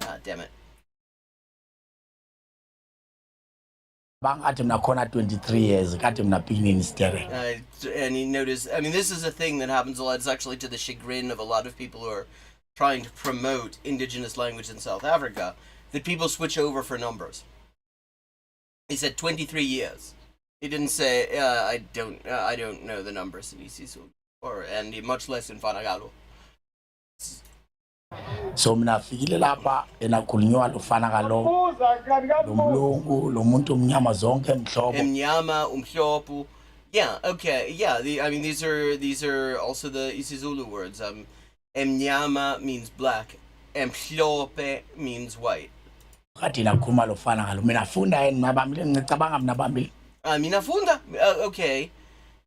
[SPEAKER 2] Ah, damn it.
[SPEAKER 5] Athi mina khona 23 years kade mina beginning steering.
[SPEAKER 2] And you notice, I mean, this is a thing that happens a lot. It's actually to the chagrin of a lot of people who are trying to promote indigenous language in South Africa, that people switch over for numbers. He said 23 years. He didn't say, I don't know the numbers in isiZulu, and much less in Fanagalo.
[SPEAKER 5] So mina fikile lapha enakhulunywa lofana kalo lomlungu lomuntu omnyama zonke emhlobo
[SPEAKER 2] emnyama umhlobo. Yeah, okay, yeah, I mean these are also the isiZulu words. Emnyama means black, emhlope means white.
[SPEAKER 5] Kati nakhuluma lofana kalo mina funda yini nabambile ngicabanga mina bambile
[SPEAKER 2] mina funda. Okay,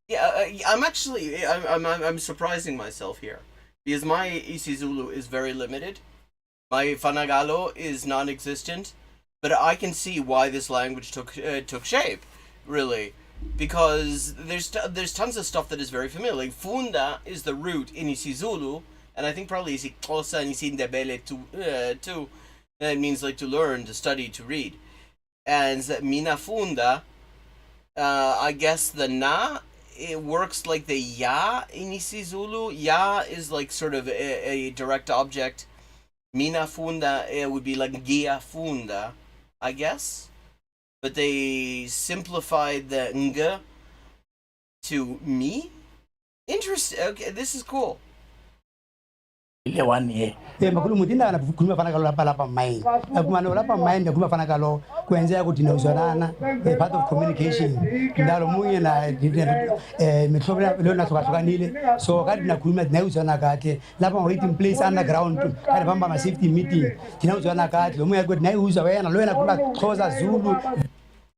[SPEAKER 2] yeah, I'm surprising myself here, because my isiZulu is very limited. My Fanagalo is non-existent, but I can see why this language took shape, really, because there's tons of stuff that is very familiar. Like funda is the root in isiZulu, and I think probably isiXhosa and isiNdebele too. It means like to learn, to study, to read. And mina funda, I guess the na, it works like the ya in isiZulu. Ya is like sort of a direct object. Mina funda, it would be like gia funda, I guess. But they simplified the ng to me. Interesting. Okay, this is cool.
[SPEAKER 5] ile 1 year
[SPEAKER 17] makhuluma ukuthi indaba nakhuluma fana kalo lapha mind akumano lapha mind akhuluma fana kalo kwenzeka ukuthi nawuzwanana part of communication ndalo munye na mihlobo leyo nahlukahlukanile so kade nakhuluma nawuzwana kahle lapha waiting place underground kade bamba ama safety meeting nawuzwana kahle lo munye ukuthi nayuzwa wena lo yena khuluma Xhosa Zulu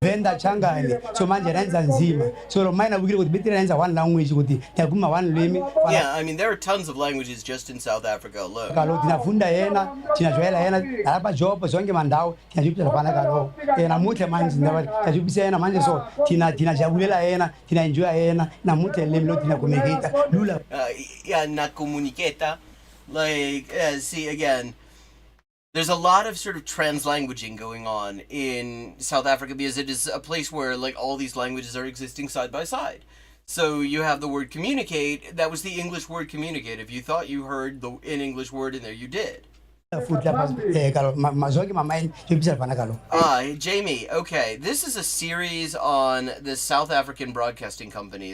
[SPEAKER 17] Venda Changane so manje renza nzima so lo mina ukile ukuthi betira renza one language ukuthi yakuma one lwimi.
[SPEAKER 2] Yeah, I mean there are tons of languages just in South Africa alone.
[SPEAKER 17] Kalo tinafunda yena tinajwayela yena lapha job zonke mandawo tinajupisa fana kalo namuhle manje ndaba tinajupisa yena manje so tinajabulela yena tinaenjoy yena namuhle lemi lo tinakomeketa lula
[SPEAKER 2] yeah, na comunicata like see again there's a lot of sort of translanguaging going on in South Africa because it is a place where like all these languages are existing side by side. So you have the word communicate, that was the English word communicate. If you thought you heard an English word in there, you did. Jamie, okay, this is a series on the South African Broadcasting Company,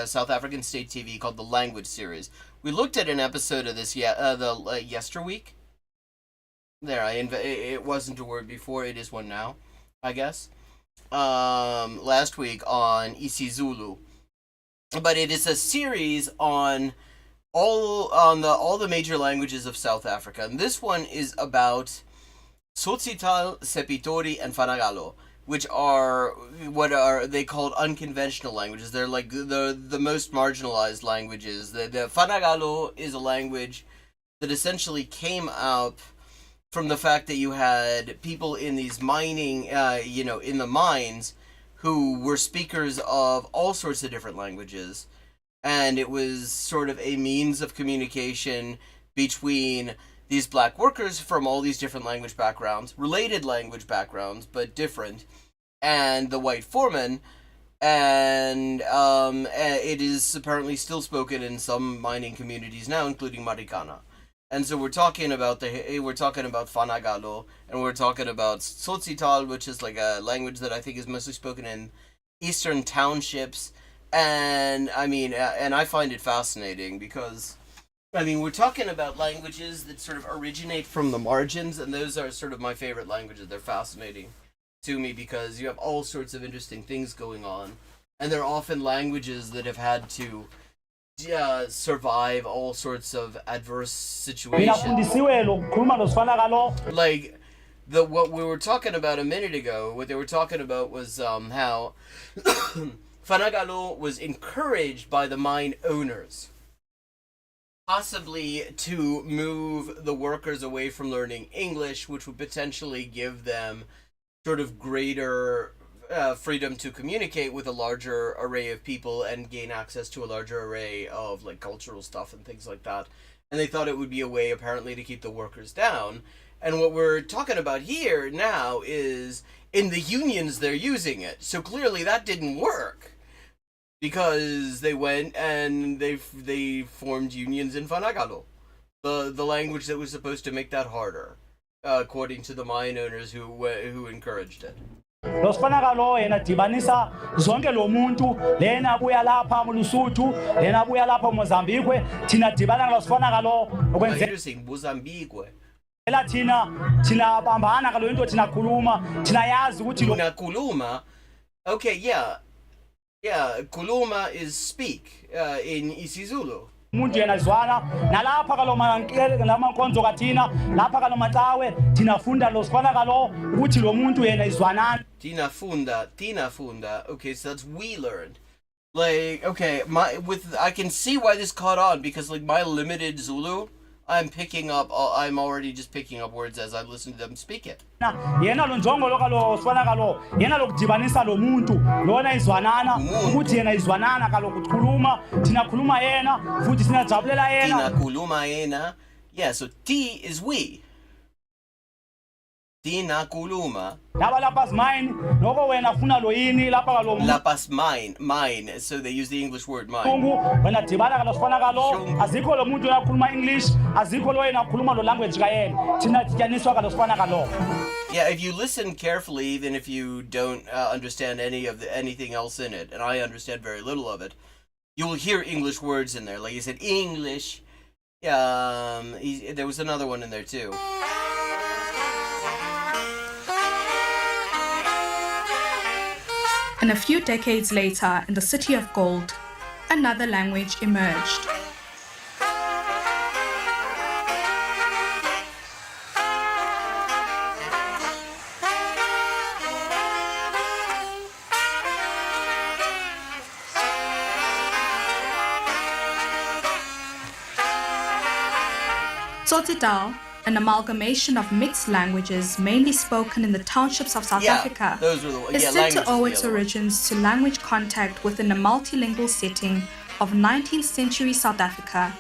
[SPEAKER 2] South African State TV called the Language Series. We looked at an episode of this yesterweek. There, it wasn't a word before, it is one now, I guess. Last week on isiZulu. But it is a series on all the major languages of South Africa. And this one is about Tsotsitaal, Sepitori, and Fanagalo, which are what are they called unconventional languages. They're like the most marginalized languages. The Fanagalo is a language that essentially came up from the fact that you had people in these mining, in the mines, who were speakers of all sorts of different languages. And it was sort of a means of communication between these black workers from all these different language backgrounds, related language backgrounds, but different, and the white foreman. And it is apparently still spoken in some mining communities now, including Marikana. And so we're talking about Fanagalo, and we're talking about Tsotsitaal, which is like a language that I think is mostly spoken in eastern townships. And I mean, and I find it fascinating because, I mean, we're talking about languages that sort of originate from the margins, and those are sort of my favorite languages. They're fascinating to me because you have all sorts of interesting things going on, and they're often languages that have had to survive all sorts of adverse situations. Like what we were talking about a minute ago, what they were talking about was how Fanagalo was encouraged by the mine owners, possibly to move the workers away from learning English, which would potentially give them sort of greater freedom to communicate with a larger array of people and gain access to a larger array of like cultural stuff and things like that. And they thought it would be a way apparently to keep the workers down. And what we're talking about here now is in the unions they're using it. So clearly that didn't work because they went and they formed unions in Fanagalo, the language that was supposed to make that harder, according to the mine owners who encouraged it.
[SPEAKER 4] Los Fanagalo dibanisa zonke lo muntu lena abuya lapha muLusuthu lena abuya lapha Mozambique thina dibana los Fanagalo
[SPEAKER 2] interesting Mozambique
[SPEAKER 4] thina bambana kalo into thina khuluma thina yazi ukuthi
[SPEAKER 2] lo khuluma. Okay, yeah, khuluma is speak in isiZulu.
[SPEAKER 4] Umuntu yena izwana nalapha kalo lamankonzo kathina lapha kalo matawe thina funda los Fanagalo ukuthi lo muntu yena izwanana
[SPEAKER 2] tina funda. Okay, so that's we learned. Like, okay, I can see why this caught on because like my limited Zulu, I'm already just picking up words as I listen to them speak it.
[SPEAKER 4] Yena lo njongo lo kalo Fanagalo yena lokudibanisa lo muntu lona izwanana ukuthi yena izwanana kalo kukhuluma thina khuluma yena futhi sina jabulela yena
[SPEAKER 2] tina khuluma yena. Yeah, so T is we. Tina kuluma.
[SPEAKER 4] Lapas mine, loko wena funa lo yini lapha kalo.
[SPEAKER 2] Lapas mine. So they use the English word mine.
[SPEAKER 4] Wena dibana kalo Fanagalo, azikho lo muntu oyakhuluma English, azikho lo yena khuluma lo language ka yena. Thina dityaniswa kalo Fanagalo.
[SPEAKER 2] Yeah, if you listen carefully, even if you don't understand anything else in it, and I understand very little of it, you will hear English words in there. Like you said, English. There was another one in there too.
[SPEAKER 19] And a few decades later, in the City of Gold, another language emerged. Tsotsitaal, an amalgamation of mixed languages mainly spoken in the townships of South Africa,
[SPEAKER 2] those were
[SPEAKER 19] is said to owe its origins to language contact within a multilingual setting of 19th century South Africa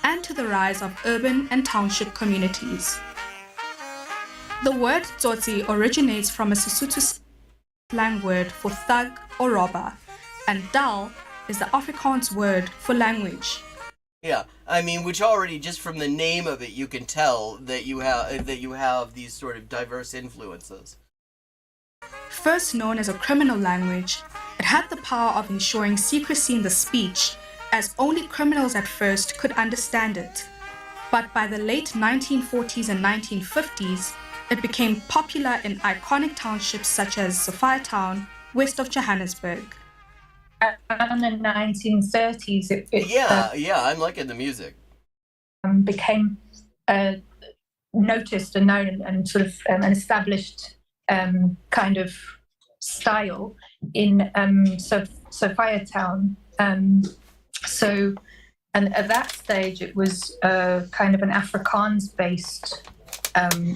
[SPEAKER 19] and to the rise of urban and township communities. The word tsotsi originates from a Sesotho slang word for thug or robber, and dal is the Afrikaans word for language.
[SPEAKER 2] Yeah, I mean, which already just from the name of it, you can tell that you have these sort of diverse influences.
[SPEAKER 19] First known as a criminal language, it had the power of ensuring secrecy in the speech, as only criminals at first could understand it. But by the late 1940s and 1950s, it became popular in iconic townships such as Sophiatown, west of Johannesburg. Around the 1930s,
[SPEAKER 2] I'm liking the music.
[SPEAKER 6] Became noticed and known and sort of an established kind of style in Sophiatown. So, and at that stage, it was kind of an Afrikaans-based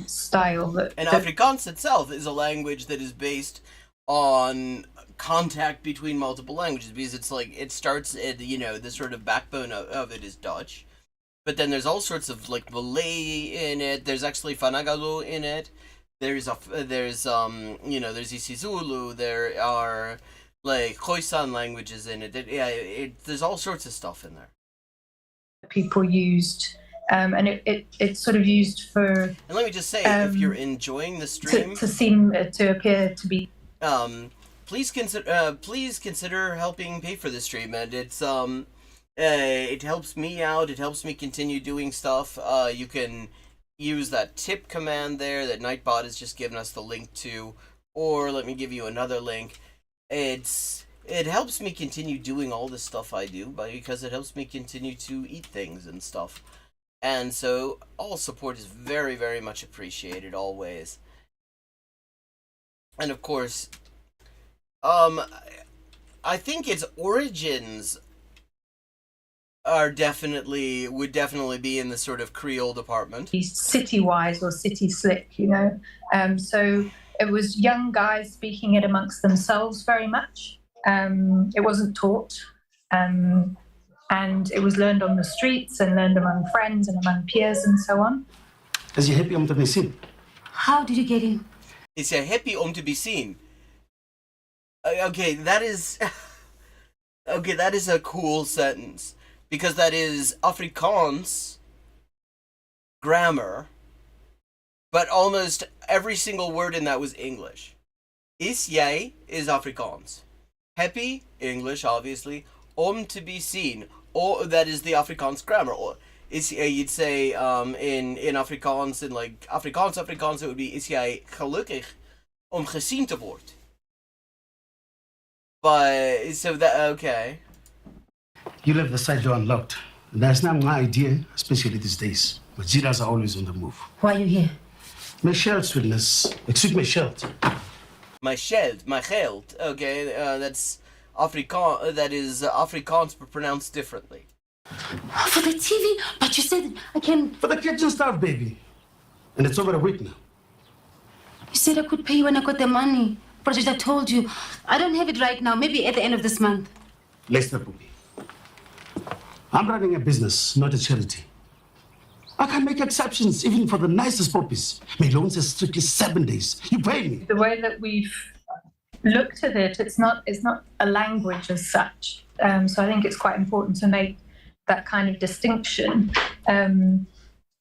[SPEAKER 6] style.
[SPEAKER 2] Afrikaans itself is a language that is based on contact between multiple languages, because it's like it starts at the sort of backbone of it is Dutch, but then there's all sorts of like Malay in it. There's actually Fanagalo in it. There's isiZulu. There are like Khoisan languages in it. There's all sorts of stuff in there.
[SPEAKER 6] People used, and it's sort of used for.
[SPEAKER 2] And let me just say, if you're enjoying the stream,
[SPEAKER 6] to appear to be.
[SPEAKER 2] Please consider helping pay for the stream, and it helps me out. It helps me continue doing stuff. You can use that tip command there that Nightbot has just given us the link to, or let me give you another link. It helps me continue doing all the stuff I do, because it helps me continue to eat things and stuff. And so all support is very, very much appreciated always. And of course, I think its origins would definitely be in the sort of Creole department.
[SPEAKER 6] City-wise or city slick, so it was young guys speaking it amongst themselves very much. It wasn't taught, and it was learned on the streets and learned among friends and among peers and so on.
[SPEAKER 3] Is you happy om te be sien?
[SPEAKER 22] How did you get in?
[SPEAKER 2] Is jy happy om te be seen? Okay, that is a cool sentence, because that is Afrikaans grammar, but almost every single word in that was English. Is jy is Afrikaans. Happy, English, obviously. Om to be seen, or that is the Afrikaans grammar. Or is you'd say in Afrikaans, in like Afrikaans, it would be is jy gelukkig om gesien te word. But so that okay.
[SPEAKER 3] You left the side door unlocked. That's not my idea, especially these days. Majiras are always on the move.
[SPEAKER 22] Why are you here?
[SPEAKER 3] My shield, sweetness. Excuse my shield.
[SPEAKER 2] My geld. Okay, that's Afrikaans. That is Afrikaans, but pronounced differently.
[SPEAKER 22] For the TV, but you said I can.
[SPEAKER 3] For the kitchen staff, baby. And it's over a week now.
[SPEAKER 22] You said I could pay you when I got the money. Project, I told you. I don't have it right now. Maybe at the end of this month.
[SPEAKER 3] Lester, Booby. I'm running a business, not a charity. I can make exceptions even for the nicest puppies. My loan says strictly 7 days. You pay me.
[SPEAKER 6] The way that we've looked at it, it's not a language as such. So I think it's quite important to make that kind of distinction.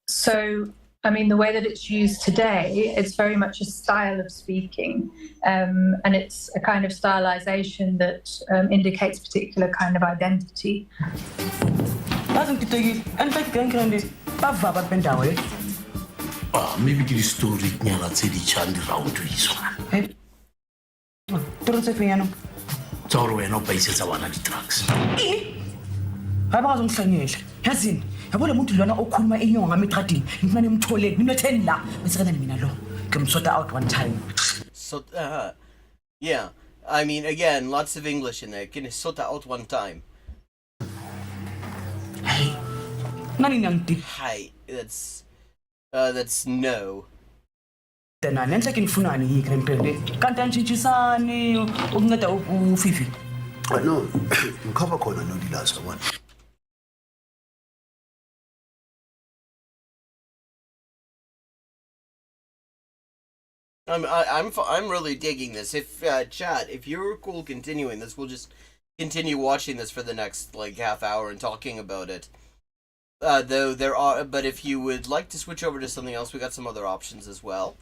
[SPEAKER 6] So, I mean, the way that it's used today, it's very much a style of speaking, and it's a kind of stylization that indicates a particular kind of identity.
[SPEAKER 3] Maybe ke di-story nyana tse ditšhang di-round iswana tsa gore wena o paisetsa bana di-drugs.
[SPEAKER 8] Hayi bakazongihlanyela yazini yabona umuntu lona okhuluma inyonga emitradini ngifuna nimtholeni nimletheni la besekana mina lo ngimsota out one time.
[SPEAKER 2] So, yeah. I mean, again, lots of English in there. Can you sort that out one time?
[SPEAKER 8] Nani nangdi?
[SPEAKER 2] Hi, that's no.
[SPEAKER 8] Tena nenhle ke nifunani yiki lempende kanti antshintshisani ukunceda uFifi.
[SPEAKER 3] No, ngikhapha khona nodilasa one.
[SPEAKER 2] I'm really digging this. If chat, if you're cool continuing this, we'll just continue watching this for the next like half hour and talking about it. But if you would like to switch over to something else, we got some other options as well.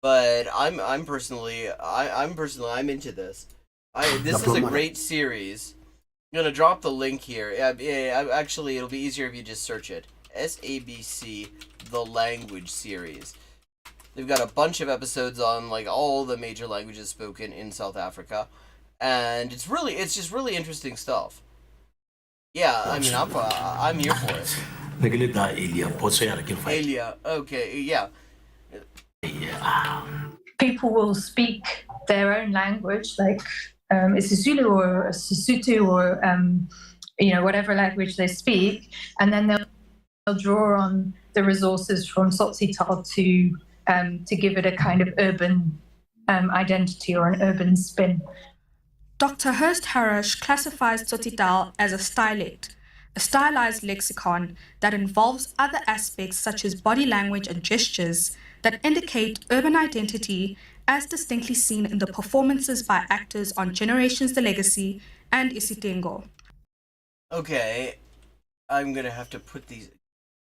[SPEAKER 2] But I'm personally into this. This is a great series. I'm gonna drop the link here. Actually, it'll be easier if you just search it. SABC, the language series. They've got a bunch of episodes on like all the major languages spoken in South Africa, and it's just really interesting stuff. Yeah, I mean, I'm here for it. Elia, okay, yeah.
[SPEAKER 6] People will speak their own language, like isiZulu or Sesotho or whatever language they speak, and then they'll draw on the resources from Tsotsitaal to give it a kind of urban identity or an urban spin.
[SPEAKER 19] Dr. Hurst Harash classifies Tsotsitaal as a stylect, a stylized lexicon that involves other aspects such as body language and gestures that indicate urban identity as distinctly seen in the performances by actors on Generations The Legacy and Isitengo.
[SPEAKER 2] Okay, I'm gonna have to put these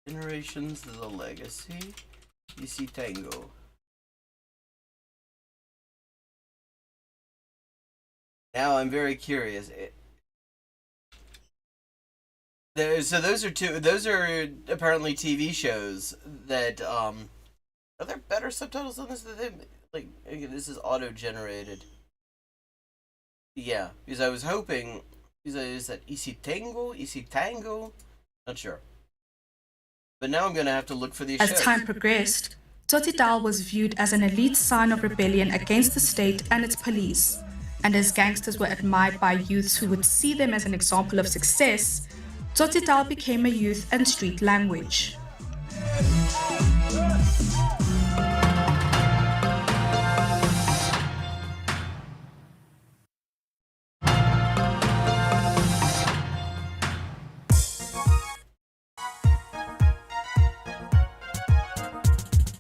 [SPEAKER 2] Generations The Legacy, Isitengo. Now I'm very curious. So those are apparently TV shows that are there better subtitles on this? This is auto-generated. Yeah, because I was hoping is that Isitango? Not sure. But now I'm gonna have to look for these shows.
[SPEAKER 19] As time progressed, Tsotsitaal was viewed as an elite sign of rebellion against the state and its police. And as gangsters were admired by youths who would see them as an example of success, Tsotsitaal became a youth and street language.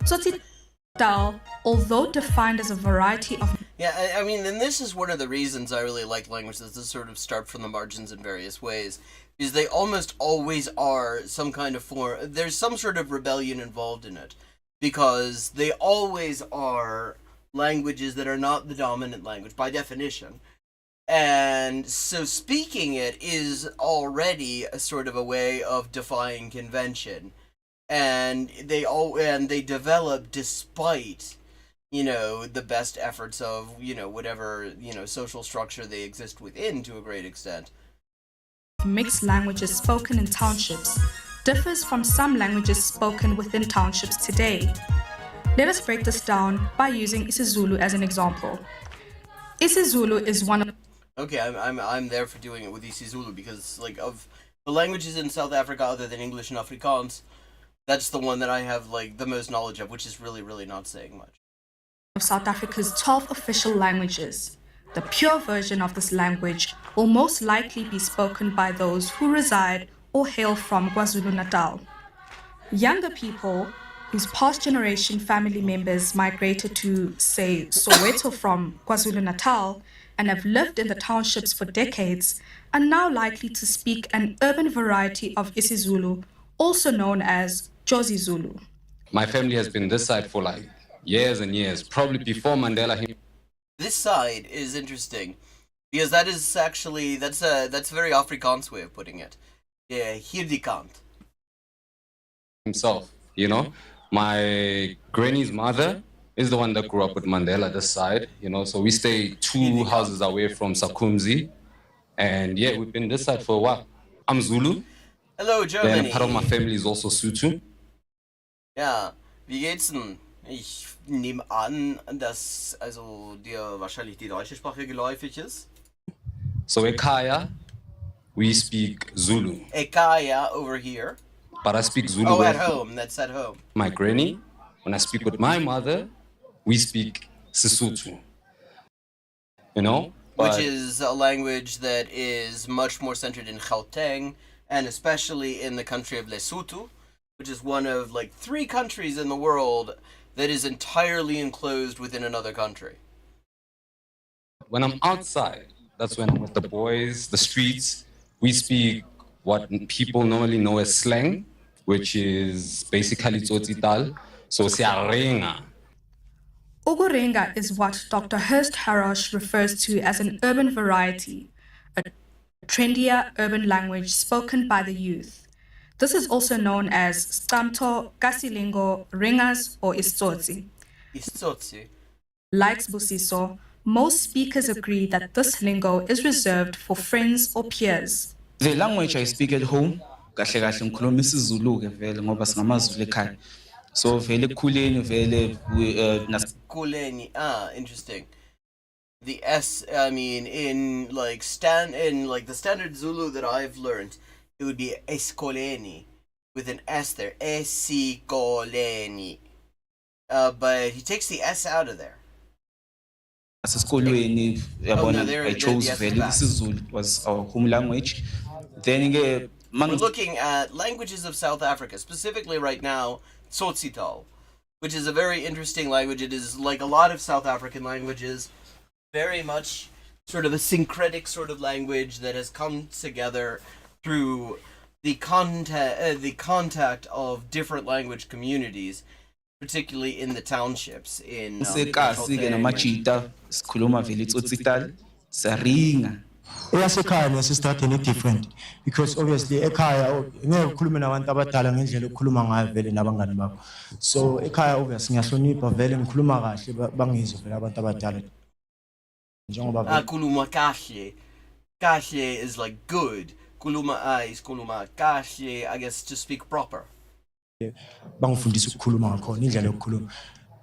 [SPEAKER 19] Tsotsitaal, although defined as a variety of...
[SPEAKER 2] Yeah, I mean, and this is one of the reasons I really like languages that sort of start from the margins in various ways, because they almost always are some kind of form. There's some sort of rebellion involved in it, because they always are languages that are not the dominant language by definition. And so speaking it is already a sort of a way of defying convention. And they develop despite, the best efforts of, whatever, social structure they exist within to a great extent.
[SPEAKER 19] Mixed languages spoken in townships differs from some languages spoken within townships today. Let us break this down by using isiZulu as an example. isiZulu is one of...
[SPEAKER 2] Okay, I'm there for doing it with isiZulu because, of the languages in South Africa other than English and Afrikaans, that's the one that I have, the most knowledge of, which is really, really not saying much.
[SPEAKER 19] Of South Africa's 12 official languages. The pure version of this language will most likely be spoken by those who reside or hail from KwaZulu-Natal. Younger people whose past generation family members migrated to, say, Soweto from KwaZulu-Natal and have lived in the townships for decades are now likely to speak an urban variety of isiZulu, also known as Jozi Zulu.
[SPEAKER 11] My family has been this side for years and years, probably before Mandela.
[SPEAKER 2] This side is interesting because that is actually that's a very Afrikaans way of putting it. Yeah, Hirdikant.
[SPEAKER 11] Himself, you know. My granny's mother is the one that grew up with Mandela this side, you know. So we stay 2 houses away from Sakumzi. And yeah, we've been this side for a while. I'm Zulu.
[SPEAKER 2] Hello,
[SPEAKER 11] Then
[SPEAKER 2] Germany.
[SPEAKER 11] part of my family is also Sotho.
[SPEAKER 2] Ja, wie geht's denn? Ich nehme an, dass also dir wahrscheinlich die deutsche Sprache geläufig ist.
[SPEAKER 11] So Ekaya, we speak Zulu.
[SPEAKER 2] Ekaya over here.
[SPEAKER 11] But I speak Zulu
[SPEAKER 2] Oh,
[SPEAKER 11] with
[SPEAKER 2] at home. That's at home.
[SPEAKER 11] my granny. When I speak with my mother, we speak Sesotho. You know?
[SPEAKER 2] Which is a language that is much more centered in Gauteng, and especially in the country of Lesotho, which is one of like 3 countries in the world that is entirely enclosed within another country.
[SPEAKER 11] When I'm outside, that's when I'm with the boys, the streets, we speak what people normally know as slang, which is basically tsotsital. So siyarenga.
[SPEAKER 19] Ugurenga is what Dr. Hurst Harosh refers to as an urban variety, a trendier urban language spoken by the youth. This is also known as Stamto, Kasilingo, Ringas, or Istsotsi.
[SPEAKER 2] Istsotsi.
[SPEAKER 19] Like Busiso, most speakers agree that this lingo is reserved for friends or peers.
[SPEAKER 13] The language I speak at home, kahle kahle ngikhuluma isiZulu ke vele ngoba singamaZulu ekhaya. So vele ekukhuleni vele
[SPEAKER 2] Kuleni. Interesting. The S, I mean, in like the standard Zulu that I've learned, it would be eskoleni with an S there. Esikoleni. But he takes the S out of there.
[SPEAKER 13] Asesikolweni yabona I chose vele isiZulu was our home language. Then
[SPEAKER 2] we're looking at languages of South Africa, specifically right now, Tsotsital, which is a very interesting language. It is like a lot of South African languages, very much sort of a syncretic sort of language that has come together through the contact of different language communities, particularly in the townships in
[SPEAKER 13] namachita sikhuluma vele tsotsital saringa.
[SPEAKER 14] Eyasekhaya nesistrateni different because obviously ekhaya ngeke ukhulume nabantu abadala ngendlela ukukhuluma ngayo vele nabangani bakho. So ekhaya obviously ngiyahlonipha vele ngikhuluma kahle bangizwe vele abantu abadala. Njengoba
[SPEAKER 2] kuluma kahle. Kahle is like good. Kuluma is kuluma kahle, I guess, to speak proper.
[SPEAKER 14] bangifundisa ukukhuluma ngakhona indlela yokukhuluma.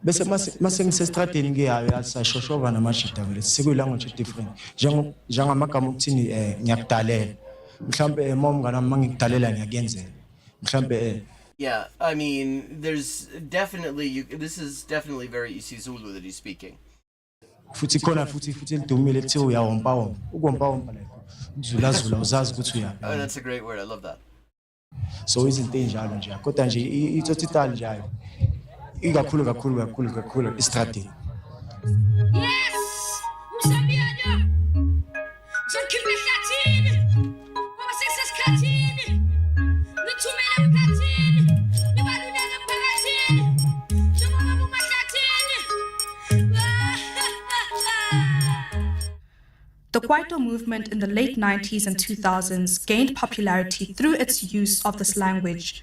[SPEAKER 14] Bese mase ngisestrateni ngiyayo yasashoshova namashida vele sekuyilanguage different njengamagama ukuthini ngiyakudalela mhlambe momngana nami mangikudalela ngiyakenzela mhlambe
[SPEAKER 2] Yeah, I mean, there's definitely this is definitely very isiZulu that he's speaking.
[SPEAKER 14] futhi khona futhi lidumile lithi uyawompa wompa ukwompa wompa lapho uzula zula uzazi ukuthi uya.
[SPEAKER 2] Oh, that's a great word. I love that.
[SPEAKER 14] So izinto enjalo nje kodwa nje itsotsitali nje ikakhulu istrategi.
[SPEAKER 23] Yes! Usabianya! Zokhipha ehlathini! Ngoba sekusesikhathini! Nithumele emkhathini! Nibaluleke emphakathini! Njengoba mumahlathini!
[SPEAKER 19] The Kwaito movement in the late 90s and 2000s gained popularity through its use of this language,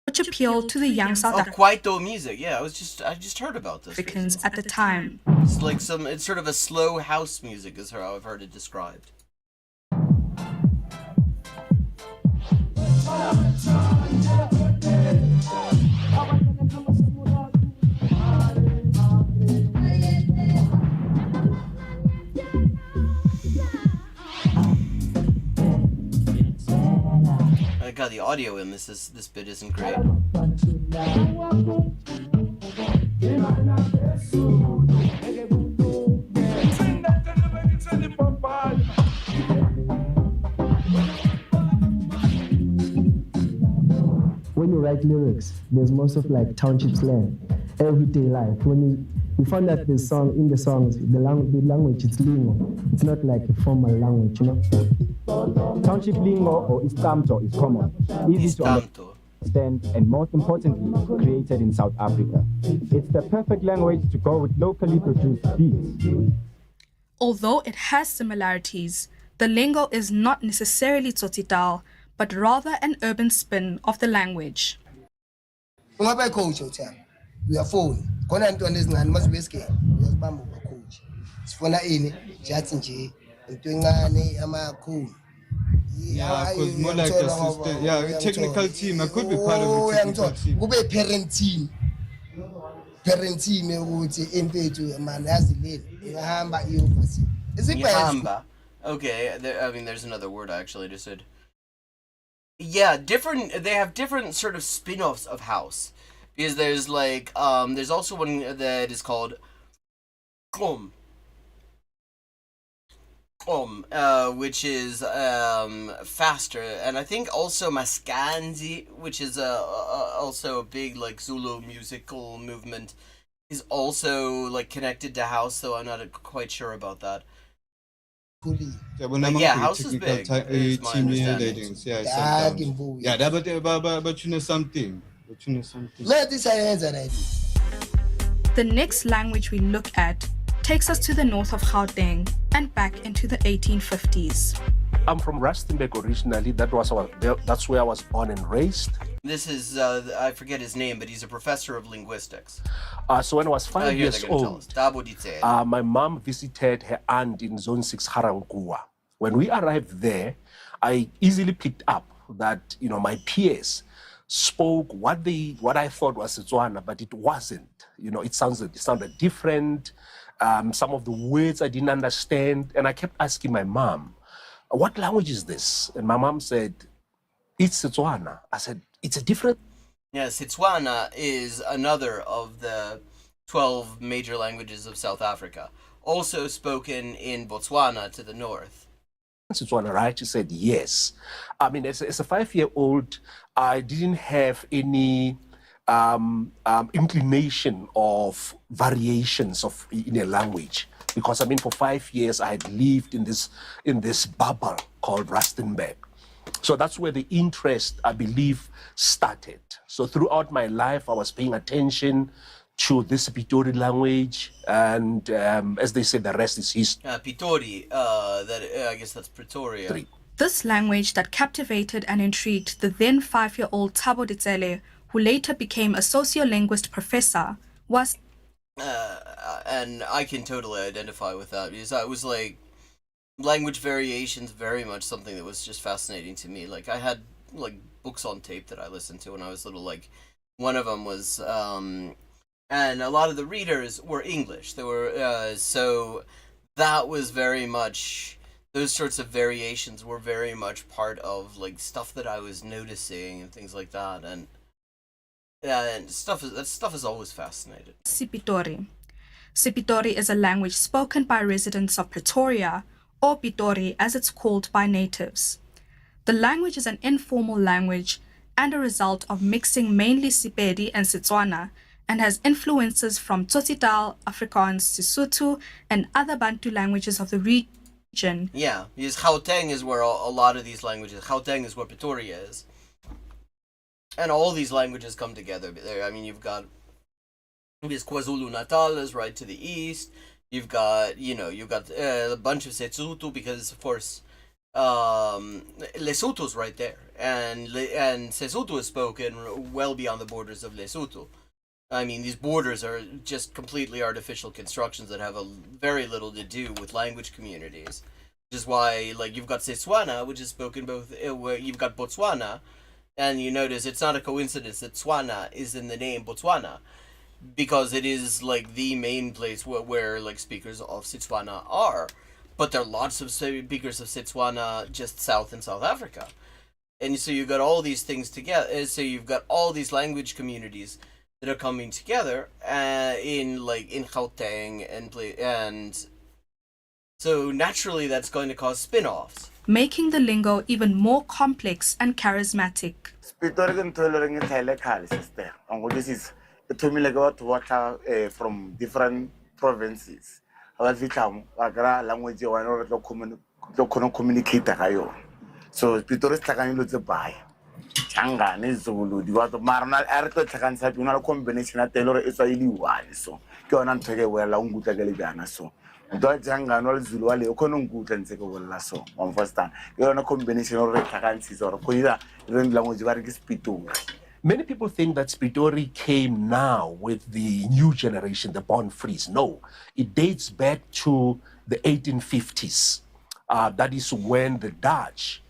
[SPEAKER 19] which appealed to the young South
[SPEAKER 2] Kwaito music. Yeah, I just heard about this.
[SPEAKER 19] Africans at the time.
[SPEAKER 2] It's like it's sort of a slow house music is how I've heard it described. I got the audio in this bit isn't great.
[SPEAKER 24] When you write lyrics, there's most of like township slang, everyday life. When you find that the songs, the language is lingo. It's not like a formal language, you know.
[SPEAKER 25] Township lingo or Istamto is common, easy to understand, and most importantly, created in South Africa. It's the perfect language to go with locally produced beats.
[SPEAKER 19] Although it has similarities, the lingo is not necessarily Tsotsitaal, but rather an urban spin of the language.
[SPEAKER 17] Ungaba coach uthana. Uyafona. Khona intwana ezincane masibe sike. Uyazibamba uba coach. Sifuna ini? Jathi nje into encane amakhulu.
[SPEAKER 7] Yeah, because more like assistant. Yeah, a technical team. I could be part of the technical team.
[SPEAKER 17] Kube parent team. Parent team ukuthi impethu man yazi leni. Ihamba iyofasi.
[SPEAKER 1] Ihamba. Okay, I mean, there's another word I actually just said. Yeah, they have different sort of spin-offs of house. Because there's like, there's also one that is called Kom, which is faster. And I think also Maskanzi, which is also a big like Zulu musical movement, is also like connected to house, though I'm not quite sure about that. Yeah, house is big. Is my understanding.
[SPEAKER 7] Yeah, but you know something.
[SPEAKER 19] The next language we look at takes us to the north of Gauteng and back into the 1850s.
[SPEAKER 20] I'm from Rustenburg originally. That's where I was born and raised.
[SPEAKER 1] This is, I forget his name, but he's a professor of linguistics.
[SPEAKER 20] So when I was 5 years old, my mom visited her aunt in Zone 6, Harangua. When we arrived there, I easily picked up that, my peers spoke what I thought was Setswana, but it wasn't. It sounded different. Some of the words I didn't understand. And I kept asking my mom, what language is this? And my mom said, it's Setswana. I said, it's a different...
[SPEAKER 1] Yeah, Setswana is another of the 12 major languages of South Africa, also spoken in Botswana to the north.
[SPEAKER 20] Setswana, right? She said, yes. I mean, as a 5-year-old, I didn't have any inclination of variations in a language. Because, for 5 years, I had lived in this bubble called Rustenburg. So that's where the interest, I believe, started. So throughout my life, I was paying attention to this Pitori language, and as they say, the rest is history.
[SPEAKER 1] Pitori, I guess that's Pretoria.
[SPEAKER 19] This language that captivated and intrigued the then 5-year-old Thabo Ditsele, who later became a sociolinguist professor, was...
[SPEAKER 1] and I can totally identify with that, because I was like, language variations very much something that was just fascinating to me. Like, I had like books on tape that I listened to when I was little. Like, one of them was and a lot of the readers were English. They were so that was very much, those sorts of variations were very much part of like stuff that I was noticing and things like that. And that stuff is always fascinated.
[SPEAKER 19] Sipitori. Sipitori is a language spoken by residents of Pretoria, or Pitori as it's called by natives. The language is an informal language and a result of mixing mainly Sepedi and Setswana, and has influences from Tsotsitaal, Afrikaans, Sesotho, and other Bantu languages of the region.
[SPEAKER 1] Yeah, because Gauteng is where a lot of these languages, Gauteng is where Pretoria is. And all these languages come together there. I mean, you've got KwaZulu-Natal is right to the east. You've got, a bunch of Sesotho because, of course, Lesotho's right there. And Sesotho is spoken well beyond the borders of Lesotho. I mean, these borders are just completely artificial constructions that have very little to do with language communities. Which is why, like, you've got Setswana, which is spoken both, you've got Botswana, and you notice it's not a coincidence that Tswana is in the name Botswana, because it is like the main place where like speakers of Setswana are, but there are lots of speakers of Setswana just south in South Africa, and so you've got all these things together. So you've got all these language communities that are coming together in Gauteng and so naturally that's going to cause spin-offs,
[SPEAKER 19] making the lingo even more complex and charismatic.
[SPEAKER 9] This is water from different provinces. Language communicate. So Pitori is by Changa, Zulu, the water Marnal Arto Takan combination at Taylor is a one. So go on and take away Languta Galigana. So Ntwa jangana wa Zulu wa le o khona ngutla ntse go bolla so wa mfastana ke yona combination o re tlhakantsisa gore go ira re language ba re ke Spitori.
[SPEAKER 20] Many people think that Spitori came now with the new generation, the born frees. No, it dates back to the 1850s. That is when the Dutch,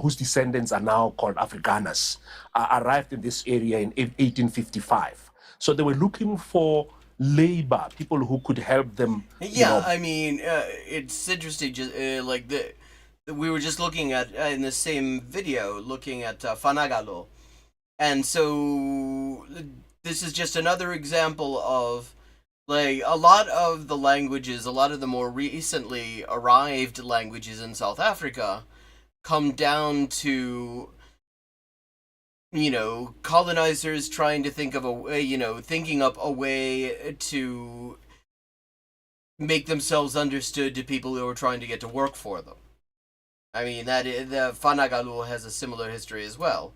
[SPEAKER 20] whose descendants are now called Afrikaners, arrived in this area in 1855. So they were looking for labor, people who could help them.
[SPEAKER 2] Yeah, I mean, it's interesting. Just we were just looking at in the same video, looking at Fanagalo, and so this is just another example of like a lot of the languages, a lot of the more recently arrived languages in South Africa, come down to, you know, colonizers trying to think of a way, you know, thinking up a way to make themselves understood to people who are trying to get to work for them. I mean, the Fanagalu has a similar history as well.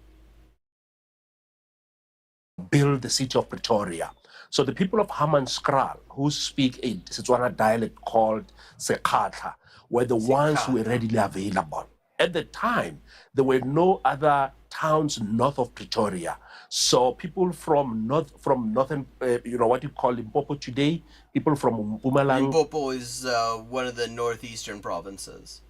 [SPEAKER 20] Build the city of Pretoria. So the people of Hammanskraal, who speak a Setswana dialect called Sekhatla, were the ones who were readily available. At the time, there were no other towns north of Pretoria. So people from northern, you know, what you call Limpopo today, people from Mpumalanga.
[SPEAKER 2] Limpopo is one of the northeastern provinces.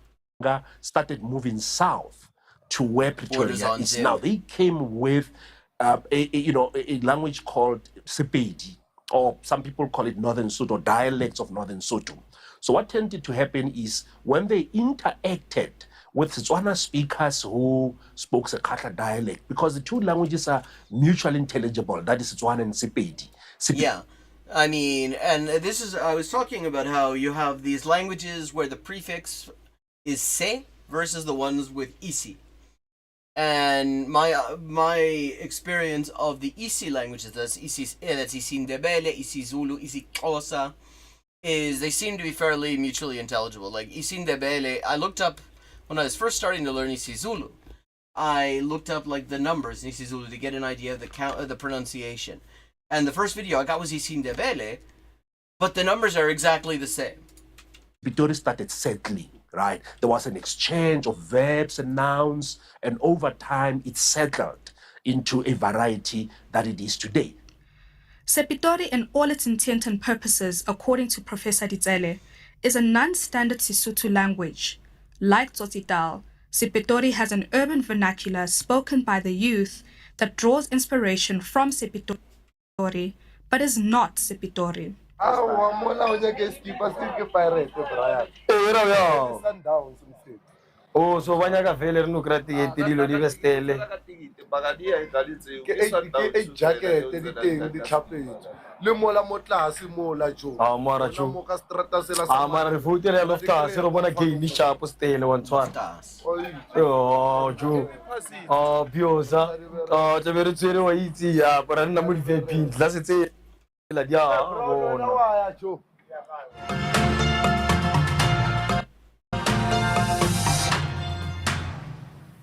[SPEAKER 20] Started moving south to where Pretoria is now. They came with a language called Sepedi, or some people call it Northern Sotho, dialects of Northern Sotho. So what tended to happen is when they interacted with Setswana speakers who spoke Sekhatla dialect, because the two languages are mutually intelligible, that is Setswana and Sepedi.
[SPEAKER 2] Yeah, I mean, and this is, I was talking about how you have these languages where the prefix is se versus the ones with isi. And my experience of the Isi languages, that's Isindebele, Isi Zulu, Isi Xhosa, is they seem to be fairly mutually intelligible. Like Isindebele, I looked up when I was first starting to learn Isi Zulu. I looked up like the numbers in Isi Zulu to get an idea of the count of the pronunciation. And the first video I got was Isindebele, but the numbers are exactly the same.
[SPEAKER 20] Pretoria started settling. Right, there was an exchange of verbs and nouns, and over time it settled into a variety that it is today.
[SPEAKER 19] Sepitori, in all its intent and purposes, according to Professor Ditsele, is a non-standard Sesotho language. Like Tsotsitaal, Sepitori has an urban vernacular spoken by the youth that draws inspiration from Sepitori, but is not Sepitori.
[SPEAKER 10] Oh, so vanyaka vele ri nuku ra tiheti dilo di vestele
[SPEAKER 17] ke jacket di teng di tlhapetse le mola mo tlase mola jo
[SPEAKER 10] mara jo
[SPEAKER 17] mo ka strata se la
[SPEAKER 10] mara re foutele ya lofta se re bona game sharp stele wa ntshwana jo biosa tebe re tsere wa itse ya bara nna mo di vaping tla se tse la dia bona jo.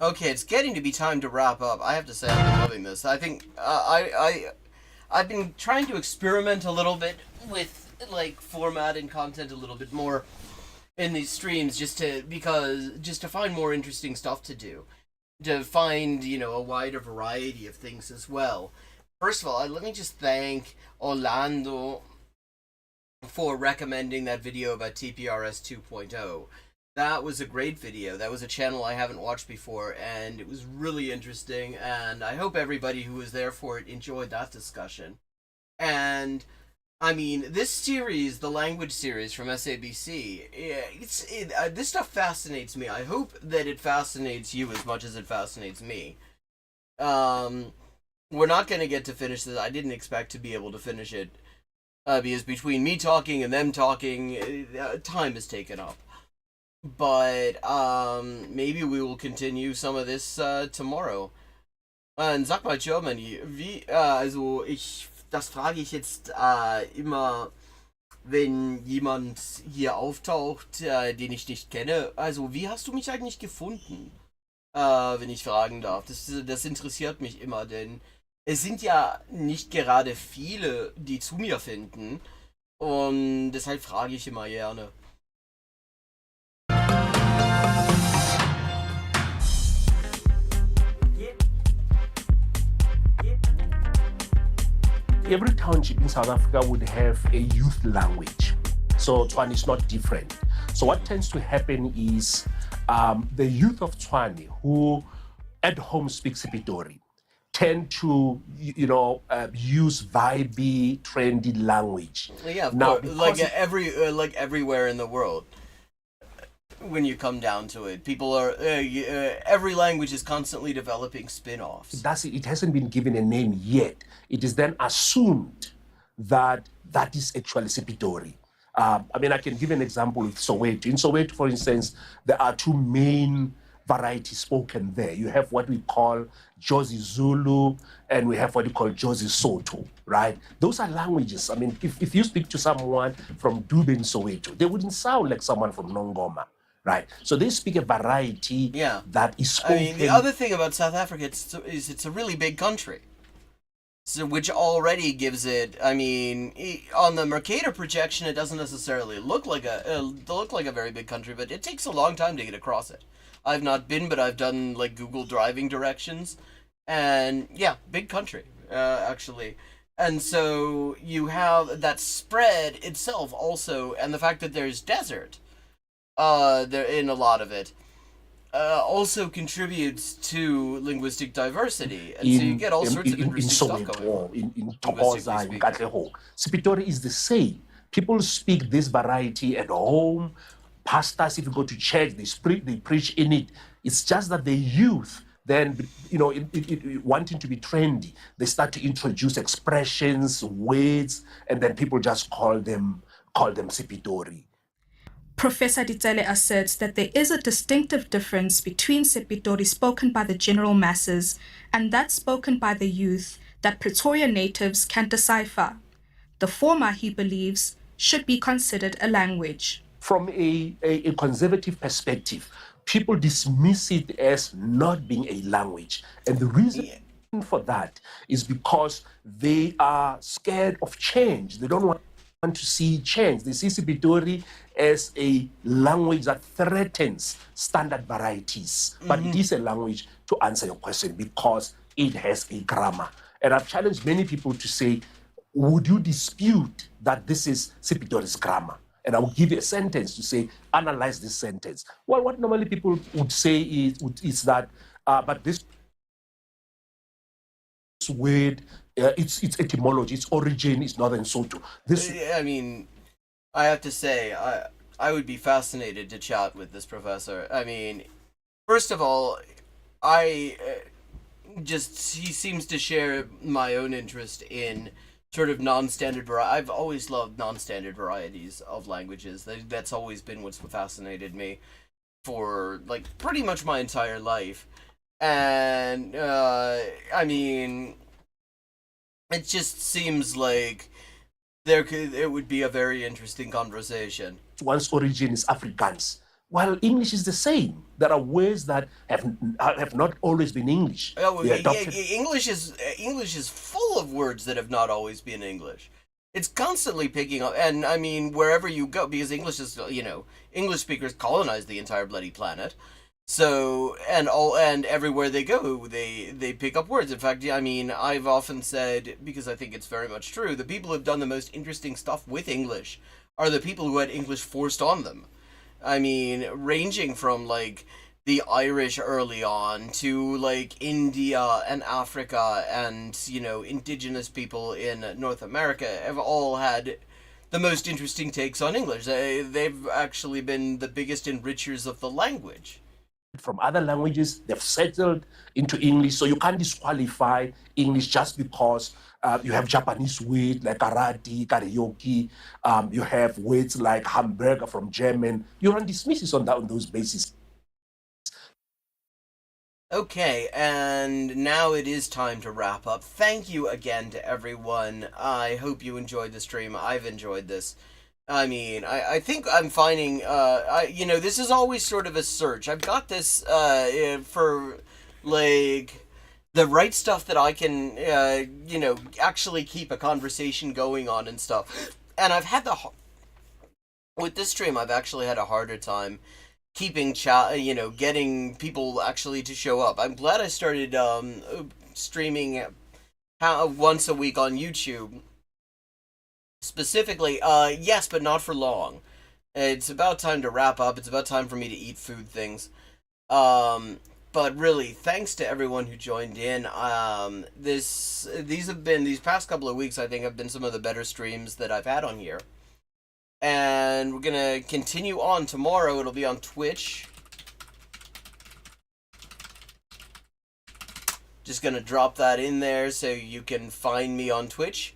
[SPEAKER 2] Okay, it's getting to be time to wrap up. I have to say I've been loving this. I think I've been trying to experiment a little bit with like format and content a little bit more in these streams just to find more interesting stuff to do. To find, you know, a wider variety of things as well. First of all, let me just thank Orlando for recommending that video about TPRS 2.0. That was a great video. That was a channel I haven't watched before, and it was really interesting, and I hope everybody who was there for it enjoyed that discussion. And, I mean, this series, the language series from SABC, this stuff fascinates me. I hope that it fascinates you as much as it fascinates me. We're not going to get to finish this. I didn't expect to be able to finish it, because between me talking and them talking, time is taken up. But maybe we will continue some of this tomorrow. Und sag mal, Germany, wie, also das frage ich jetzt immer, wenn jemand hier auftaucht, den ich nicht kenne. Also, wie hast du mich eigentlich gefunden? Wenn ich fragen darf. Das interessiert mich immer, denn es sind ja nicht gerade viele, die zu mir finden. Und deshalb frage ich immer gerne.
[SPEAKER 20] every township in South Africa would have a youth language. So Tswana is not different. So what tends to happen is the youth of Tswane who at home speak Sipitori tend to, use vibey, trendy language.
[SPEAKER 2] Yeah, of
[SPEAKER 20] Now,
[SPEAKER 2] course. Like everywhere in the world. When you come down to it, people are every language is constantly developing spin-offs.
[SPEAKER 20] It hasn't been given a name yet. It is then assumed that that is actually Sipitori. I can give an example with Soweto. In Soweto, for instance, there are two main varieties spoken there. You have what we call Jozi Zulu, and we have what we call Jozi Soto, right? Those are languages. If you speak to someone from Dube in Soweto, they wouldn't sound like someone from Nongoma, right? So they speak a variety that is spoken.
[SPEAKER 2] The other thing about South Africa is it's a really big country. So, which already gives it, on the Mercator projection, it doesn't necessarily look like a very big country, but it takes a long time to get across it. I've not been, but I've done like Google driving directions, and yeah, big country, actually. And so you have that spread itself also, and the fact that there's desert, there in a lot of it. Also contributes to linguistic diversity, and so you get all sorts of interesting stuff going on.
[SPEAKER 20] In Tokoza, in Katlehong, Sipitori is the same. People speak this variety at home. Pastors, if you go to church, they preach in it. It's just that the youth, then, wanting to be trendy, they start to introduce expressions, words, and then people just call them Sipitori.
[SPEAKER 19] Professor Ditele asserts that there is a distinctive difference between Sipitori spoken by the general masses and that spoken by the youth that Pretoria natives can decipher. The former, he believes, should be considered a language.
[SPEAKER 20] From a conservative perspective, people dismiss it as not being a language. And the reason for that is because they are scared of change. They don't want to see change. They see Sipitori as a language that threatens standard varieties. But it is a language, to answer your question, because it has a grammar. And I've challenged many people to say, would you dispute that this is Sipitori's grammar? And I will give you a sentence to say, analyze this sentence. Well, what normally people would say is that, but this word, its etymology, its origin is Northern Soto.
[SPEAKER 2] I have to say, I would be fascinated to chat with this professor. First of all, he seems to share my own interest in sort of non-standard variety. I've always loved non-standard varieties of languages. That's always been what's fascinated me for like pretty much my entire life. And it just seems like it would be a very interesting conversation.
[SPEAKER 20] One's origin is Afrikaans. While English is the same. There are words that have not always been English.
[SPEAKER 2] English is full of words that have not always been English. It's constantly picking up, and wherever you go, because English is, English speakers colonize the entire bloody planet. So, and everywhere they go, they pick up words. In fact, I've often said, because I think it's very much true, the people who've done the most interesting stuff with English are the people who had English forced on them. Ranging from, like, the Irish early on to, like, India and Africa and, indigenous people in North America have all had the most interesting takes on English. They've actually been the biggest enrichers of the language.
[SPEAKER 20] From other languages, they've settled into English, so you can't disqualify English just because you have Japanese words like karate, karaoke, you have words like hamburger from German. You run dismisses on those bases.
[SPEAKER 2] Okay, and now it is time to wrap up. Thank you again to everyone. I hope you enjoyed the stream. I've enjoyed this. I think I'm finding, this is always sort of a search. I've got this, for, like, the right stuff that I can, actually keep a conversation going on and stuff. And I've had with this stream, I've actually had a harder time keeping getting people actually to show up. I'm glad I started, streaming once a week on YouTube. Specifically, yes, but not for long. It's about time to wrap up. It's about time for me to eat food things. But really, thanks to everyone who joined in. These past couple of weeks, I think, have been some of the better streams that I've had on here. And we're gonna continue on tomorrow. It'll be on Twitch. Just gonna drop that in there so you can find me on Twitch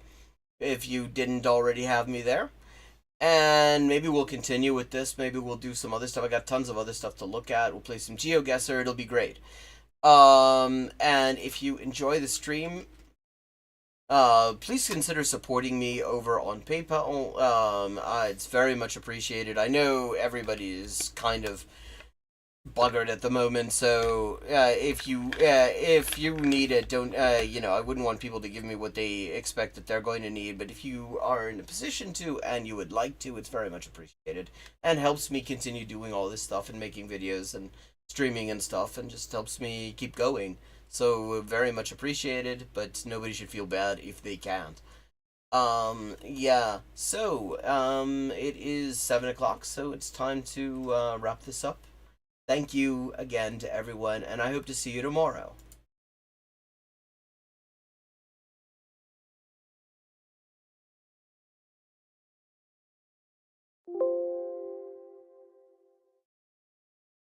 [SPEAKER 2] if you didn't already have me there. And maybe we'll continue with this. Maybe we'll do some other stuff. I got tons of other stuff to look at. We'll play some GeoGuessr. It'll be great. And if you enjoy the stream, please consider supporting me over on PayPal. It's very much appreciated. I know everybody is kind of buggered at the moment, so if you need it, don't I wouldn't want people to give me what they expect that they're going to need, but if you are in a position to and you would like to, it's very much appreciated and helps me continue doing all this stuff and making videos and streaming and stuff, and just helps me keep going. So very much appreciated, but nobody should feel bad if they can't. Yeah, so it is 7 o'clock, so it's time to wrap this up. Thank you again to everyone, and I hope to see you tomorrow.